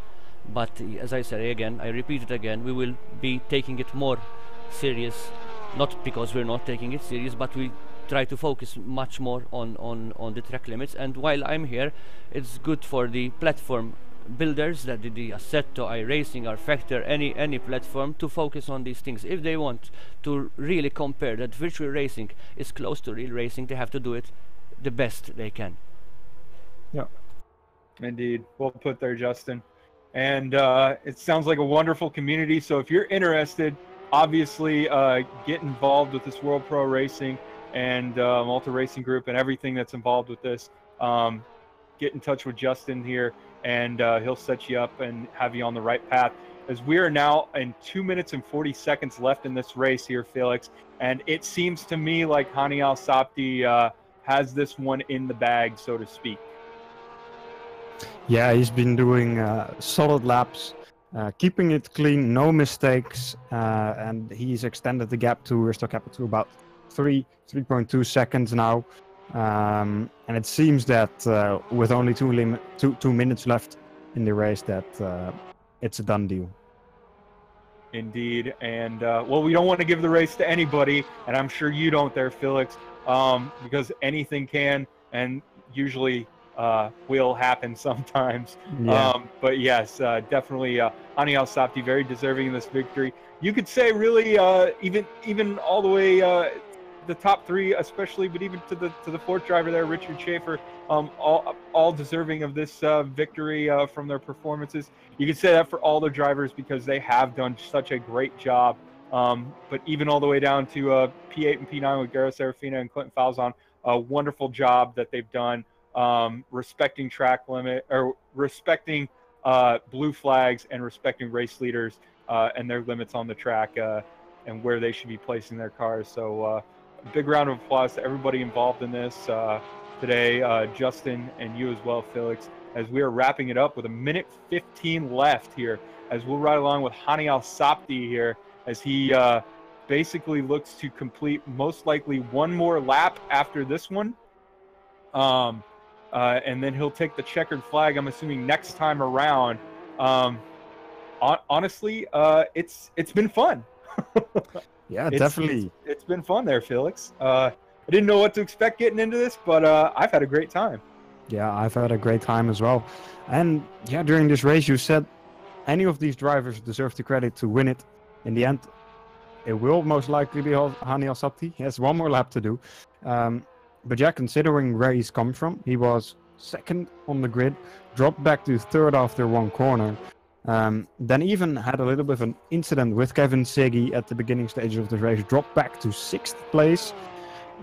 But as I said again, I repeat it again, we will be taking it more serious, not because we're not taking it serious, but we try to focus much more on the track limits. And while I'm here, it's good for the platform builders, that the Assetto, iRacing, R-Factor, any platform, to focus on these things. If they want to really compare that virtual racing is close to real racing, they have to do it the best they can. Yeah, indeed. Well put there, Justin. and it sounds like a wonderful community. So if you're interested, obviously get involved with this World Pro Racing and Malta Racing Group and everything that's involved with this. Get in touch with Justin here, and he'll set you up and have you on the right path. As we are now in 2 minutes and 40 seconds left in this race here, Felix, and it seems to me like Hani Al-Sabti has this one in the bag, so to speak. Yeah, he's been doing solid laps, keeping it clean, no mistakes, and he's extended the gap to Risto Capit to about 3.2 seconds now. And it seems that with only two minutes left in the race, that it's a done deal. Indeed, and well, we don't want to give the race to anybody, and I'm sure you don't there, Felix, because anything can and usually will happen sometimes. Yeah. But yes, definitely Hani Al-Sabti very deserving of this victory. You could say really even all the way the top three especially, but even to the fourth driver there, Richard Schaefer, all deserving of this victory from their performances. You could say that for all the drivers because they have done such a great job. But even all the way down to P8 and P9 with Garo Serafina and Clinton Falzon, a wonderful job that they've done, respecting track limit, or respecting blue flags and respecting race leaders and their limits on the track and where they should be placing their cars. So big round of applause to everybody involved in this today, Justin and you as well, Felix, as we are wrapping it up with 1:15 left here, as we'll ride along with Hani Al-Sabti here, as he basically looks to complete most likely one more lap after this one. And then he'll take the checkered flag, I'm assuming, next time around. Honestly, it's been fun. Yeah, definitely. It's been fun there, Felix. I didn't know what to expect getting into this, but I've had a great time. Yeah, I've had a great time as well. And yeah, during this race, you said any of these drivers deserve the credit to win it. In the end, it will most likely be Hani Al-Sabti. He has one more lap to do. But yeah, considering where he's come from, he was second on the grid, dropped back to third after one corner. Then even had a little bit of an incident with Kevin Siggy at the beginning stage of the race, dropped back to 6th place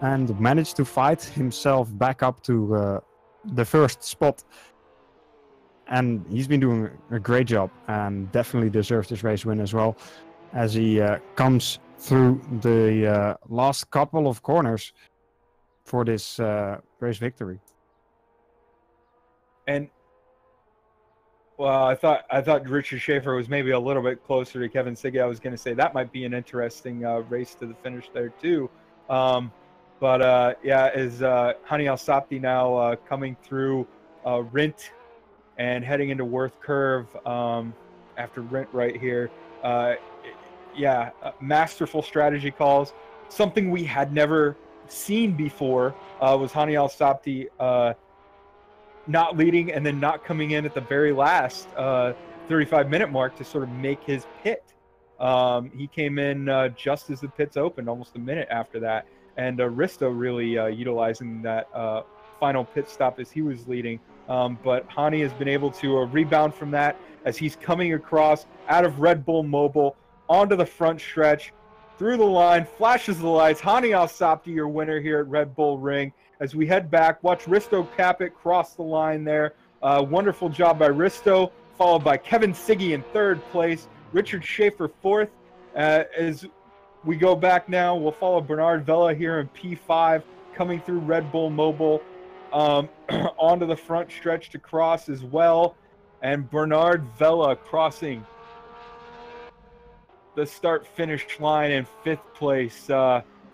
and managed to fight himself back up to the first spot. And he's been doing a great job and definitely deserves this race win as well, as he comes through the last couple of corners for this race victory. And well, I thought Richard Schaefer was maybe a little bit closer to Kevin Siggy. I was going to say that might be an interesting race to the finish there too. But yeah, is Hani Al-Sabti now coming through Rint and heading into Worth Curve after Rint right here. Yeah, masterful strategy calls. Something we had never seen before was Hani Al-Sabti not leading and then not coming in at the very last 35-minute mark to sort of make his pit. He came in just as the pits opened, almost a minute after that. And Risto really utilizing that final pit stop as he was leading. But Hani has been able to rebound from that as he's coming across out of Red Bull Mobile onto the front stretch, through the line, flashes the lights. Hani Al-Sabti, your winner here at Red Bull Ring. As we head back, watch Risto Capit cross the line there. Wonderful job by Risto, followed by Kevin Siggy in third place, Richard Schaefer fourth. As we go back now, we'll follow Bernard Vella here in P5, coming through Red Bull Mobile onto the front stretch to cross as well. And Bernard Vella crossing the start-finish line in fifth place,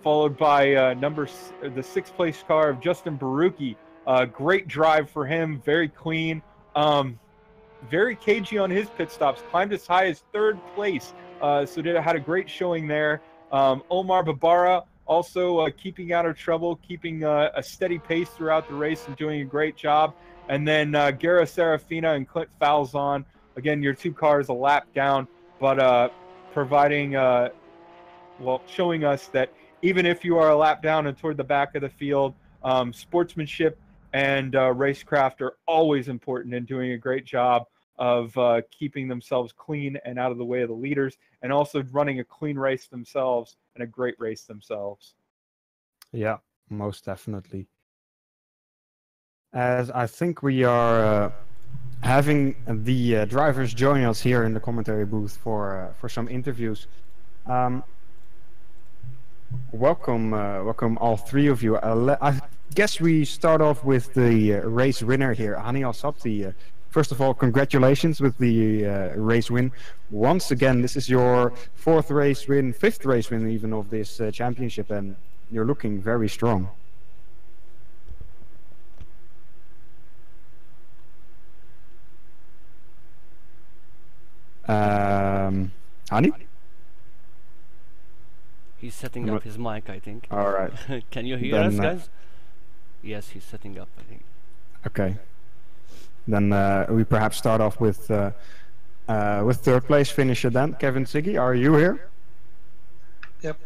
followed by the sixth place car of Justin Barucki. Great drive for him, very clean, very cagey on his pit stops, climbed as high as third place, so had a great showing there. Omar Babara also keeping out of trouble, keeping a steady pace throughout the race and doing a great job. And then Garo Serafina and Clint Falzon, again, your two cars a lap down, but providing, showing us that even if you are a lap down and toward the back of the field, sportsmanship and racecraft are always important in doing a great job of keeping themselves clean and out of the way of the leaders, and also running a clean race themselves and a great race themselves. Yeah, most definitely. As I think we are having the drivers join us here in the commentary booth for some interviews. Welcome, welcome all three of you. I guess we start off with the race winner here, Hani Al-Sabti. First of all, congratulations with the race win. Once again, this is your fifth race win even of this championship, and you're looking very strong. Hani? He's setting up his mic, I think. All right. Can you hear us, guys? Yes, he's setting up, I think. Okay. Then we perhaps start off with third place finisher then. Kevin Siggy, are you here? Yep.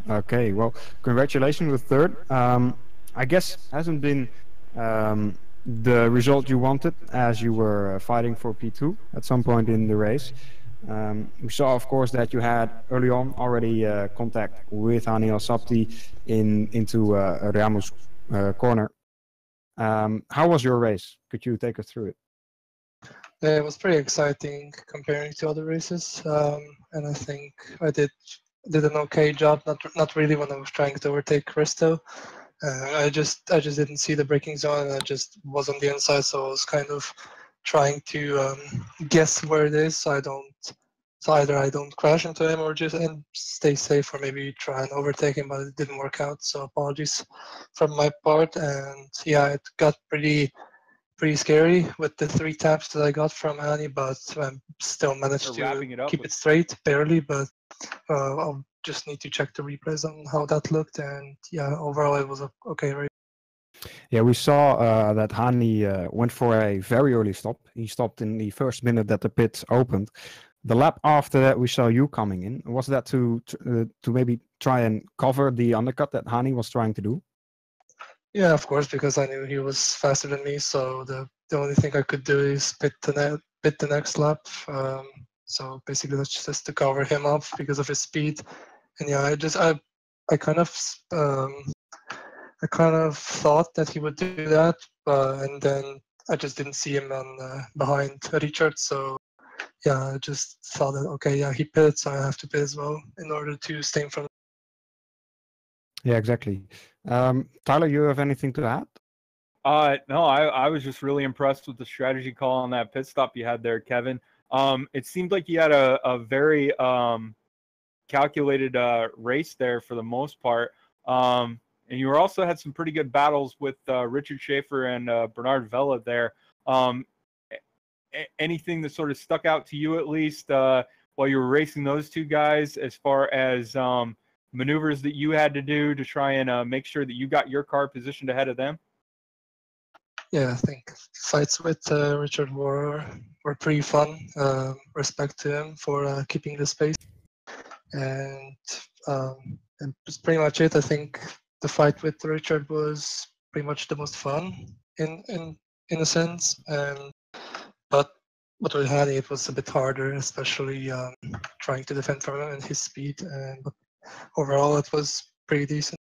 Okay, well, congratulations with third. I guess hasn't been the result you wanted as you were fighting for P2 at some point in the race. We saw, of course, that you had early on already contact with Hani Al-Sabti into Ramu's corner. How was your race? Could you take us through it? It was pretty exciting comparing to other races, and I think I did an okay job. Not really when I was trying to overtake Risto. I just didn't see the braking zone, and I just was on the inside, so I was kind of trying to guess where it is, so either I don't crash into him or just and stay safe, or maybe try and overtake him, but it didn't work out. So apologies from my part, and yeah, it got pretty scary with the 3 taps that I got from Hani, but I still managed to keep it straight, barely, but I'll just need to check the replays on how that looked, and yeah, overall it was okay race. Yeah, we saw that Hani went for a very early stop. He stopped in the first minute that the pits opened. The lap after that, we saw you coming in. Was that to maybe try and cover the undercut that Hani was trying to do? Yeah, of course, because I knew he was faster than me. So the only thing I could do is pit the next lap. So basically, that's just to cover him up because of his speed. And yeah, I kind of thought that he would do that, and then I just didn't see him behind Richard. So yeah, I just thought that okay, yeah, he pitted, so I have to pit as well in order to stay in front. Yeah, exactly. Tyler, you have anything to add? No, I was just really impressed with the strategy call on that pit stop you had there, Kevin. It seemed like you had a very calculated race there for the most part. And you also had some pretty good battles with Richard Schaefer and Bernard Vella there. Anything that sort of stuck out to you, at least, while you were racing those two guys, as far as maneuvers that you had to do to try and make sure that you got your car positioned ahead of them? Yeah, I think fights with Richard were pretty fun. Respect to him for keeping the space, and that's pretty much it. I think the fight with Richard was pretty much the most fun in a sense, but with Hani it was a bit harder, especially trying to defend from him and his speed. But overall, it was pretty decent.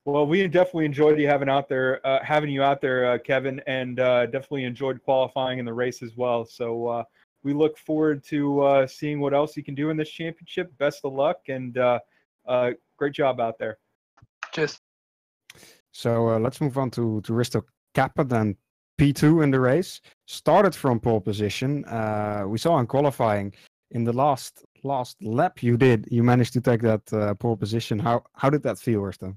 Well, we definitely enjoyed having you out there, Kevin, and definitely enjoyed qualifying in the race as well. So we look forward to seeing what else you can do in this championship. Best of luck, and great job out there. Cheers. So let's move on to Risto Kappa, then P2 in the race. Started from pole position. We saw in qualifying in the last lap you managed to take that pole position. How did that feel, Risto?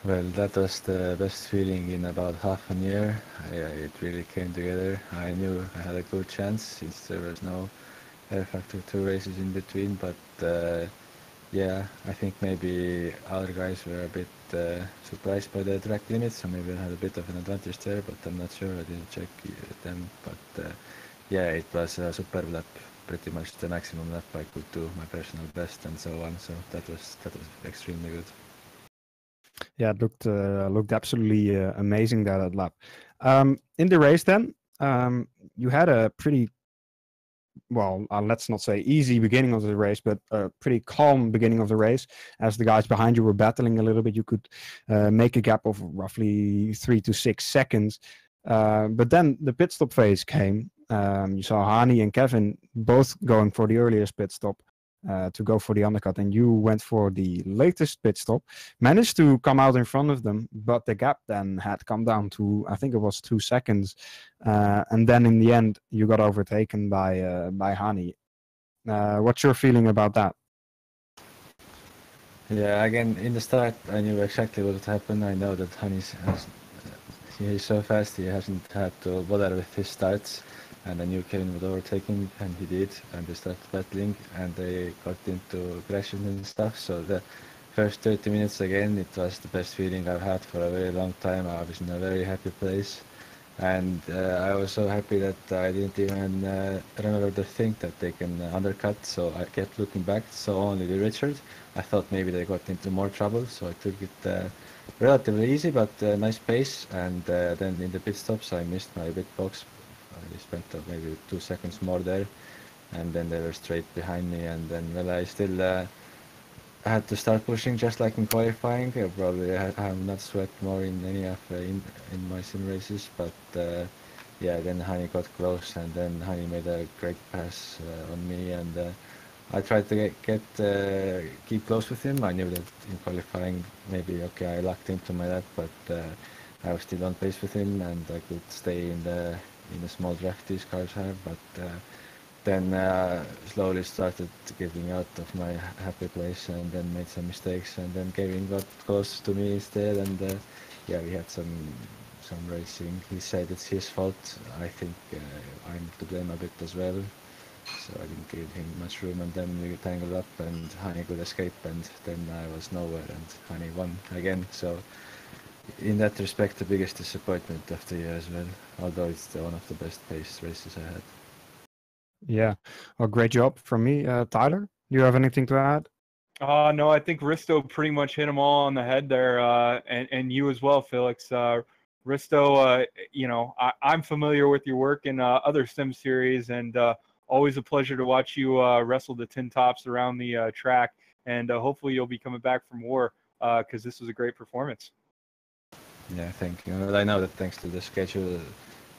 Well, that was the best feeling in about half a year. It really came together. I knew I had a good chance since there was no Air Factor 2 races in between, but yeah, I think maybe other guys were a bit surprised by the track limits, so maybe I had a bit of an advantage there, but I'm not sure. I didn't check them, but yeah, it was a superb lap, pretty much the maximum lap I could do, my personal best and so on, so that was extremely good. Yeah, it looked absolutely amazing that lap. In the race, then you had a pretty well, let's not say easy beginning of the race, but a pretty calm beginning of the race. As the guys behind you were battling a little bit, you could make a gap of roughly 3 to 6 seconds. But then the pit stop phase came. You saw Hani and Kevin both going for the earliest pit stop to go for the undercut, and you went for the latest pit stop. Managed to come out in front of them, but the gap then had come down to, I think it was 2 seconds, and then in the end you got overtaken by Hani. What's your feeling about that? Yeah, again, in the start, I knew exactly what would happen. I know that he's so fast, he hasn't had to bother with his starts. And I knew Kevin would overtake him, and he did. And they started battling, and they got into crashes and stuff. So the first 30 minutes, again, it was the best feeling I've had for a very long time. I was in a very happy place. And I was so happy that I didn't even remember the thing that they can undercut, so I kept looking back, so only the Richard. I thought maybe they got into more trouble, so I took it relatively easy, but nice pace. And then in the pit stops, I missed my big box. I spent maybe 2 seconds more there, and then they were straight behind me. And then, well, I still had to start pushing just like in qualifying. Probably I have not sweat more in any of in my sim races, but yeah, then Hani got close, and then Hani made a great pass on me, and I tried to keep close with him. I knew that in qualifying maybe okay I locked into my lap, but I was still on pace with him, and I could stay in the small draft these cars have, but then slowly started getting out of my happy place, and then made some mistakes, and then Kevin got close to me instead, and yeah, we had some racing. He said it's his fault. I think I'm to blame a bit as well, so I didn't give him much room, and then we tangled up, and Hani could escape, and then I was nowhere, and Hani won again. So in that respect, the biggest disappointment of the year as well, although it's one of the best paced races I had. Yeah, well, great job from me, Tyler. Do you have anything to add? No, I think Risto pretty much hit them all on the head there, and you as well, Felix. Risto, I'm familiar with your work in other sim series, and always a pleasure to watch you wrestle the tin tops around the track. And hopefully you'll be coming back for more because this was a great performance. Yeah, thank you. Well, I know that thanks to the schedule,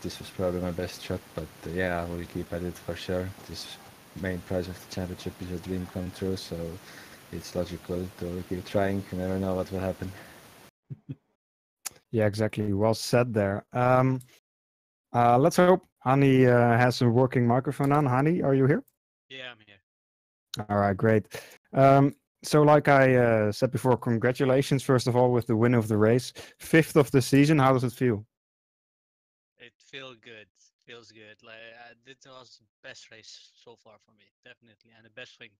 this was probably my best shot, but yeah, I will keep at it for sure. This main prize of the championship is a dream come true, so it's logical to keep trying. You never know what will happen. Yeah, exactly. Well said there. Let's hope Hani has a working microphone on. Hani, are you here? Yeah, I'm here. All right, great. So like I said before, congratulations, first of all, with the win of the race. 5th of the season, how does it feel? It feels good. Feels good. Like this was the best race so far for me, definitely, and the best thing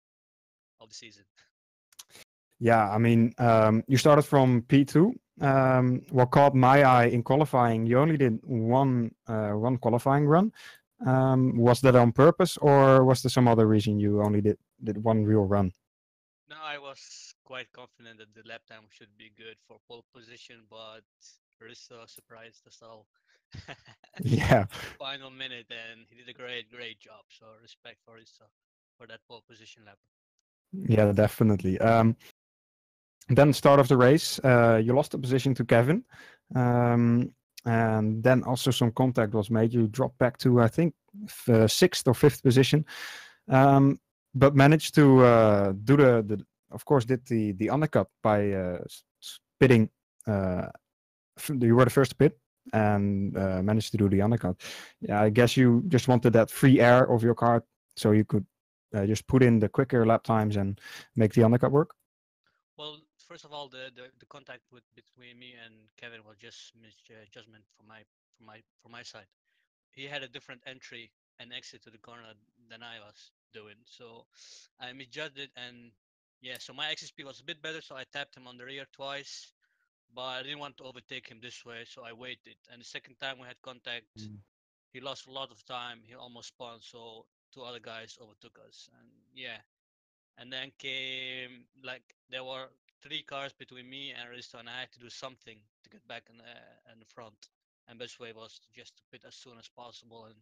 of the season. Yeah, I mean, you started from P2. What caught my eye in qualifying, you only did one qualifying run. Was that on purpose, or was there some other reason you only did one real run? No, I was quite confident that the lap time should be good for pole position, but Rissa surprised us all Yeah, at the final minute, and he did a great job. So respect for Rissa for that pole position lap. yeah, definitely. Then start of the race, you lost the position to Kevin, and then also some contact was made. You dropped back to I think 6th or 5th position, but managed to do the of course did the undercut by pitting. You were the first to pit and managed to do the undercut. Yeah, I guess you just wanted that free air of your car so you could just put in the quicker lap times and make the undercut work. Well, first of all, the contact between me and Kevin was just misjudgment from my side. He had a different entry and exit to the corner than I was doing, so I misjudged it, and yeah, so my exit speed was a bit better, so I tapped him on the rear twice, but I didn't want to overtake him this way, so I waited. And the second time we had contact, he lost a lot of time. He almost spun, so two other guys overtook us, and yeah, and then came like there were three cars between me and Risto, and I had to do something to get back in the front. and best way was just to pit as soon as possible and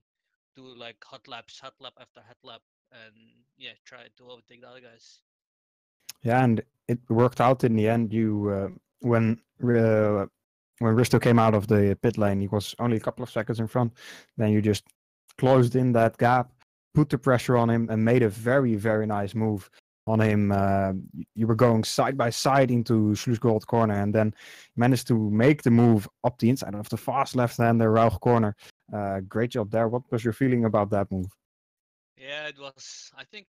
do like hot laps, hot lap after hot lap, and yeah, try to overtake the other guys. Yeah, and it worked out in the end. When Risto came out of the pit lane, he was only a couple of seconds in front. Then you just closed in that gap, put the pressure on him, and made a very, very nice move on him. You were going side by side into Sluisgold corner, and then managed to make the move up the inside of the fast left-hander Rauch corner. Great job there. What was your feeling about that move? Yeah, it was. I think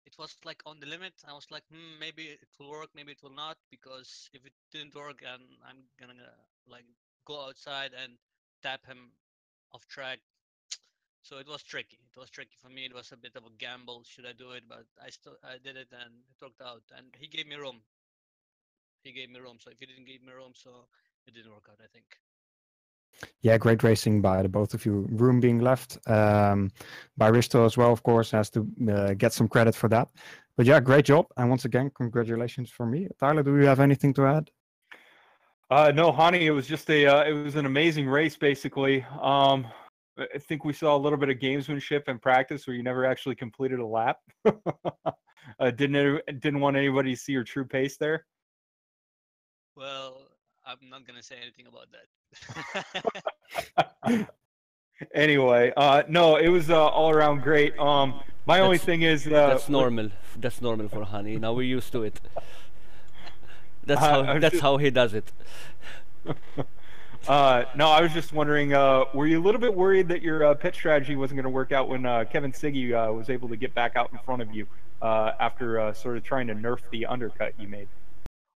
it was like on the limit. I was like, maybe it will work, maybe it will not, because if it didn't work, and I'm gonna like go outside and tap him off track. So it was tricky. It was tricky for me. It was a bit of a gamble. Should I do it? But I did it, and it worked out. And he gave me room. He gave me room. So if he didn't give me room, so it didn't work out, I think. Yeah, great racing by the both of you. Room being left by Risto as well, of course, has to get some credit for that. But yeah, great job. And once again, congratulations for me. Tyler, do you have anything to add? No, Hani, it was just it was an amazing race, basically. I think we saw a little bit of gamesmanship in practice where you never actually completed a lap. Didn't want anybody to see your true pace there. Well, I'm not gonna say anything about that. Anyway, no, it was all around great. My only thing is that's normal. That's normal for Hani. Now we're used to it. That's how he does it. No, I was just wondering, were you a little bit worried that your pit strategy wasn't going to work out when Kevin Siggy was able to get back out in front of you after sort of trying to nerf the undercut you made?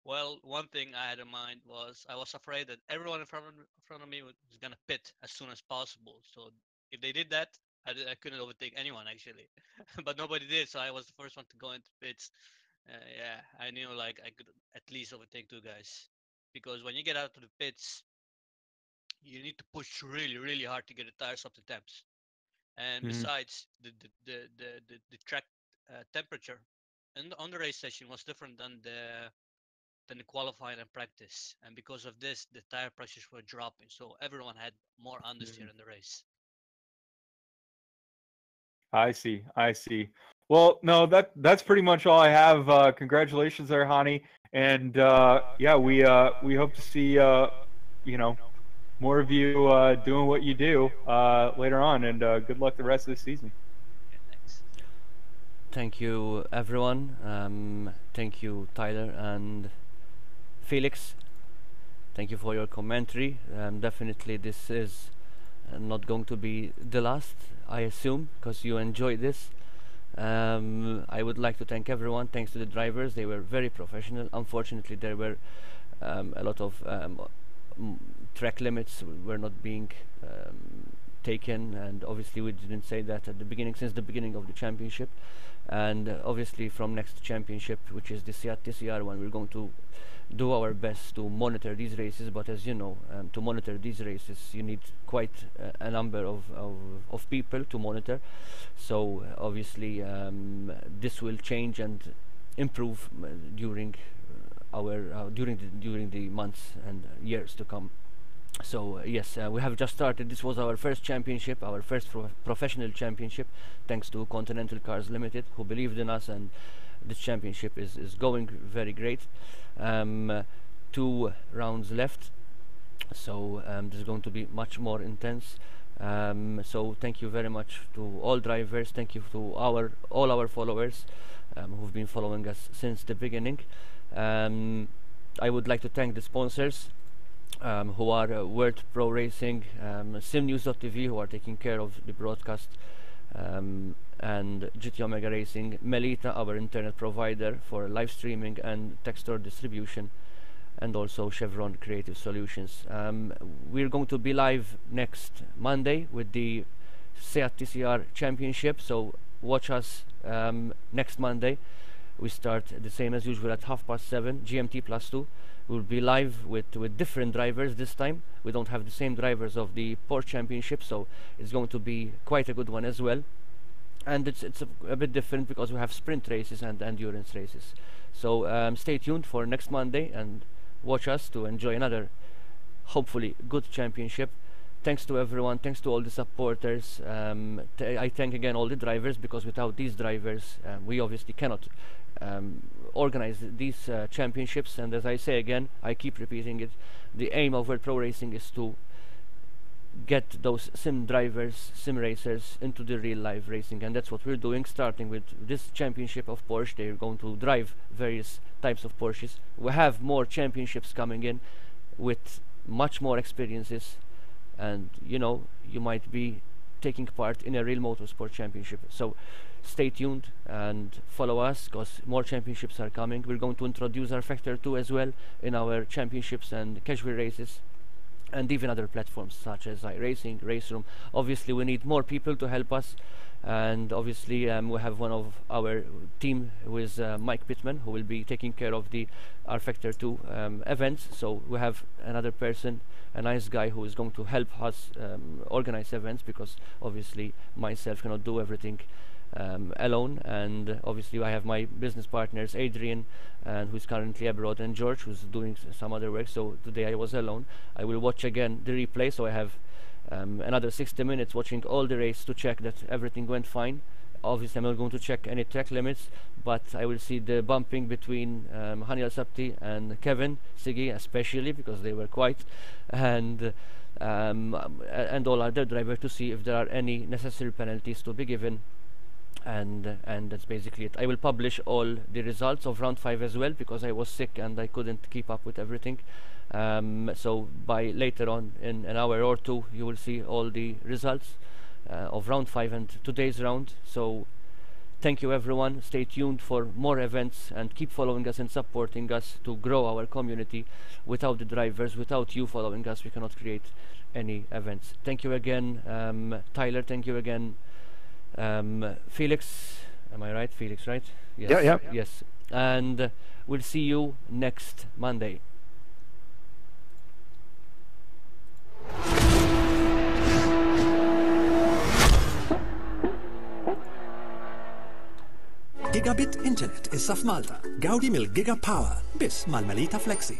Well, one thing I had in mind was I was afraid that everyone in front of me was going to pit as soon as possible. So if they did that, I couldn't overtake anyone actually. But nobody did, so I was the first one to go into pits. Yeah, I knew like I could at least overtake two guys, because when you get out to the pits, you need to push really, really hard to get the tires up the temps. And besides, the track temperature and on the race session was different than the qualifying and practice. And because of this, the tire pressures were dropping, so everyone had more understeer in the race. I see. Well, no, that's pretty much all I have. Congratulations there, Hani. And yeah, we hope to see more of you doing what you do later on, and good luck the rest of the season. Yeah, thanks. Thank you, everyone. Thank you, Tyler and Felix. Thank you for your commentary. Definitely, this is not going to be the last, I assume, because you enjoyed this. I would like to thank everyone. Thanks to the drivers, they were very professional. Unfortunately, there were a lot of track limits were not being taken, and obviously we didn't say that at the beginning, since the beginning of the championship. And obviously from next championship, which is the Seat TCR one, we're going to do our best to monitor these races. But as you know, to monitor these races you need quite a number of people to monitor. So obviously this will change and improve during during the months and years to come. So yes, we have just started. This was our first championship, our first professional championship, thanks to Continental Cars Limited, who believed in us, and this championship is going very great. 2 rounds left, so this is going to be much more intense. So thank you very much to all drivers. Thank you to all our followers who've been following us since the beginning. I would like to thank the sponsors who are World Pro Racing, SimNews.tv, who are taking care of the broadcast, and GT Omega Racing, Melita, our internet provider for live streaming and Textor distribution, and also Chevron Creative Solutions. We're going to be live next Monday with the Seat TCR Championship, so watch us next Monday. We start the same as usual at 7:30 GMT +2. We'll be live with different drivers this time. We don't have the same drivers of the Porsche Championship, so it's going to be quite a good one as well. And it's a bit different because we have sprint races and endurance races. So stay tuned for next Monday and watch us to enjoy another hopefully good championship. Thanks to everyone, thanks to all the supporters. I thank again all the drivers, because without these drivers we obviously cannot organize these championships. And as I say again, I keep repeating it, the aim of World Pro Racing is to get those sim drivers, sim racers into the real life racing, and that's what we're doing, starting with this championship of Porsche. They're going to drive various types of Porsches. We have more championships coming in with much more experiences, and you know, you might be taking part in a real motorsport championship. So stay tuned and follow us, because more championships are coming. We're going to introduce our Factor 2 as well in our championships and casual races, and even other platforms such as iRacing, Race Room. Obviously we need more people to help us, and obviously we have one of our team who is Mike Pittman, who will be taking care of the R Factor 2 events. So we have another person, a nice guy, who is going to help us organize events, because obviously myself cannot do everything alone. And obviously I have my business partners, Adrian, and who's currently abroad, and George, who's doing some other work. So today I was alone. I will watch again the replay, so I have another 60 minutes watching all the race to check that everything went fine. Obviously I'm not going to check any track limits, but I will see the bumping between Hani Al-Sabti and Kevin Siggy, especially because they were quiet, and all other drivers, to see if there are any necessary penalties to be given. And that's basically it. I will publish all the results of round 5 as well, because I was sick and I couldn't keep up with everything. So by later on in an hour or two, you will see all the results of round 5 and today's round. So thank you everyone. Stay tuned for more events, and keep following us and supporting us to grow our community. Without the drivers, without you following us, we cannot create any events. Thank you again, Tyler. Thank you again, Felix. Am I right? Felix, right? Yes. Yeah. Yes. And we'll see you next Monday. Gigabit Internet issa f'Malta. Gawdi mill-Giga Power biss mal-Melita Flexi.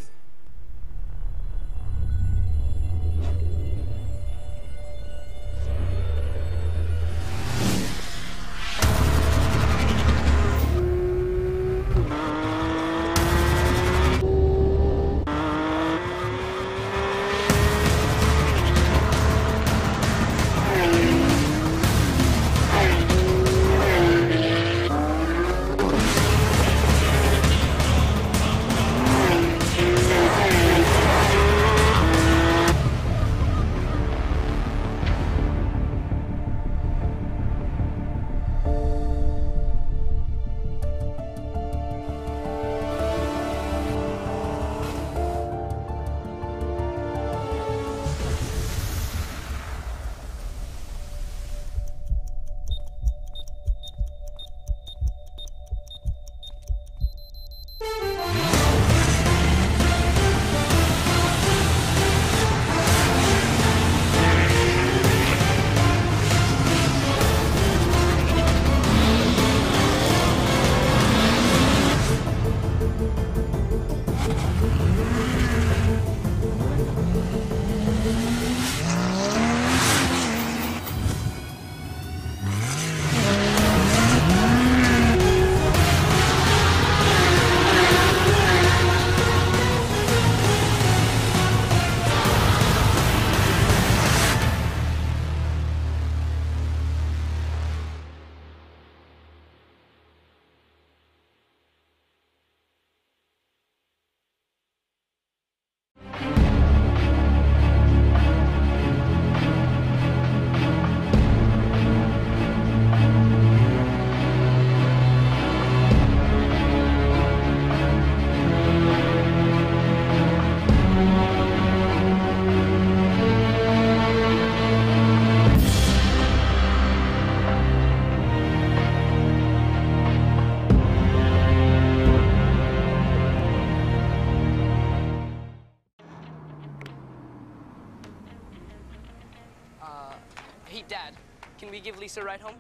Hey, Dad, can we give Lisa a ride home?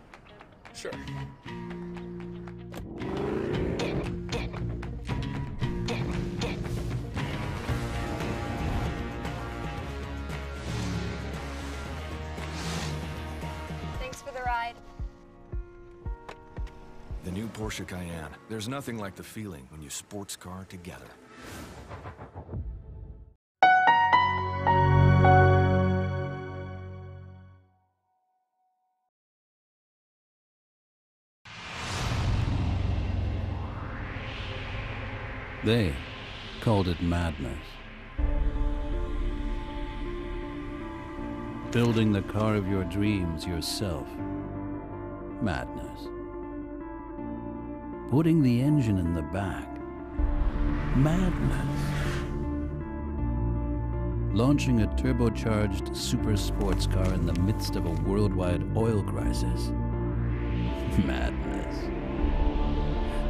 Sure. ride. The new Porsche Cayenne. There's nothing like the feeling when you sports car together. They called it madness. Building the car of your dreams yourself. Madness. Putting the engine in the back. Madness. Launching a turbocharged super sports car in the midst of a worldwide oil crisis. Madness.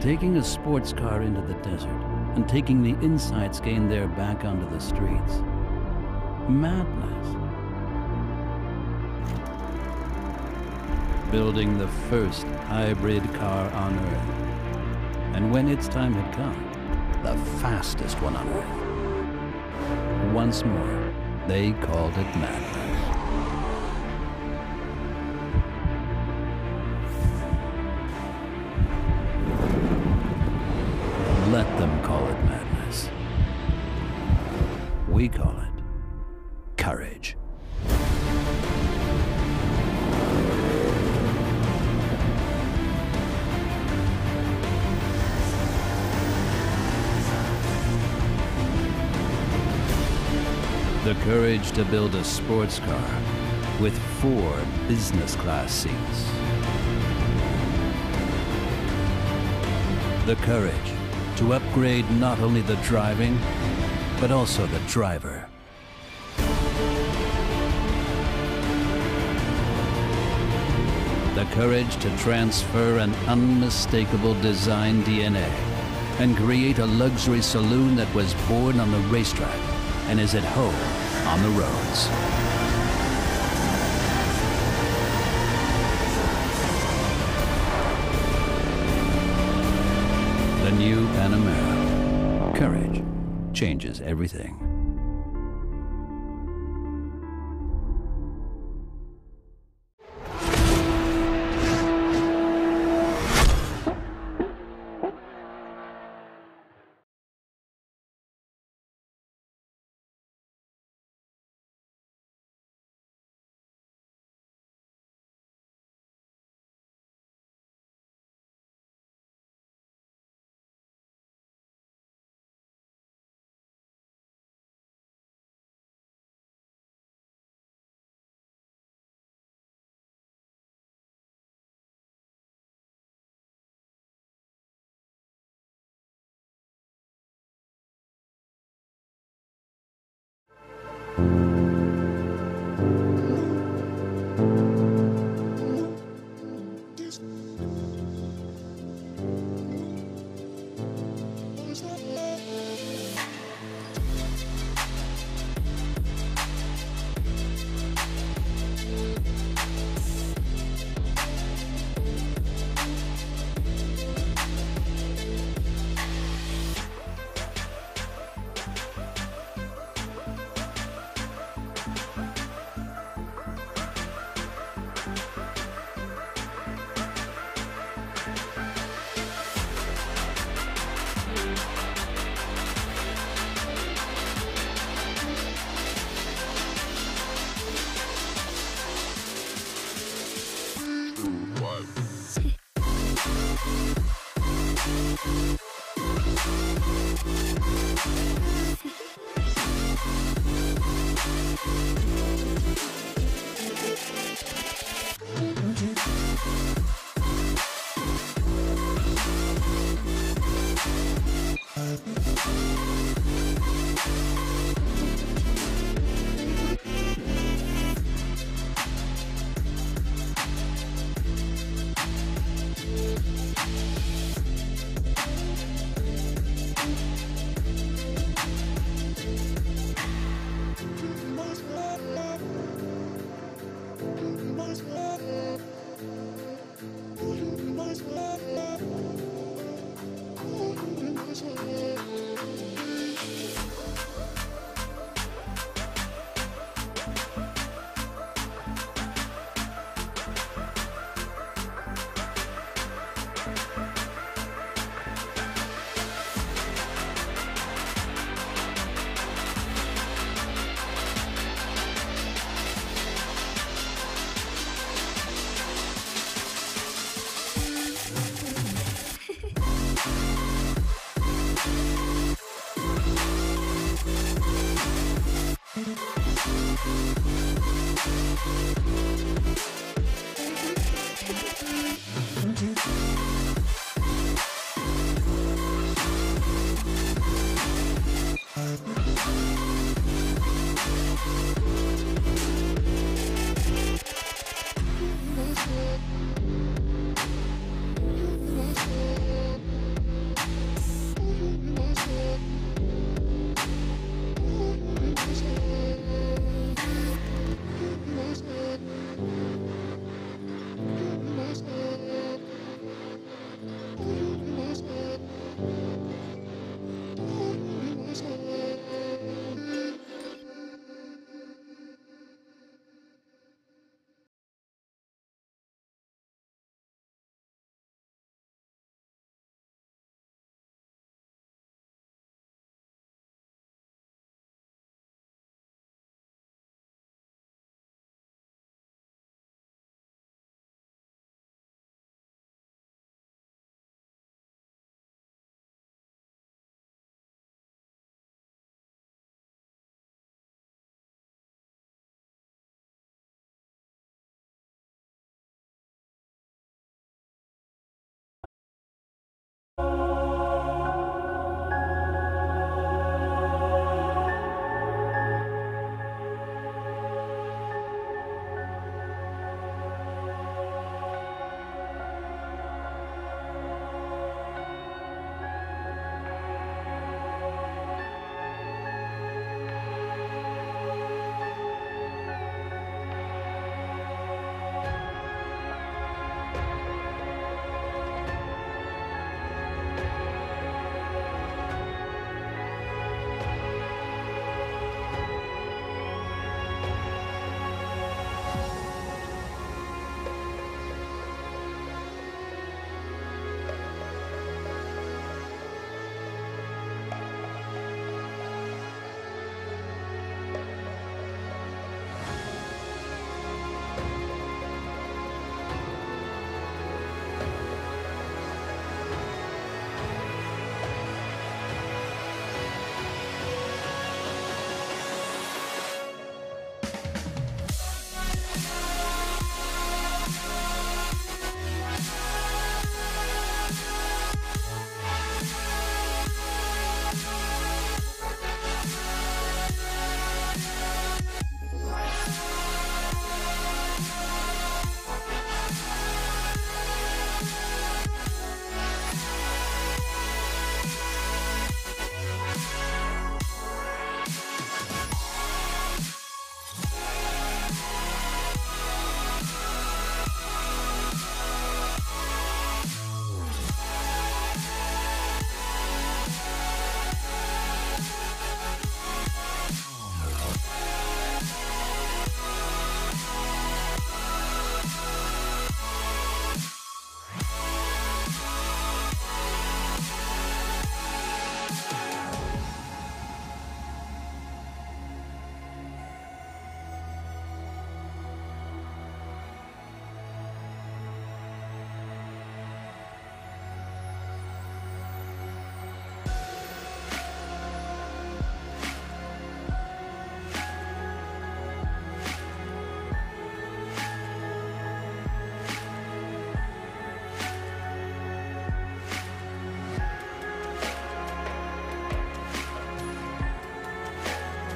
Taking a sports car into the desert and taking the insights gained there back onto the streets. Madness. Building the first hybrid car on Earth. And when its time had come, the fastest one on Earth. Once more, they called it madness. Let them call it madness. We call it courage. The courage to build a sports car with 4 business class seats. The courage to upgrade not only the driving, but also the driver. The courage to transfer an unmistakable design DNA and create a luxury saloon that was born on the racetrack and is at home on the roads. The new Panamera. Courage changes everything.